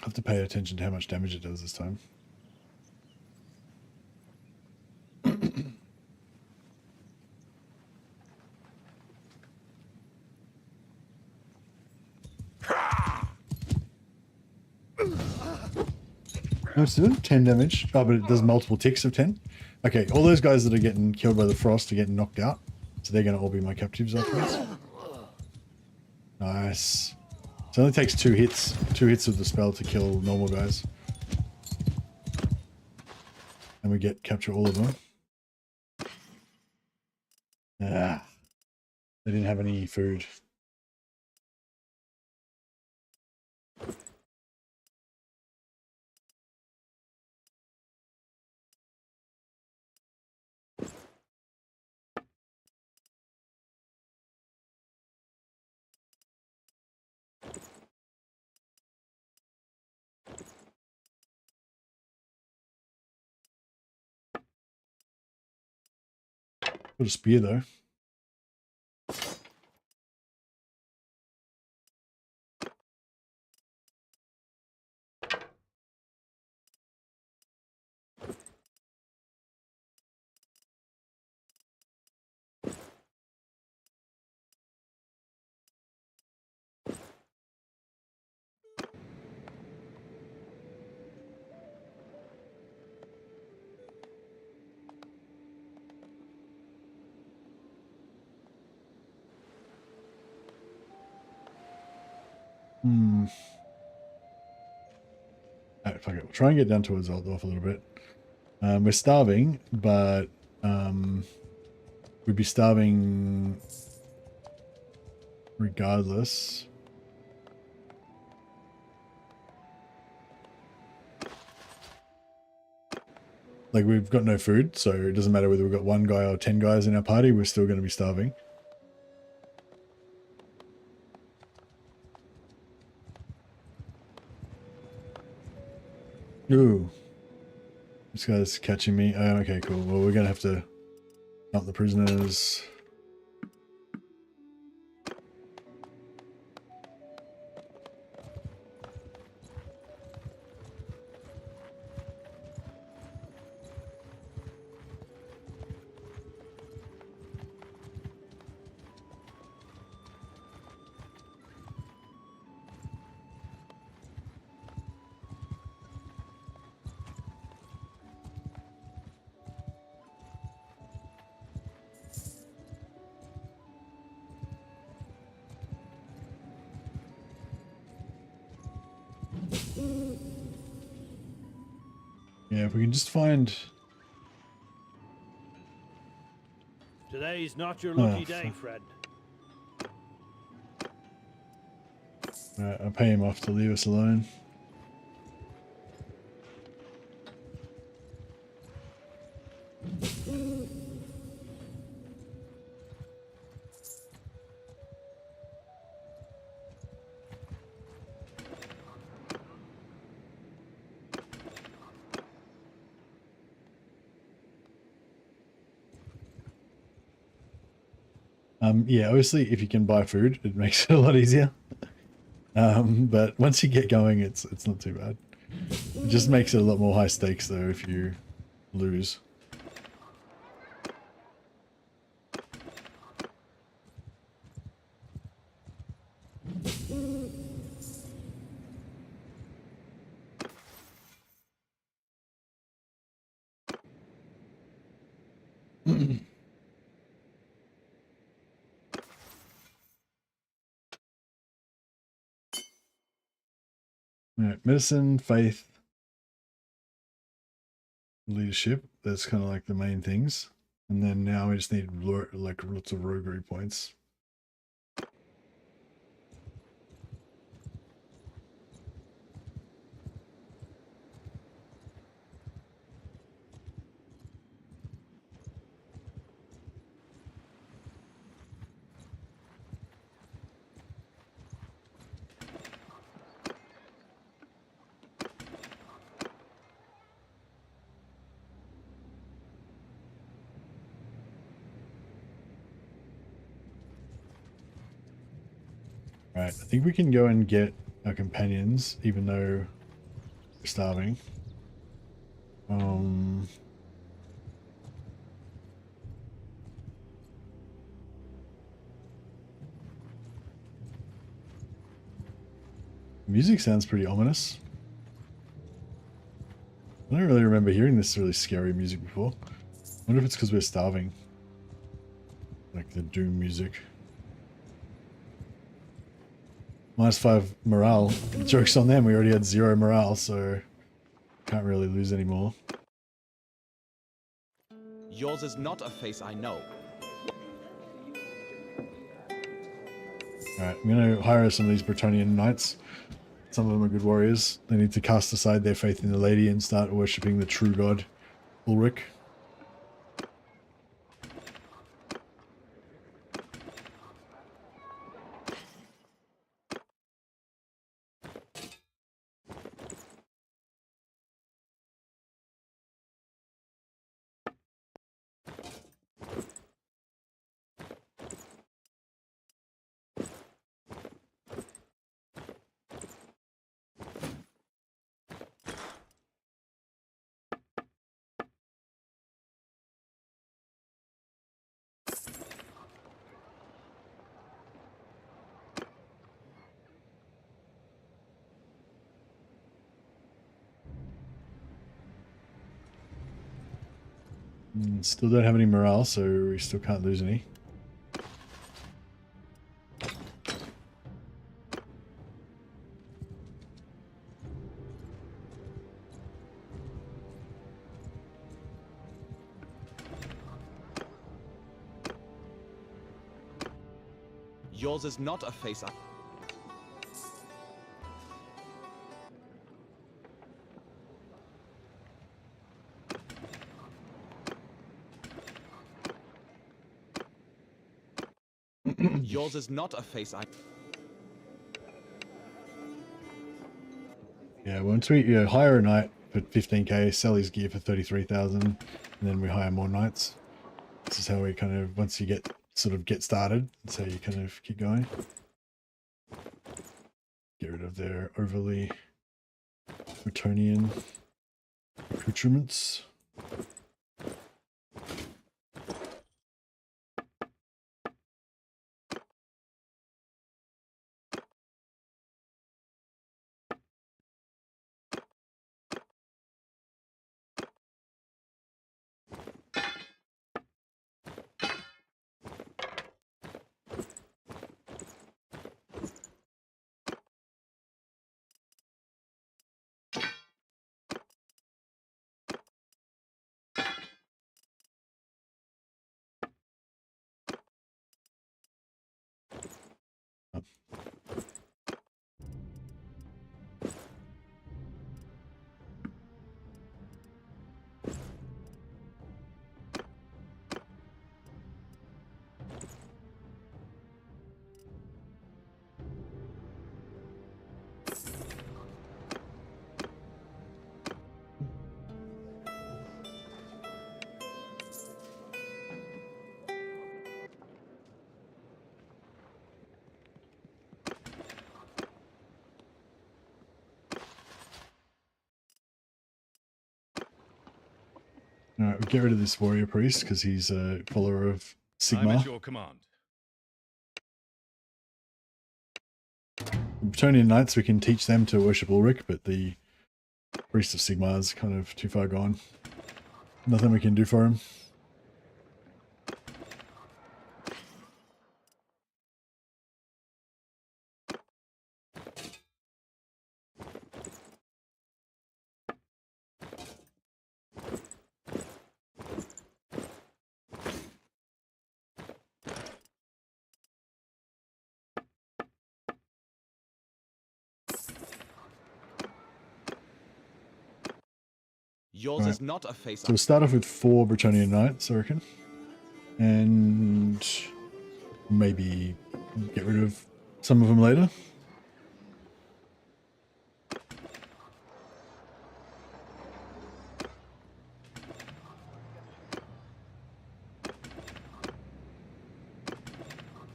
I have to pay attention to how much damage it does this time. No, it's doing 10 damage. Oh, but it does multiple ticks of 10. Okay, all those guys that are getting killed by the frost are getting knocked out. So they're going to all be my captives afterwards. Nice. It only takes 2 hits. 2 hits of the spell to kill normal guys. And we capture all of them. Ah. They didn't have any food. Got a spear though. Alright, fuck it. We'll try and get down towards Outlaw a little bit. We're starving, but we'd be starving regardless. Like, we've got no food, so it doesn't matter whether we've got 1 guy or 10 guys in our party, we're still going to be starving. Ooh. This guy's catching me. Oh, okay, cool. Well, we're going to have to dump the prisoners. Yeah, if we can just find... Today's not your lucky day, friend. Alright, I'll pay him off to leave us alone. Yeah, obviously if you can buy food, it makes it a lot easier. But once you get going, it's not too bad. It just makes it a lot more high stakes though if you lose. Alright, medicine, faith, leadership. That's kind of like the main things. And then now we just need like lots of roguery points. Right, I think we can go and get our companions, even though we're starving. Music sounds pretty ominous. I don't really remember hearing this really scary music before. I wonder if it's because we're starving. Like the Doom music. -5 morale. Joke's on them, we already had 0 morale, so can't really lose anymore. Yours is not a face I know. Alright, I'm going to hire some of these Bretonnian knights. Some of them are good warriors. They need to cast aside their faith in the lady and start worshipping the true god, Ulrich. Still don't have any morale, so we still can't lose any. Yours is not a face I... Yours is not a face I... Yeah, once we hire a knight for 15k, sell his gear for 33,000, and then we hire more knights. This is how we kind of, once you get started, that's how you kind of keep going. Get rid of their overly Bretonnian accoutrements. Alright, we'll get rid of this warrior priest because he's a follower of I'm at Sigmar. your command. Bretonnian knights, we can teach them to worship Ulrich, but the priest of Sigmar is kind of too far gone. Nothing we can do for him. Yours is not a face So we'll start off with 4 Bretonnian knights, I reckon. And maybe get rid of some of them later.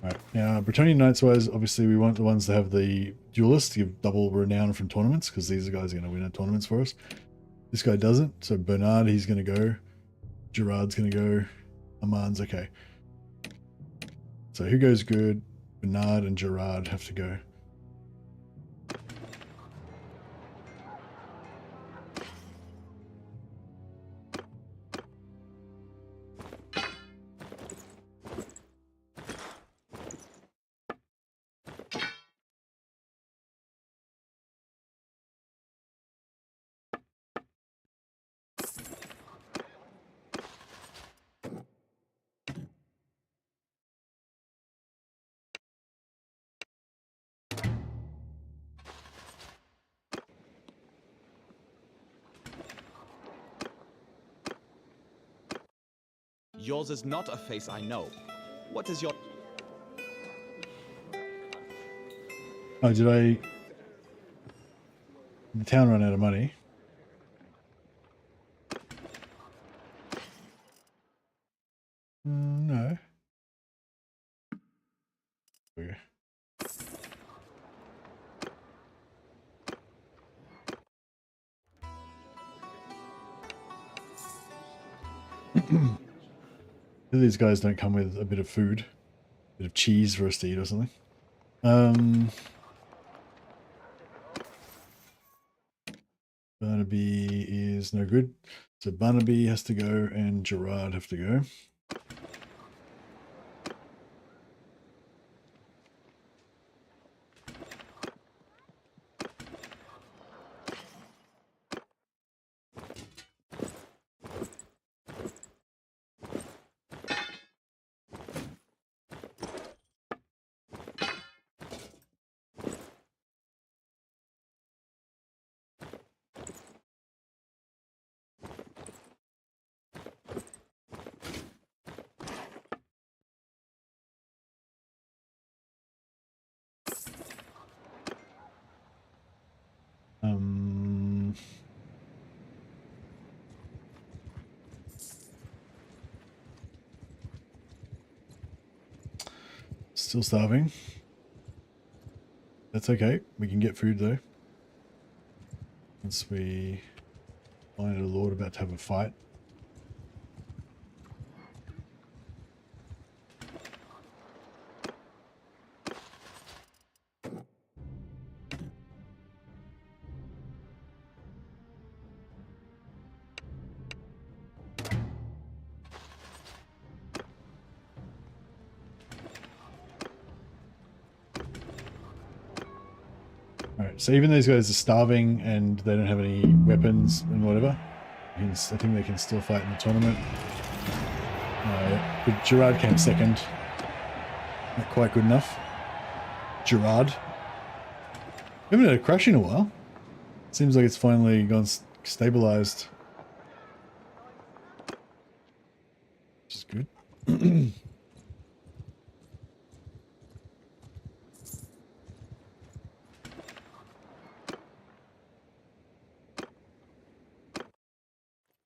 Right, now Bretonnian knights wise, obviously we want the ones that have the duelists to give double renown from tournaments, because these guys are going to win our tournaments for us. This guy doesn't, so Bernard, he's going to go. Gerard's going to go. Aman's okay. So who goes good? Bernard and Gerard have to go. Yours is not a face I know. What is your... Oh, did I... The town ran out of money. No. Okay. These guys don't come with a bit of food, a bit of cheese for us to eat or something. Barnaby is no good, so Barnaby has to go and Gerard have to go. Still starving. That's okay. We can get food though. Once we find a lord about to have a fight. Alright, so even those guys are starving and they don't have any weapons and whatever, I think they can still fight in the tournament. But Gerard came second. Not quite good enough. Gerard. We haven't had a crash in a while. Seems like it's finally gone stabilized. Which is good.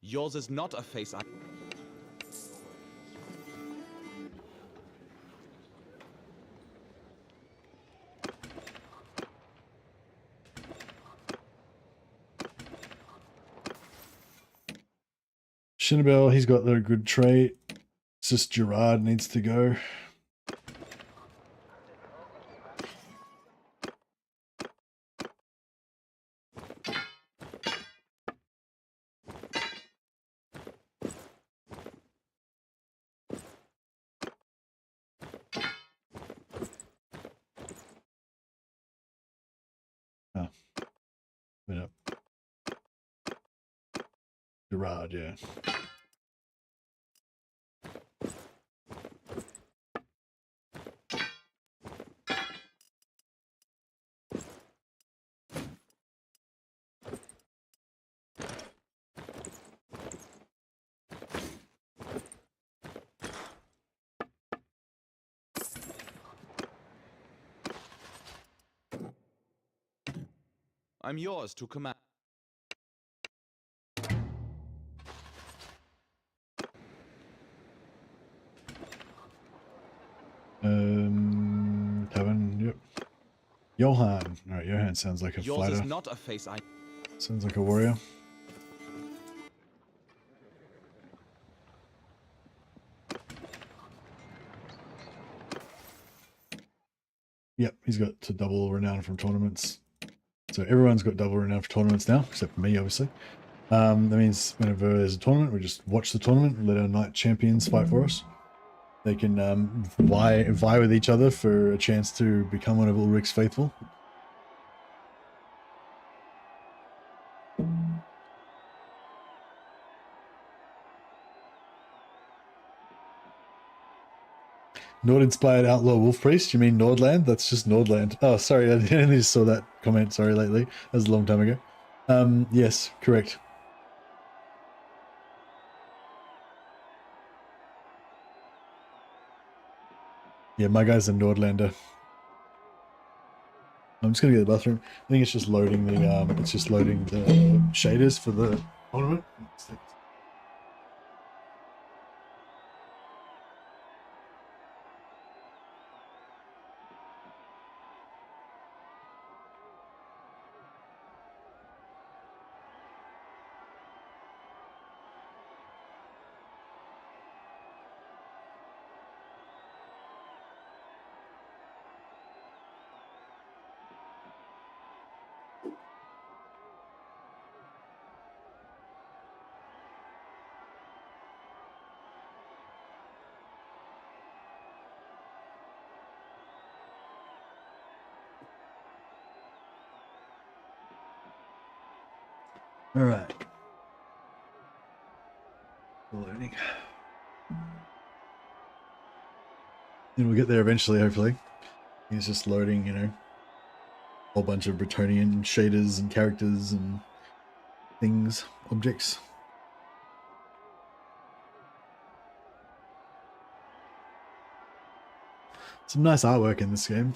Yours is not a face I... Shinabel, he's got the good trait. It's just Gerard needs to go. Oh. Wait up. Gerard, yeah. I'm yours to command. Tavern, yep. Johan. Alright, Johan sounds like a Yours fighter. is not a face I... Sounds like a warrior. Yep, he's got to double renown from tournaments. So everyone's got double renown for tournaments now, except for me, obviously. That means whenever there's a tournament, we just watch the tournament and let our knight champions fight for us. They can vie with each other for a chance to become one of Ulrich's faithful. Nord-inspired outlaw Wolfpriest? You mean Nordland? That's just Nordland. Oh, sorry, I only just saw that comment. Sorry, lately. That was a long time ago. Yes, correct. Yeah, my guy's a Nordlander. I'm just gonna get the bathroom. I think it's just loading the shaders for the ornament. All right. Loading. And we'll get there eventually, hopefully. It's just loading, you know, a whole bunch of Bretonian shaders and characters and things, objects. Some nice artwork in this game.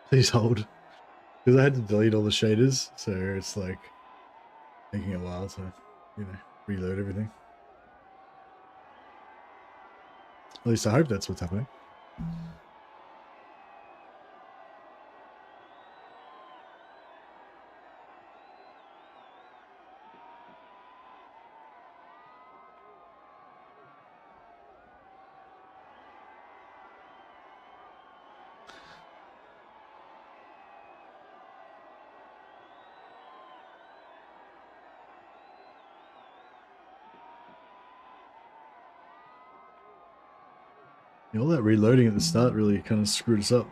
Please hold. Because I had to delete all the shaders, so it's like taking a while to, you know, reload everything. At least I hope that's what's happening. You know, all that reloading at the start really kind of screwed us up.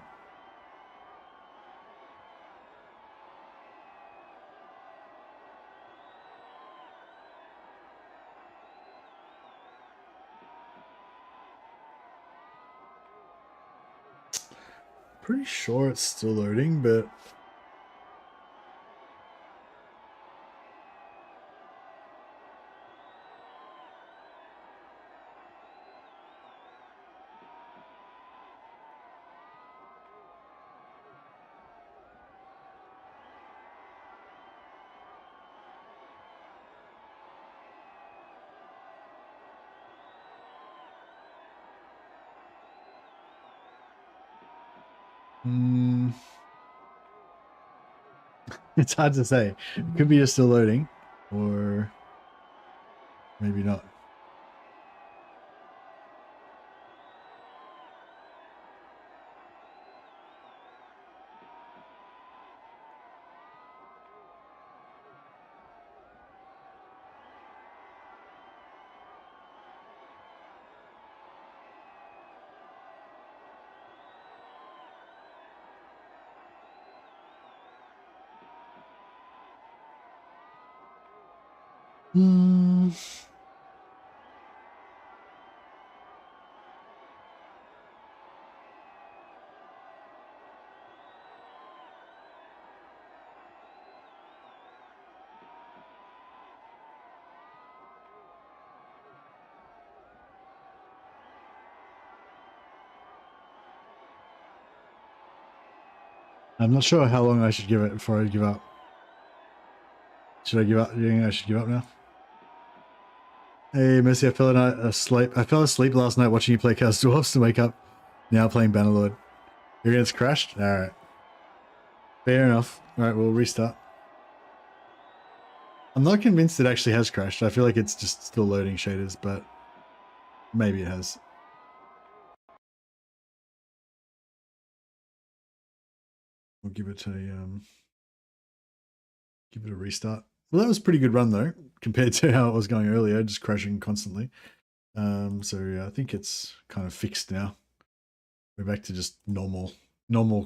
Pretty sure it's still loading, but it's hard to say. It could be just still loading, or maybe not. I'm not sure how long I should give it before I give up. Should I give up? Do you think I should give up now? Hey, Mercy, I fell asleep. I fell asleep last night watching you play Chaos Dwarfs to wake up. Now playing Bannerlord. Your internet's crashed? Alright. Fair enough. Alright, we'll restart. I'm not convinced it actually has crashed. I feel like it's just still loading shaders, but maybe it has. We'll give it a restart. Well, that was a pretty good run though, compared to how it was going earlier, just crashing constantly. So yeah, I think it's kind of fixed now. We're back to just normal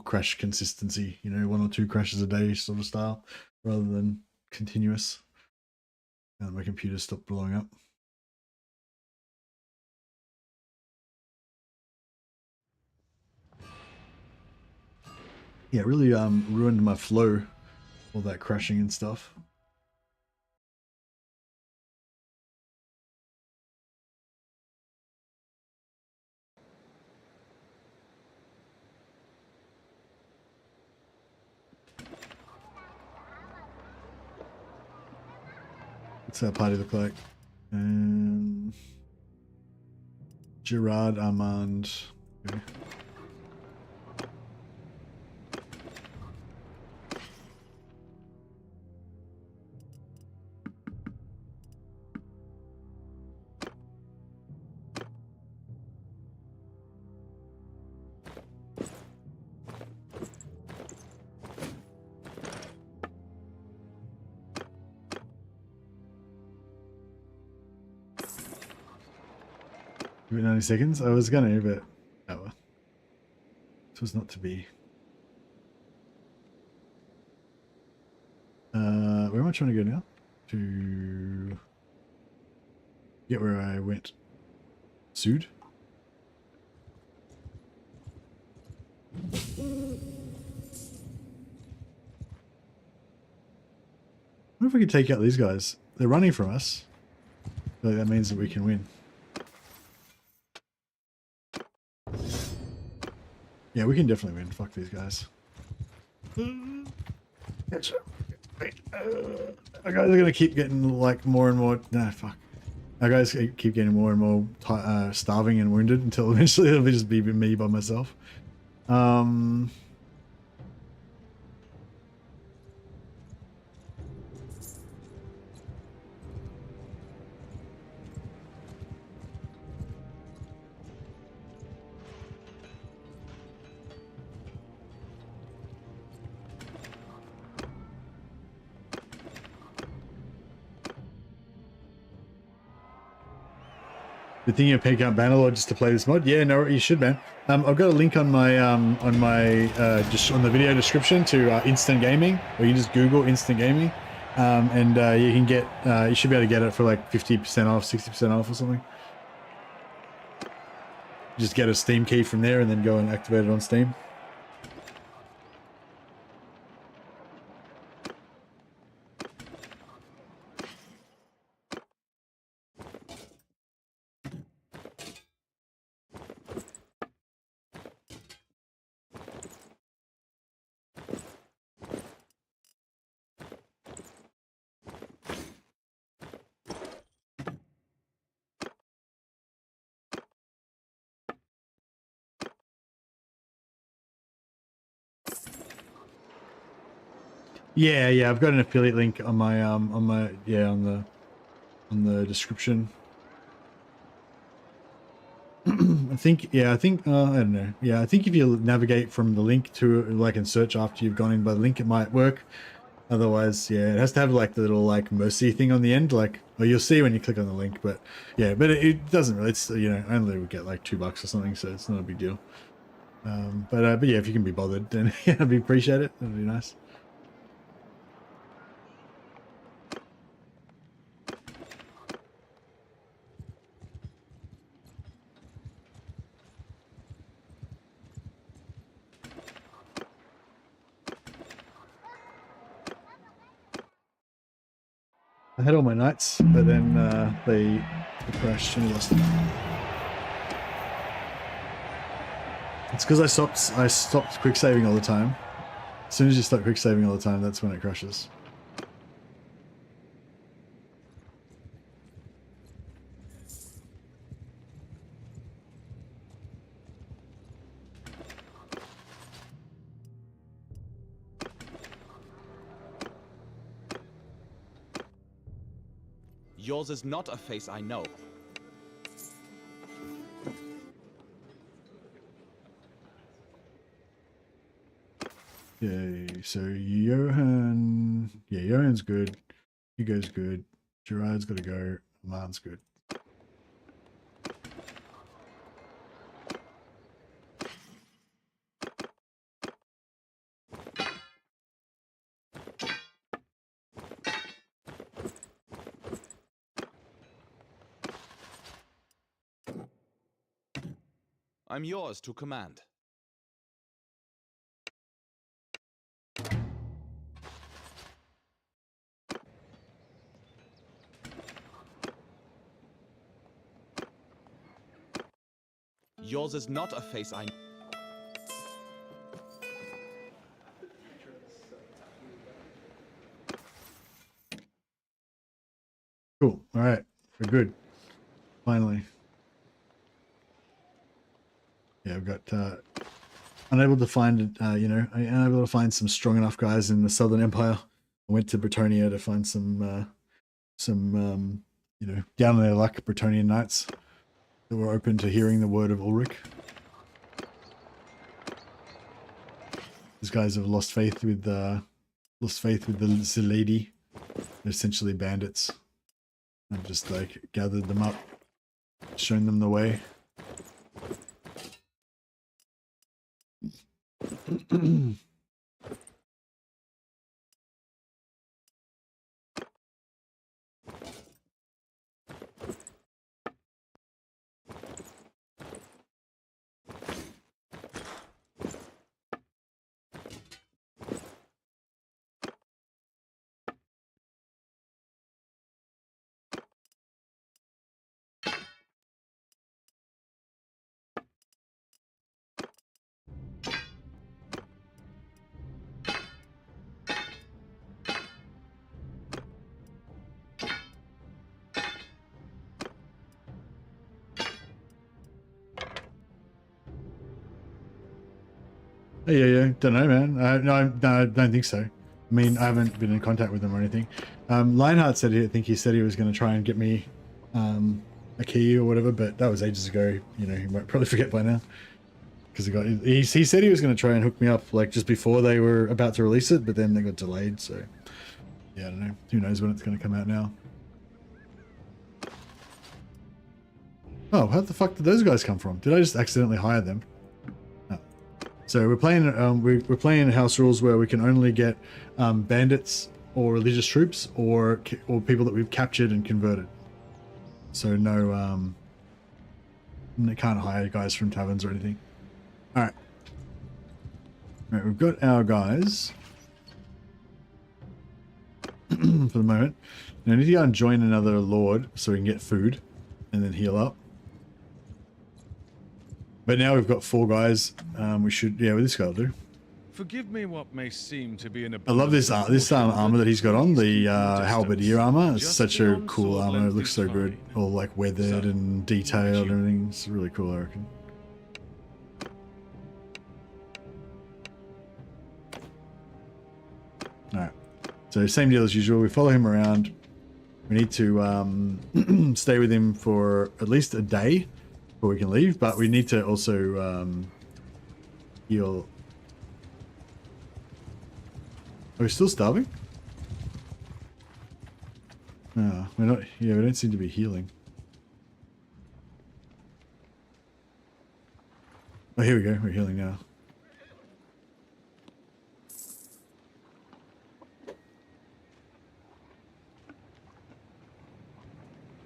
crash consistency, you know, 1 or 2 crashes a day sort of style, rather than continuous. And my computer stopped blowing up. Yeah, it really ruined my flow, all that crashing and stuff. What's that party look like? Gerard Armand. Okay. Give it 90 seconds. I was gonna, but oh well. It was not to be. Where am I trying to go now? To get where I went. Sued. I wonder if we could take out these guys. They're running from us. So that means that we can win. Yeah, we can definitely win. Fuck these guys. Our guys are gonna keep getting like more and more. Nah, fuck. Our guys keep getting more and more starving and wounded until eventually it'll just be me by myself. You're thinking of picking up Bannerlord just to play this mod? Yeah, no, you should, man. I've got a link on my just on the video description to Instant Gaming, or you just Google Instant Gaming, and you can get you should be able to get it for like 50% off, 60% off, or something. Just get a Steam key from there, and then go and activate it on Steam. Yeah, I've got an affiliate link on my on the description. I think I don't know. Yeah, I think if you navigate from the link to like and search after you've gone in by the link, it might work. Otherwise, yeah, it has to have like the little like mercy thing on the end, like, well, you'll see when you click on the link, but yeah, but it doesn't really, it's, you know, only we get like $2 or something, so it's not a big deal. But yeah, if you can be bothered, then yeah, I'd appreciate it. That'd be nice. I had all my knights, but then they crashed and lost them. It's because I stopped quick saving all the time. As soon as you stop quick saving all the time, that's when it crashes. Yours is not a face I know. Okay, so Johan, yeah, Johan's good. Hugo's good. Gerard's got to go. Marn's good. I'm yours to command. Yours is not a face I... Cool. All right. We're good. Finally. Yeah, I've got unable to find, unable to find some strong enough guys in the Southern Empire. I went to Bretonia to find some down on their luck Bretonian knights that were open to hearing the word of Ulrich. These guys have lost faith with the lady. They're essentially bandits. I've just like gathered them up, shown them the way. Yeah. Don't know, man. No, I don't think so. I mean, I haven't been in contact with them or anything. Lionheart said he said he was going to try and get me a key or whatever, but that was ages ago. You know, he might probably forget by now. Because he said he was going to try and hook me up like just before they were about to release it, but then they got delayed. So yeah, I don't know. Who knows when it's going to come out now? Oh, how the fuck did those guys come from? Did I just accidentally hire them? No. So we're playing we're playing house rules where we can only get bandits or religious troops or people that we've captured and converted. So no, they can't hire guys from taverns or anything. All right. All right, we've got our guys for the moment. Now I need to go and join another lord so we can get food and then heal up. But now we've got 4 guys. We should, yeah, well, this guy will do. Forgive me what may seem to be an I love this armor that he's got on, the halberdier armor. It's such a cool armor. It looks so good, all like weathered and detailed and everything. It's really cool, I reckon. All right, so same deal as usual. We follow him around. We need to stay with him for at least a day before we can leave, but we need to also heal. Are we still starving? No, we're not. Yeah, we don't seem to be healing. Oh, here we go. We're healing now.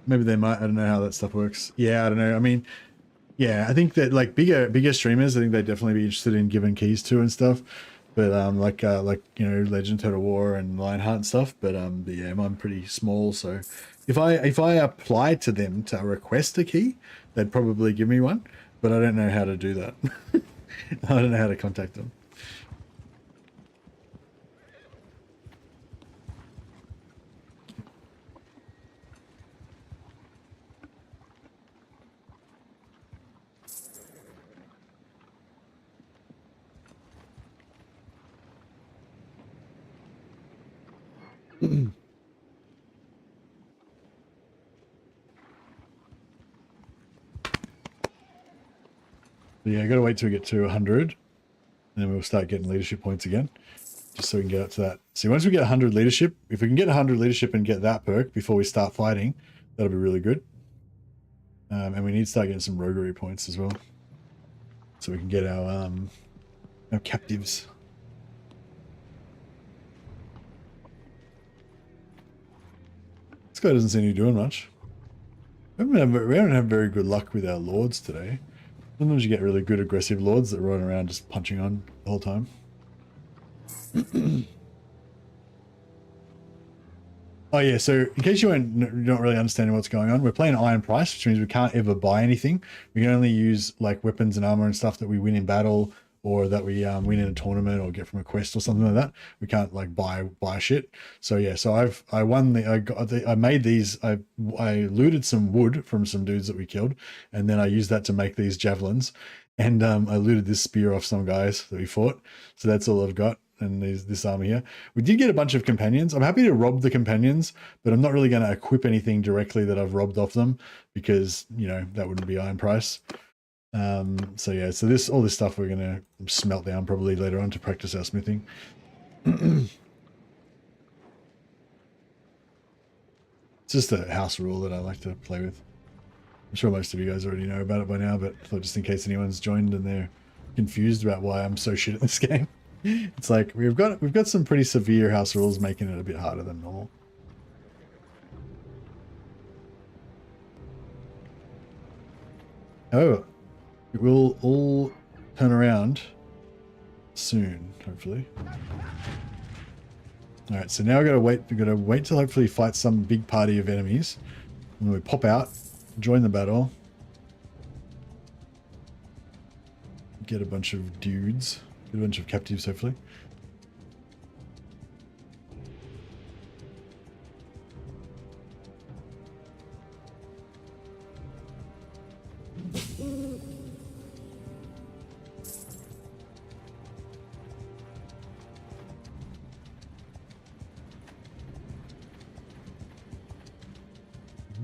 Maybe they might. I don't know how that stuff works. Yeah, I don't know. I mean, yeah, I think that like bigger streamers, I think they'd definitely be interested in giving keys to and stuff. But like you know, Legend, Total War, and Lionheart and stuff. But yeah, I'm pretty small, so if I apply to them to request a key, they'd probably give me one. But I don't know how to do that. I don't know how to contact them. Yeah, I gotta wait till we get to 100, and then we'll start getting leadership points again. just so we can get up to that. See, once we get 100 leadership, if we can get 100 leadership and get that perk before we start fighting, that'll be really good. And we need to start getting some roguery points as well, so we can get our captives. This guy doesn't seem to be doing much. We haven't had very good luck with our lords today. Sometimes you get really good aggressive lords that run around just punching on the whole time. Oh yeah, so in case you're not really understanding what's going on, we're playing Iron Price, which means we can't ever buy anything. We can only use like weapons and armor and stuff that we win in battle, or that we win in a tournament or get from a quest or something like that. We can't like buy shit. So yeah, so I made these. I looted some wood from some dudes that we killed, and then I used that to make these javelins. And I looted this spear off some guys that we fought. So that's all I've got. And this armor here. We did get a bunch of companions. I'm happy to rob the companions, but I'm not really going to equip anything directly that I've robbed off them, because, you know, that wouldn't be Iron Price. So yeah, so all this stuff we're going to smelt down probably later on to practice our smithing. It's just a house rule that I like to play with. I'm sure most of you guys already know about it by now, but I thought just in case anyone's joined and they're confused about why I'm so shit at this game. It's like we've got some pretty severe house rules, making it a bit harder than normal. However, it will all turn around soon, hopefully. All right, so now we've got to wait. We've got to wait till hopefully fight some big party of enemies, and then we pop out, join the battle, get a bunch of dudes. A bunch of captives, hopefully.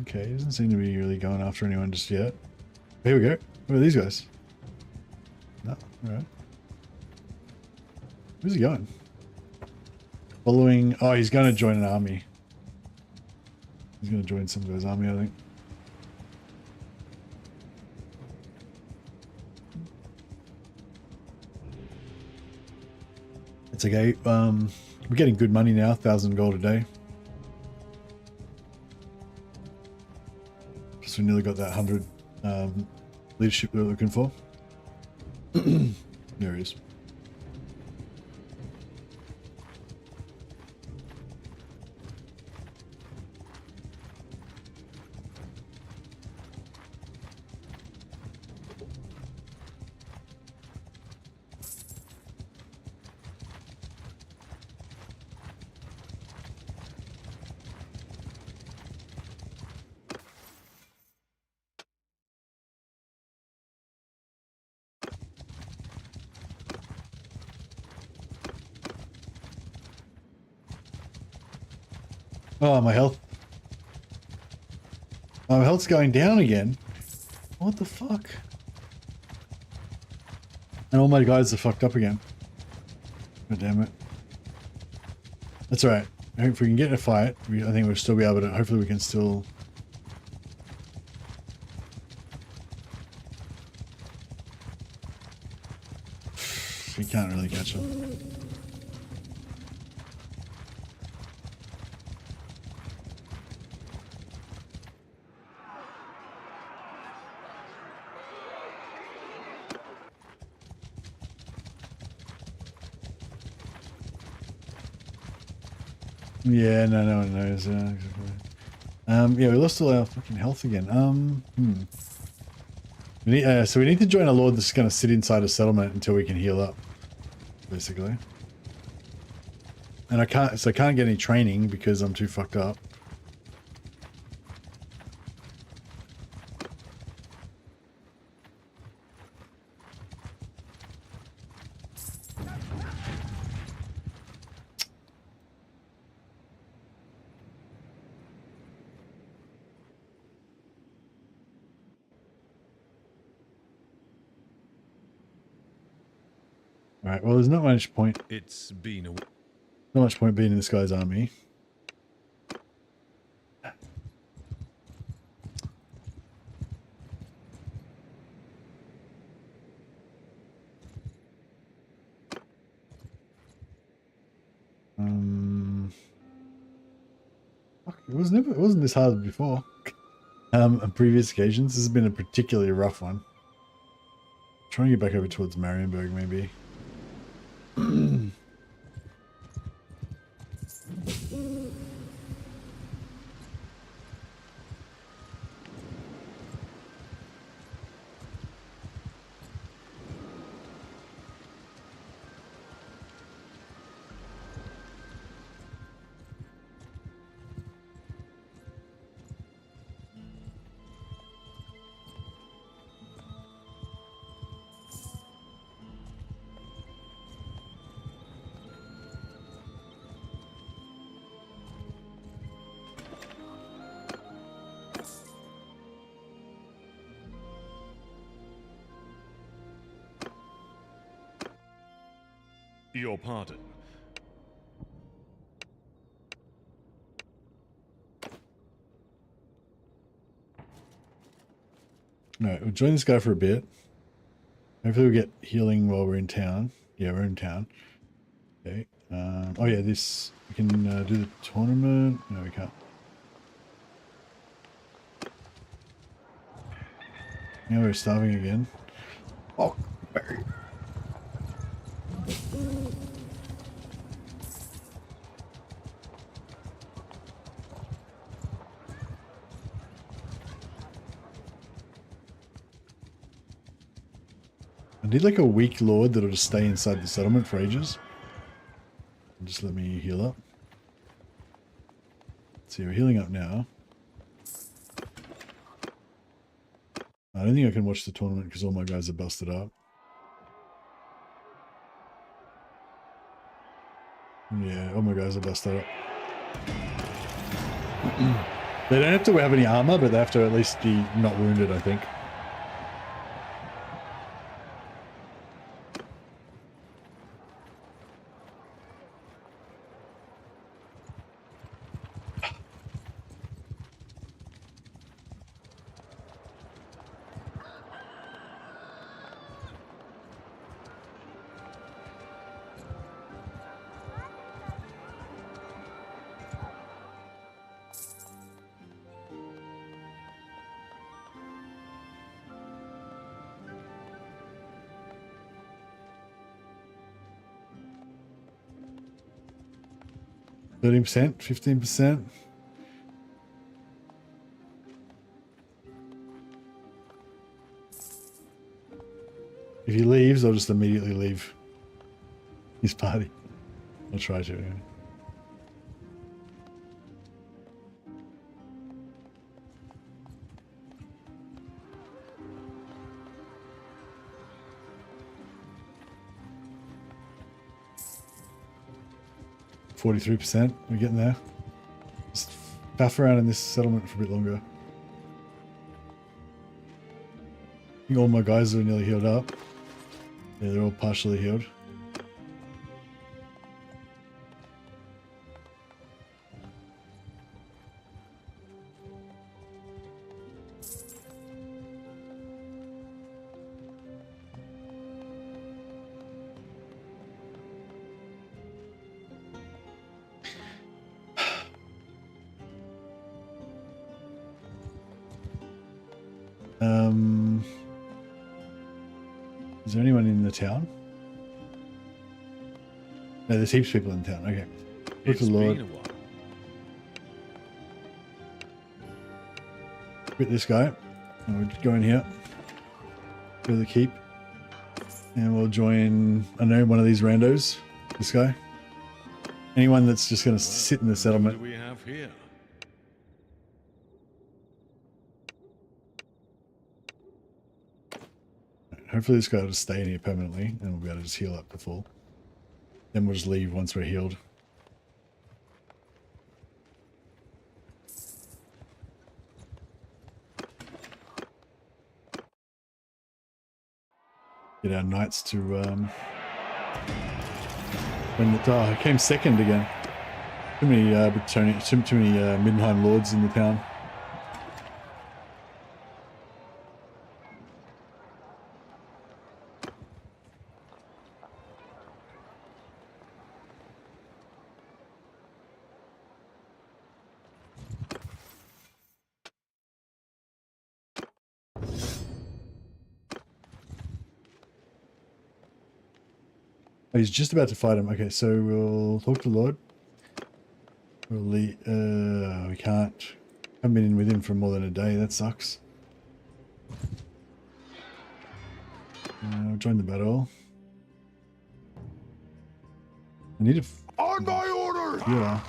Okay, he doesn't seem to be really going after anyone just yet. Here we go. Where are these guys? No, alright. Where's he going? Following... Oh, he's going to join an army. He's going to join some guy's army, I think. It's okay. We're getting good money now, 1,000 gold a day. Plus we nearly got that 100 leadership we were looking for. There he is. Oh, my health. My health's going down again. What the fuck? And all my guys are fucked up again. God damn it. That's alright. If we can get in a fight, I think we'll still be able to... Hopefully we can still... We can't really catch them. Yeah, no one knows. Yeah, we lost all our fucking health again. We need, so we need to join a lord that's going to sit inside a settlement until we can heal up, basically. And I can't get any training because I'm too fucked up. Alright, well there's not much point. It's been a... Not much point being in this guy's army. It wasn't this hard before. On previous occasions, this has been a particularly rough one. Try and get back over towards Marienburg, maybe. Your pardon. Alright, we'll join this guy for a bit. Hopefully we'll get healing while we're in town. Yeah, we're in town. Okay. Oh yeah, this... We can do the tournament. No, we can't. Now we're starving again. Oh, I need like a weak lord that'll just stay inside the settlement for ages. Just let me heal up. See, we're healing up now. I don't think I can watch the tournament because all my guys are busted up. Yeah, all my guys are busted up. They don't have to have any armor, but they have to at least be not wounded, I think. %, 15%. If he leaves, I'll just immediately leave his party. I'll try to anyway. %. We're getting there. Just faff around in this settlement for a bit longer. I think all my guys are nearly healed up. Yeah, they're all partially healed. Is there anyone in the town? No, there's heaps of people in town. Okay. Look, Lord. Been a while. Quit this guy. And we'll go in here. Go to the keep. And we'll join, I don't know, one of these randos. This guy. Anyone that's just going to sit in the settlement. What do we have here? Hopefully this guy will just stay in here permanently and we'll be able to just heal up to full. Then we'll just leave once we're healed. Get our knights to when it came second again. Too many too many Middenheim lords in the town. Oh, he's just about to fight him. Okay, so we'll talk to Lord. We'll leave, we can't. Haven't been in with him for more than a day. That sucks. Join the battle. I need to. On my orders! Yeah.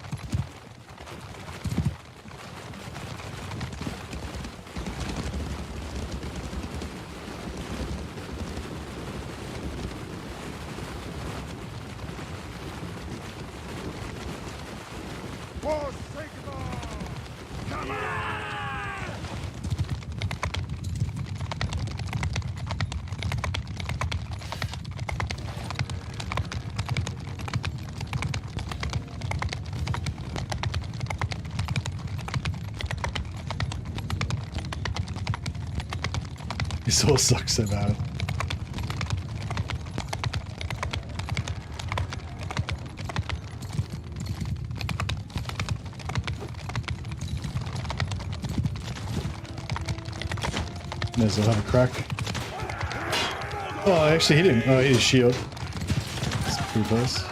For Sigmar! Come on! This all sucks so bad. May as well have a crack. Oh, I actually hit him. Oh, I hit his shield. That's pretty close.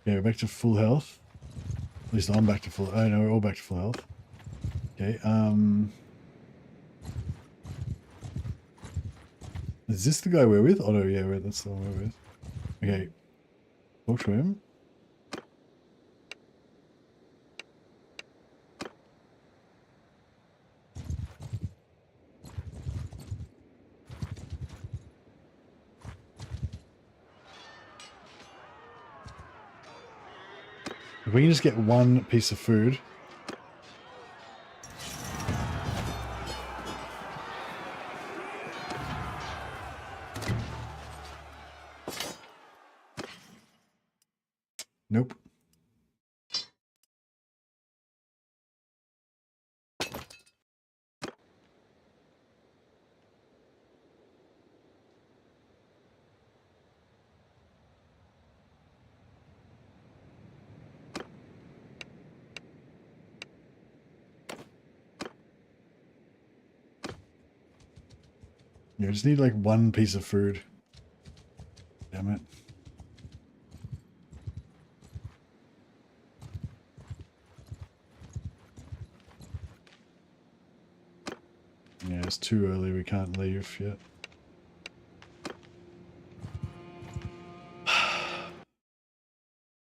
Okay, we're back to full health. At least I'm back to full. Oh no, we're all back to full health. Okay. Is this the guy we're with? Oh no, yeah, that's the one we're with. Okay. Talk to him. If we can just get one piece of food. Nope. Yeah, I just need like one piece of food. Damn it. Yeah, it's too early. We can't leave yet.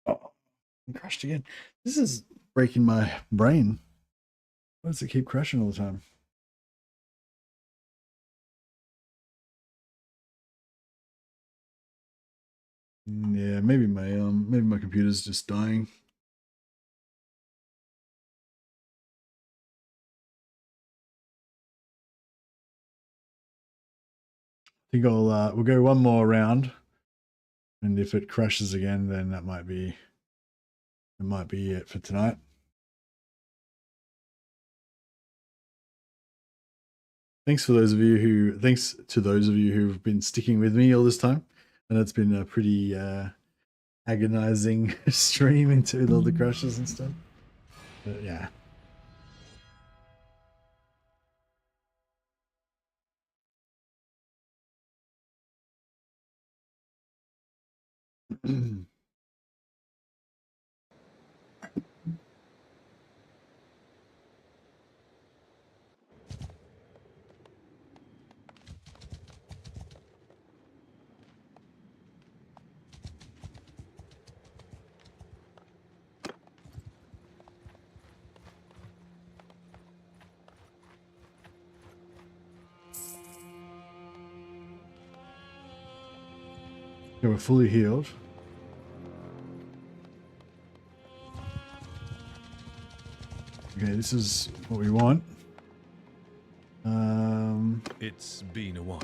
Oh, I crashed again. This is breaking my brain. Why does it keep crashing all the time? Yeah, maybe my computer's just dying. I think we'll go one more round, and if it crashes again, then that might be it for tonight. Thanks to those of you who've been sticking with me all this time, and it's been a pretty agonizing stream into all the crashes and stuff. But yeah. Okay, we're fully healed. Okay, this is what we want. It's been a while.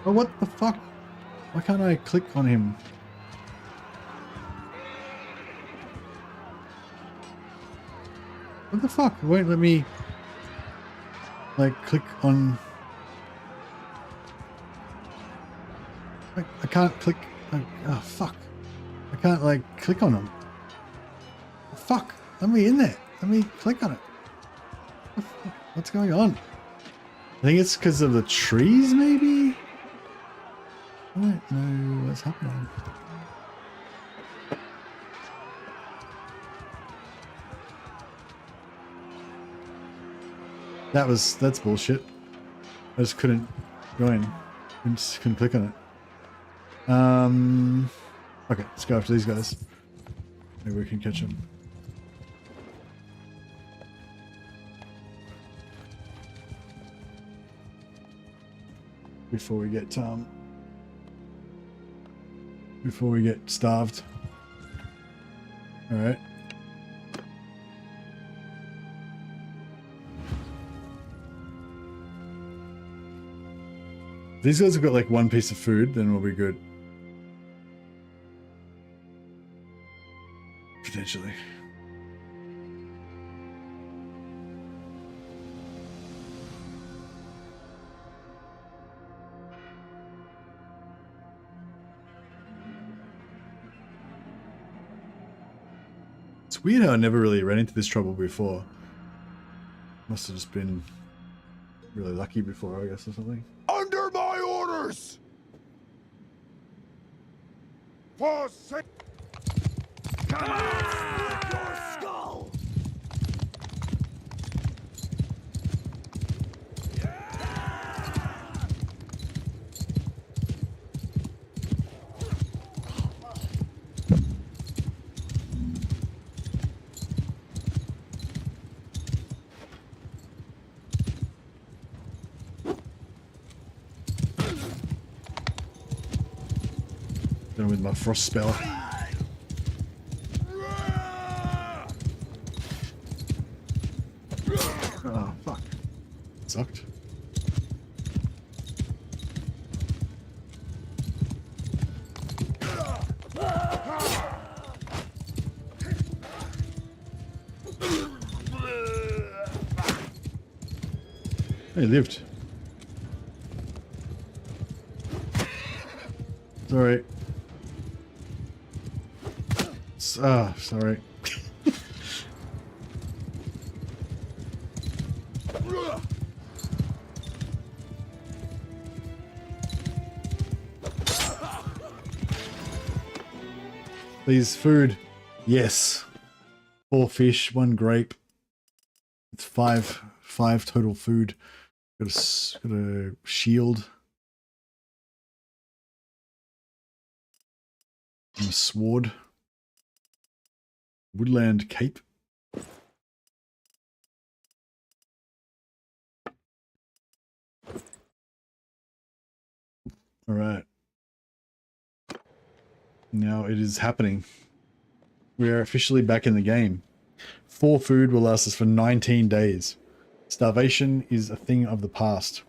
Oh, what the fuck? Why can't I click on him? What the fuck? It won't let me, like, click on... I can't click... oh, fuck. I can't, like, click on him. Fuck. Let me in there. Let me click on it. What's going on? I think it's because of the trees, maybe? I don't know what's happening. That's bullshit. I just couldn't join. I just couldn't click on it. Okay, let's go after these guys. Maybe we can catch them. Before we get starved. All right. If these guys have got like one piece of food, then we'll be good. Potentially. It's weird how I never really ran into this trouble before. Must have just been really lucky before, I guess, or something. Under my orders! Forsake! Come on! Your skull! Done with my frost spell. Oh, fuck. Sucked. He lived. Sorry. Ah, sorry. Please, food. Yes. 4 fish, 1 grape. It's 5 total food. Got a shield. And a sword. Woodland cape. All right. Now it is happening. We are officially back in the game. 4 food will last us for 19 days. Starvation is a thing of the past.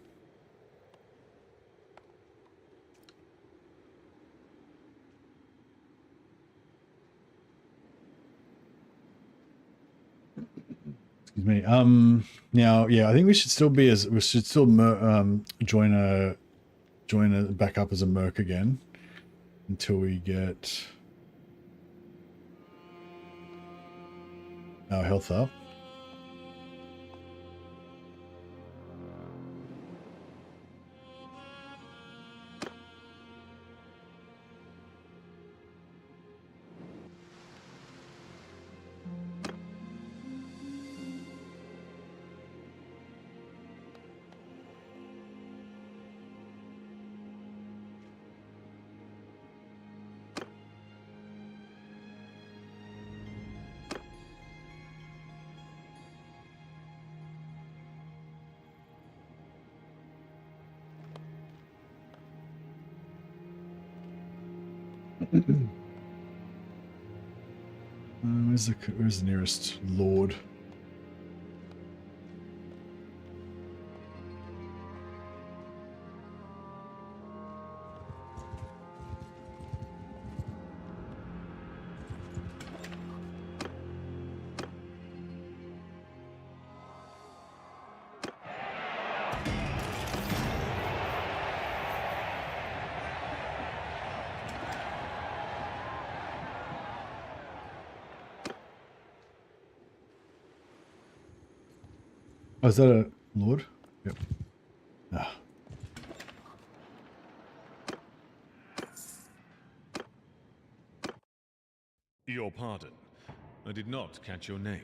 Excuse me. Now, yeah, I think we should still join a back up as a merc again until we get our health up. Where's the nearest lord? Oh, is that a lord? Yep. Ah. Your pardon. I did not catch your name.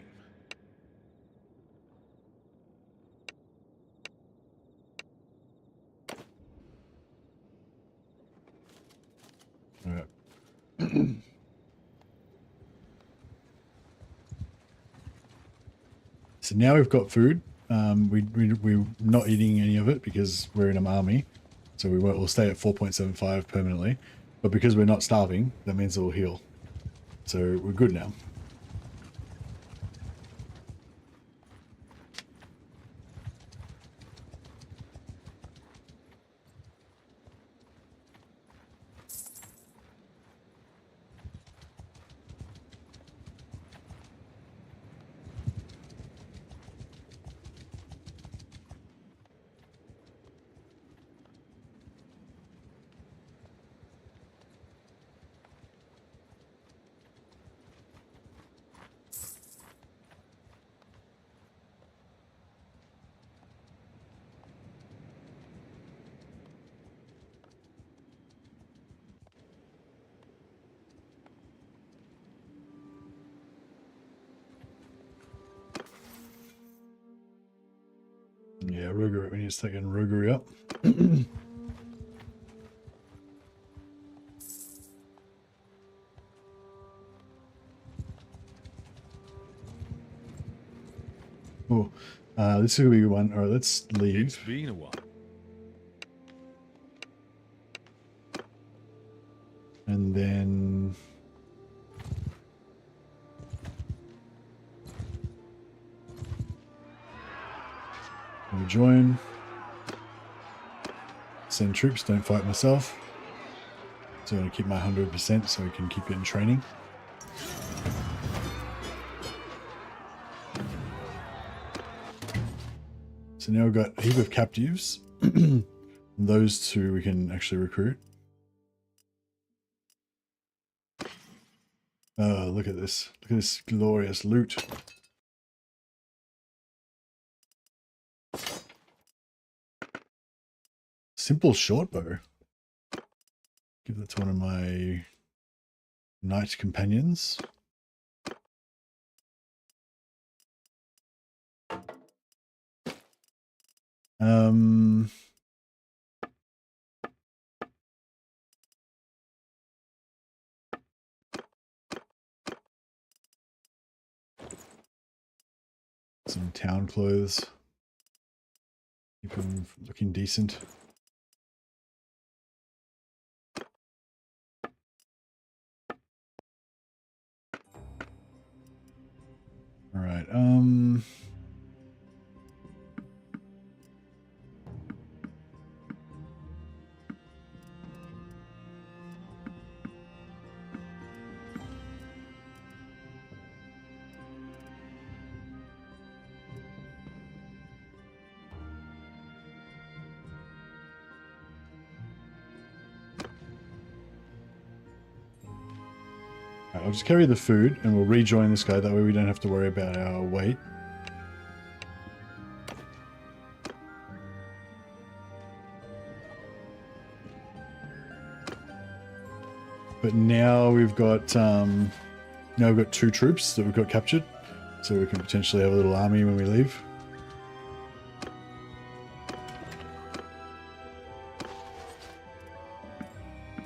All right. So now we've got food. We're not eating any of it because we're in an army. So we'll stay at 4.75 permanently. But because we're not starving, that means it will heal. So we're good now. Yeah, roguery. We need to start getting roguery up. Oh, this is gonna be one. All right, let's leave. It's been a while. And then we'll join. Send troops, don't fight myself. So I'm going to keep my 100% so we can keep getting training. So now we've got a heap of captives. Those two we can actually recruit. Oh, look at this. Look at this glorious loot. Simple short bow. Give that to one of my knight companions. Some town clothes. Keep them looking decent. All right. I'll just carry the food and we'll rejoin this guy. That way we don't have to worry about our weight. But now we've got two troops that we've got captured, so we can potentially have a little army when we leave.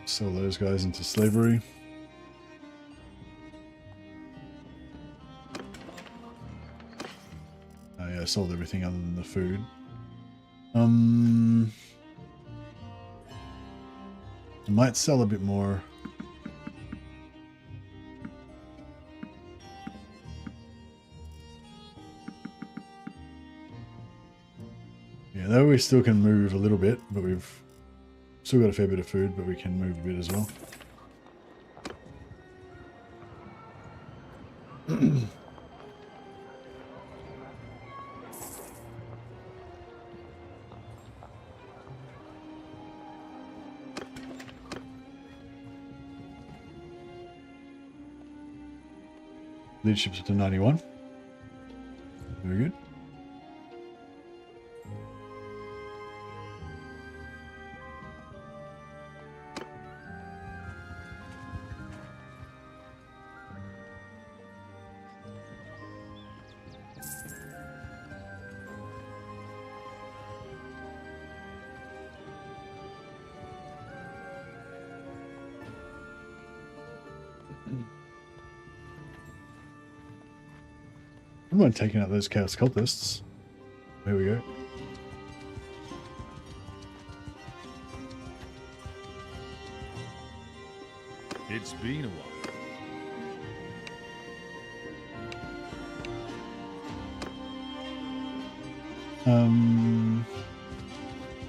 Sell those guys into slavery. Oh yeah, I sold everything other than the food. I might sell a bit more Yeah, though we still can move a little bit, but we've still got a fair bit of food, but we can move a bit as well. Leadership's up to 91. Very good. I don't mind taking out those chaos cultists. There we go. It's been a while.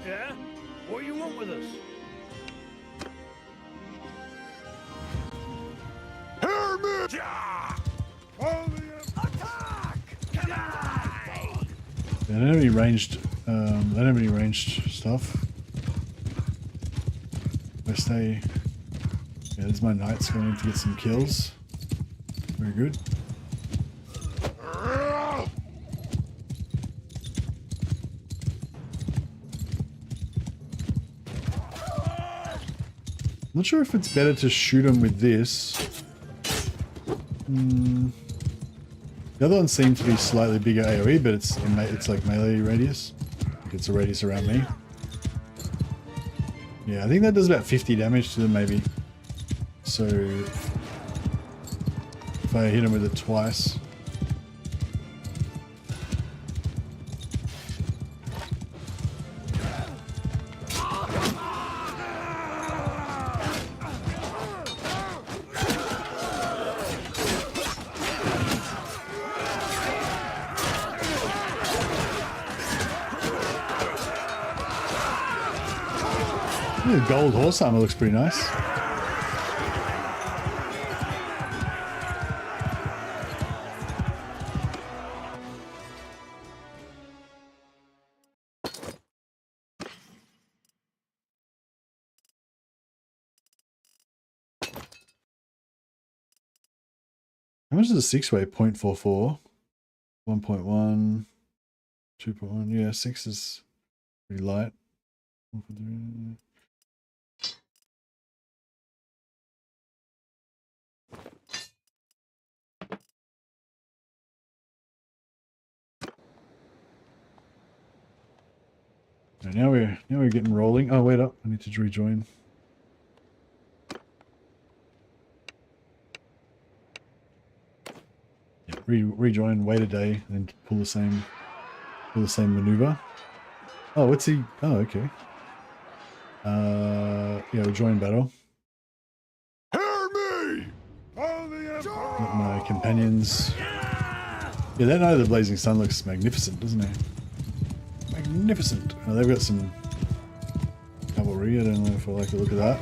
Yeah? What do you want with us? Hear me! Only attack! They don't have any ranged. They don't have any ranged stuff. I stay. Yeah, there's my knights going to get some kills. Very good. Not sure if it's better to shoot them with this. The other one seemed to be slightly bigger AoE, but it's like melee radius. It's a radius around me. Yeah, I think that does about 50 damage to them maybe. So if I hit him with it twice. The gold horse armor looks pretty nice. How much is a 6-way? 0.44, 1.1, 2.1. Yeah, 6 is pretty light. Right, now we're getting rolling. Oh wait up, I need to rejoin. Yeah, rejoin, wait a day, and then pull the same maneuver. Oh, what's he? Oh, okay. Yeah, we'll join battle. Hear me! Only Got my companions. Yeah, that Night of the Blazing Sun looks magnificent, doesn't it? Magnificent. Oh, they've got some cavalry. I don't know if I like the look of that.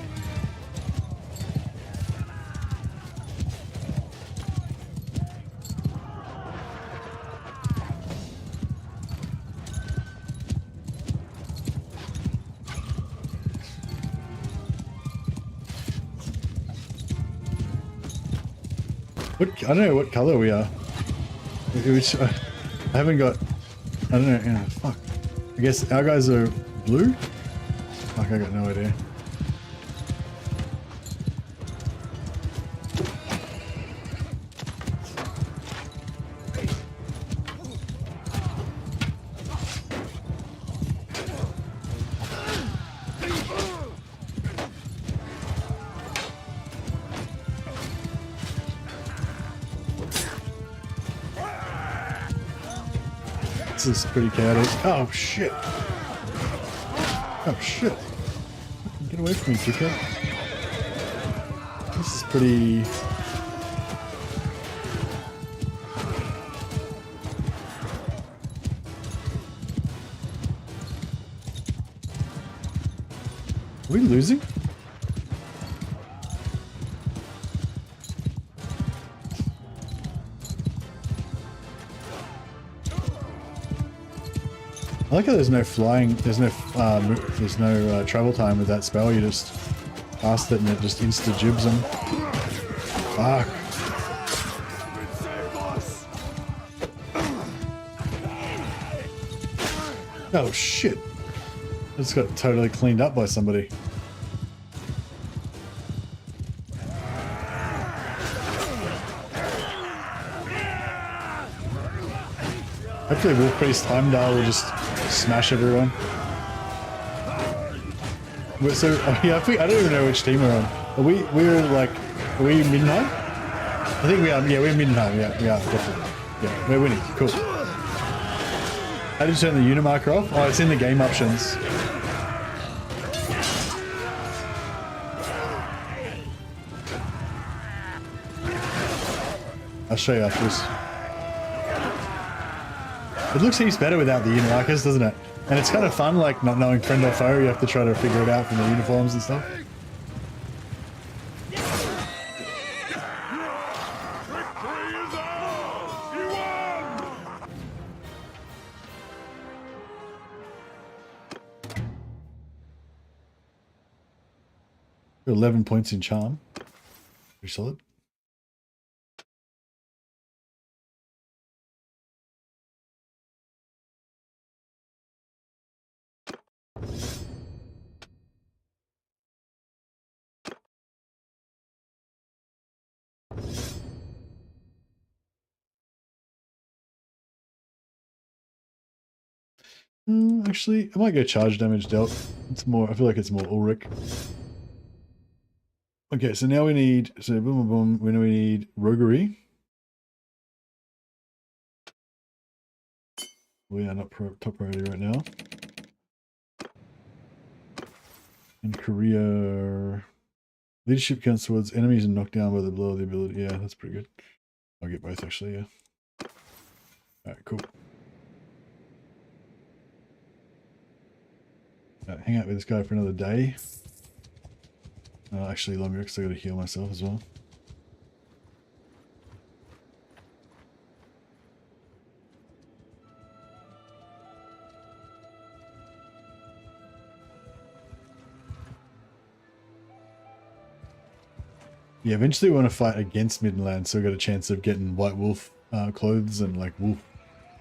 I don't know what color we are. Which I haven't got. I don't know. Yeah, fuck. I guess our guys are blue? Fuck, I got no idea. This is pretty chaotic. Oh shit! Oh shit! Get away from me, dickhead. This is pretty... Are we losing? I like how there's no flying, there's no travel time with that spell. You just cast it and it just insta jibs them. Fuck. Oh shit. I just got totally cleaned up by somebody. Hopefully Wolfpriest Heimdall will just smash everyone. So, yeah, I don't even know which team we're on. Are we Midnight? I think we are, yeah, we're Midnight, yeah, we are, definitely. Yeah, we're winning, cool. How did you turn the unit marker off? Oh, it's in the game options. I'll show you afterwards. It looks heaps better without the unit markers, doesn't it? And it's kind of fun, like not knowing friend or foe. You have to try to figure it out from the uniforms and stuff. Victory is ours! You won! 11 points in charm. Pretty solid. Actually, I might go charge damage dealt. It's more, I feel like it's more Ulrich. Okay, so now we need, so boom, boom, boom, we need roguery. We are not top priority right now. And career, leadership counts towards enemies and knocked down by the blow of the ability. Yeah, that's pretty good. I'll get both actually, yeah. Alright, cool. Hang out with this guy for another day. Actually longer because I gotta heal myself as well. Yeah, eventually we want to fight against Midland, so we got a chance of getting White Wolf clothes and like wolf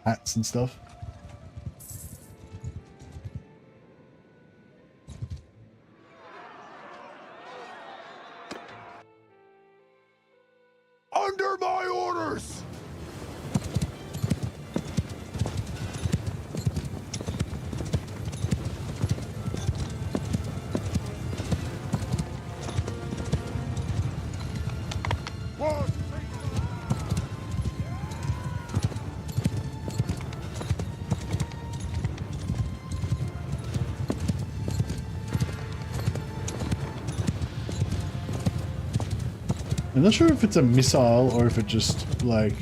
hats and stuff. Under my orders! One. I'm not sure if it's a missile or if it just like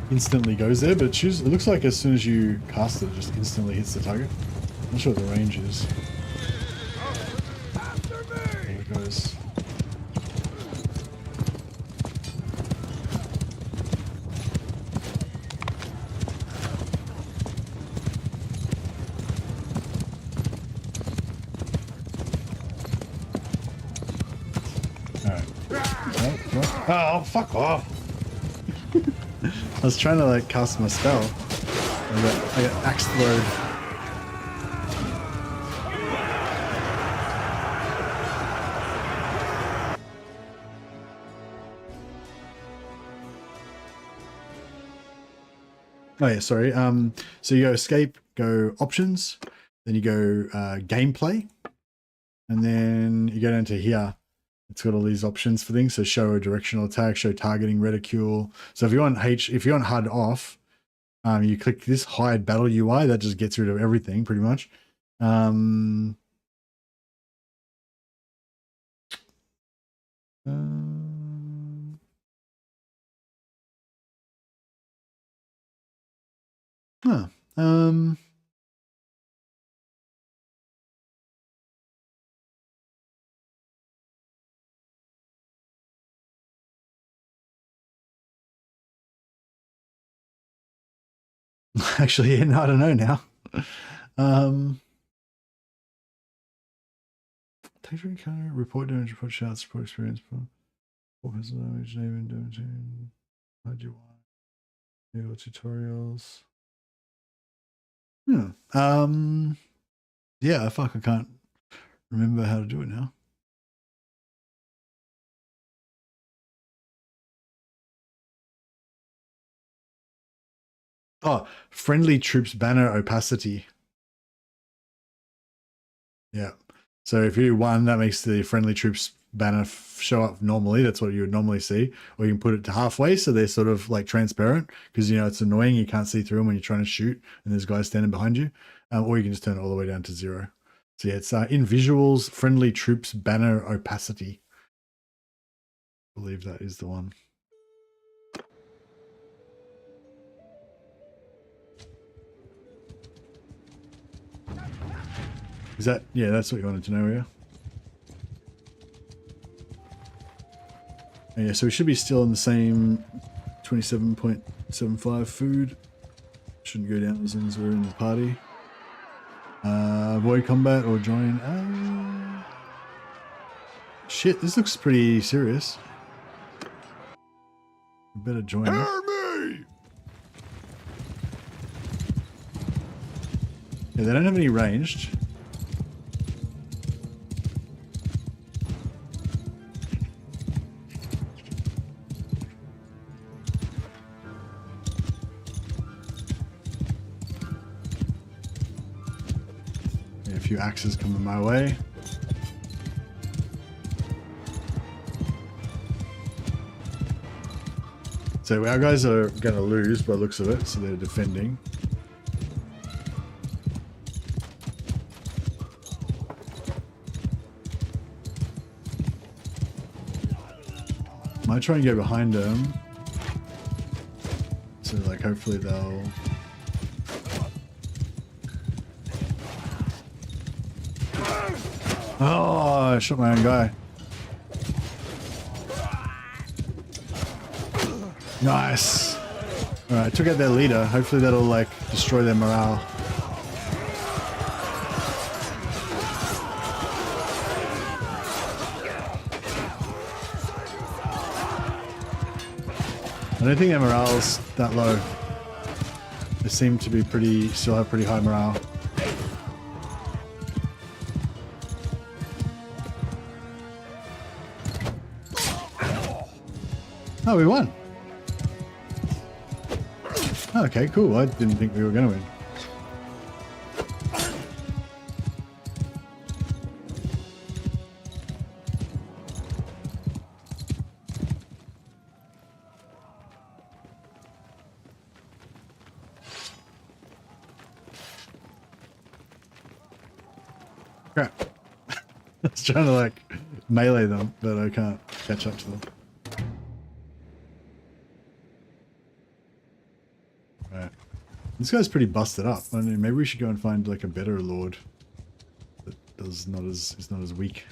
instantly goes there, but it looks like as soon as you cast it, it just instantly hits the target. I'm not sure what the range is. There it goes. Oh, fuck off. I was trying to like cast my spell. I got axe throwed. Oh yeah, sorry. So you go escape, go options, then you go gameplay, and then you go down to here. It's got all these options for things. So show a directional attack, show targeting, reticule. So if you want HUD off, you click this hide battle UI. That just gets rid of everything pretty much. Actually, yeah, no, I don't know now. Take your encounter, report damage, report shouts, report experience, report personal damage, name and damage, how'd you want? Your tutorials. Yeah, fuck, I can't remember how to do it now. Oh, friendly troops banner opacity. Yeah. So if you do 1, that makes the friendly troops banner show up normally. That's what you would normally see. Or you can put it to halfway so they're sort of like transparent because, you know, it's annoying. You can't see through them when you're trying to shoot and there's guys standing behind you. Or you can just turn it all the way down to 0. So yeah, it's in visuals, friendly troops banner opacity. I believe that is the one. Is that, yeah, that's what you wanted to know, yeah? Yeah, so we should be still in the same 27.75 food. Shouldn't go down as long as we're in the party. Avoid combat or join. Shit, this looks pretty serious. We better join. Hear me! Yeah, they don't have any ranged. A few axes coming my way. So our guys are going to lose by the looks of it, so they're defending. Might try and go behind them. So like hopefully they'll... Oh, I shot my own guy. Nice. Alright, took out their leader. Hopefully that'll like destroy their morale. I don't think their morale's that low. They seem to be still have pretty high morale. Oh, we won. Okay, cool. I didn't think we were going to win. Crap. I was trying to like melee them, but I can't catch up to them. Right. This guy's pretty busted up. I don't know, maybe we should go and find like a better lord that is not as weak.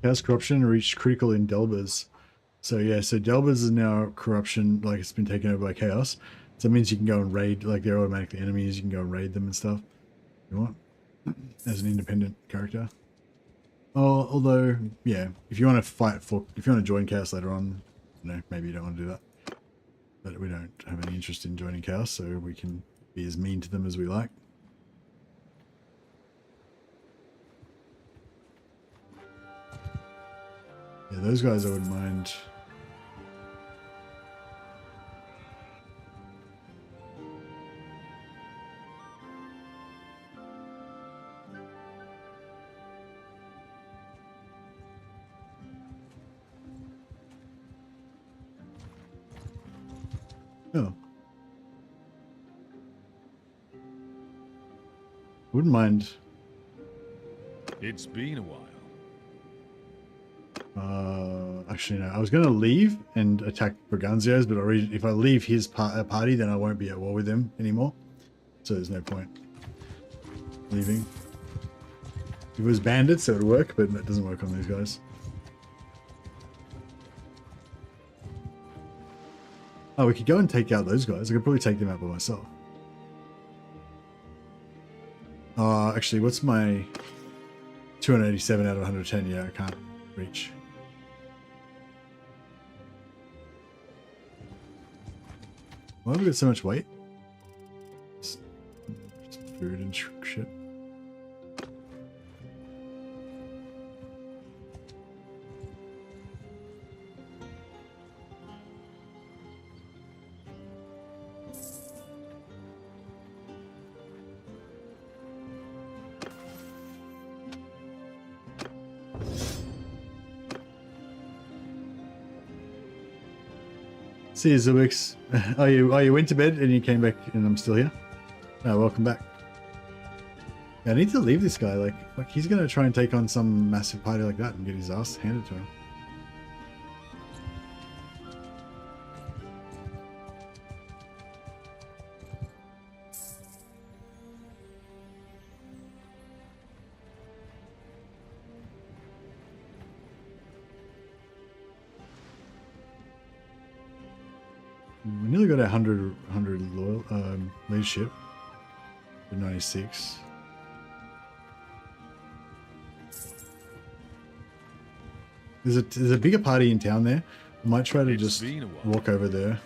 Chaos corruption reached critical in Delbers. So yeah, so Delbers is now corruption, like it's been taken over by chaos. So that means you can go and raid, like they're automatically enemies, you can go and raid them and stuff. You want as an independent character. Oh, although, yeah, if you want to join chaos later on, you know, maybe you don't want to do that. But we don't have any interest in joining chaos, so we can be as mean to them as we like. Yeah, those guys I wouldn't mind. Oh. Wouldn't mind. It's been a while. Actually, no. I was going to leave and attack Briganzio's, but if I leave his party, then I won't be at war with him anymore. So there's no point leaving. If it was bandits, it would work, but it doesn't work on these guys. Oh, we could go and take out those guys. I could probably take them out by myself. Actually, what's my 287 out of 110? Yeah, I can't reach. Why have we got so much weight? Just food and shit. See you, Zubix. Oh, you went to bed and you came back and I'm still here? Oh, welcome back. Yeah, I need to leave this guy. Like he's gonna try and take on some massive party like that and get his ass handed to him. We nearly got 100 loyal leadership with 96. There's a bigger party in town there. I might try to just walk over there.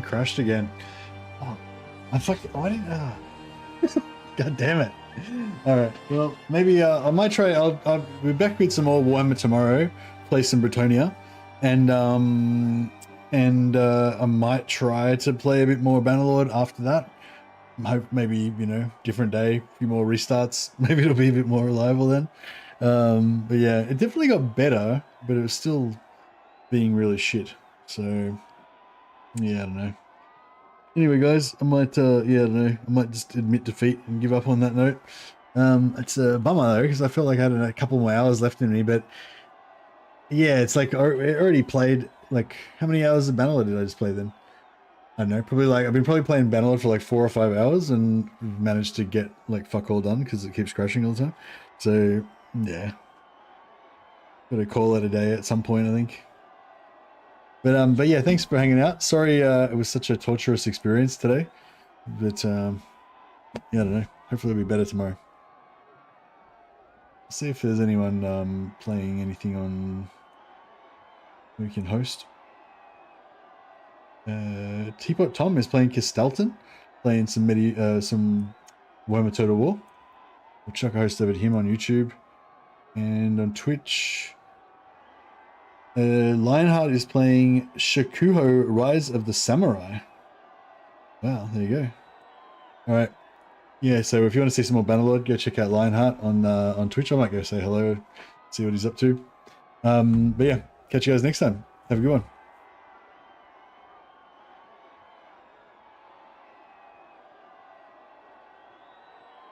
Crashed again. Oh, I fucking. Why didn't? God damn it! All right. Well, maybe I might try. I'll be back with some more Warhammer tomorrow. Play some Bretonia, and I might try to play a bit more Bannerlord after that. Hope maybe different day, a few more restarts. Maybe it'll be a bit more reliable then. But yeah, it definitely got better, but it was still being really shit. So. Yeah, I don't know. Anyway, guys, I might, I don't know. I might just admit defeat and give up on that note. It's a bummer though, because I felt like I had a couple more hours left in me. But yeah, it's like I already played. Like, how many hours of Bannerlord did I just play then? I don't know. Probably like I've been playing Bannerlord for like 4 or 5 hours and managed to get like fuck all done because it keeps crashing all the time. So yeah, gotta call it a day at some point, I think. But yeah, thanks for hanging out. Sorry, it was such a torturous experience today. But yeah, I don't know. Hopefully it'll be better tomorrow. See if there's anyone playing anything on we can host. Teapot Tom is playing Kistelton, playing some Warhammer Total War. We'll chuck a host over to him on YouTube and on Twitch. Lionheart is playing Shakuho Rise of the Samurai. Wow, there you go. All right. Yeah, so if you want to see some more Bannerlord, go check out Lionheart on Twitch. I might go say hello, see what he's up to. But yeah, catch you guys next time. Have a good one.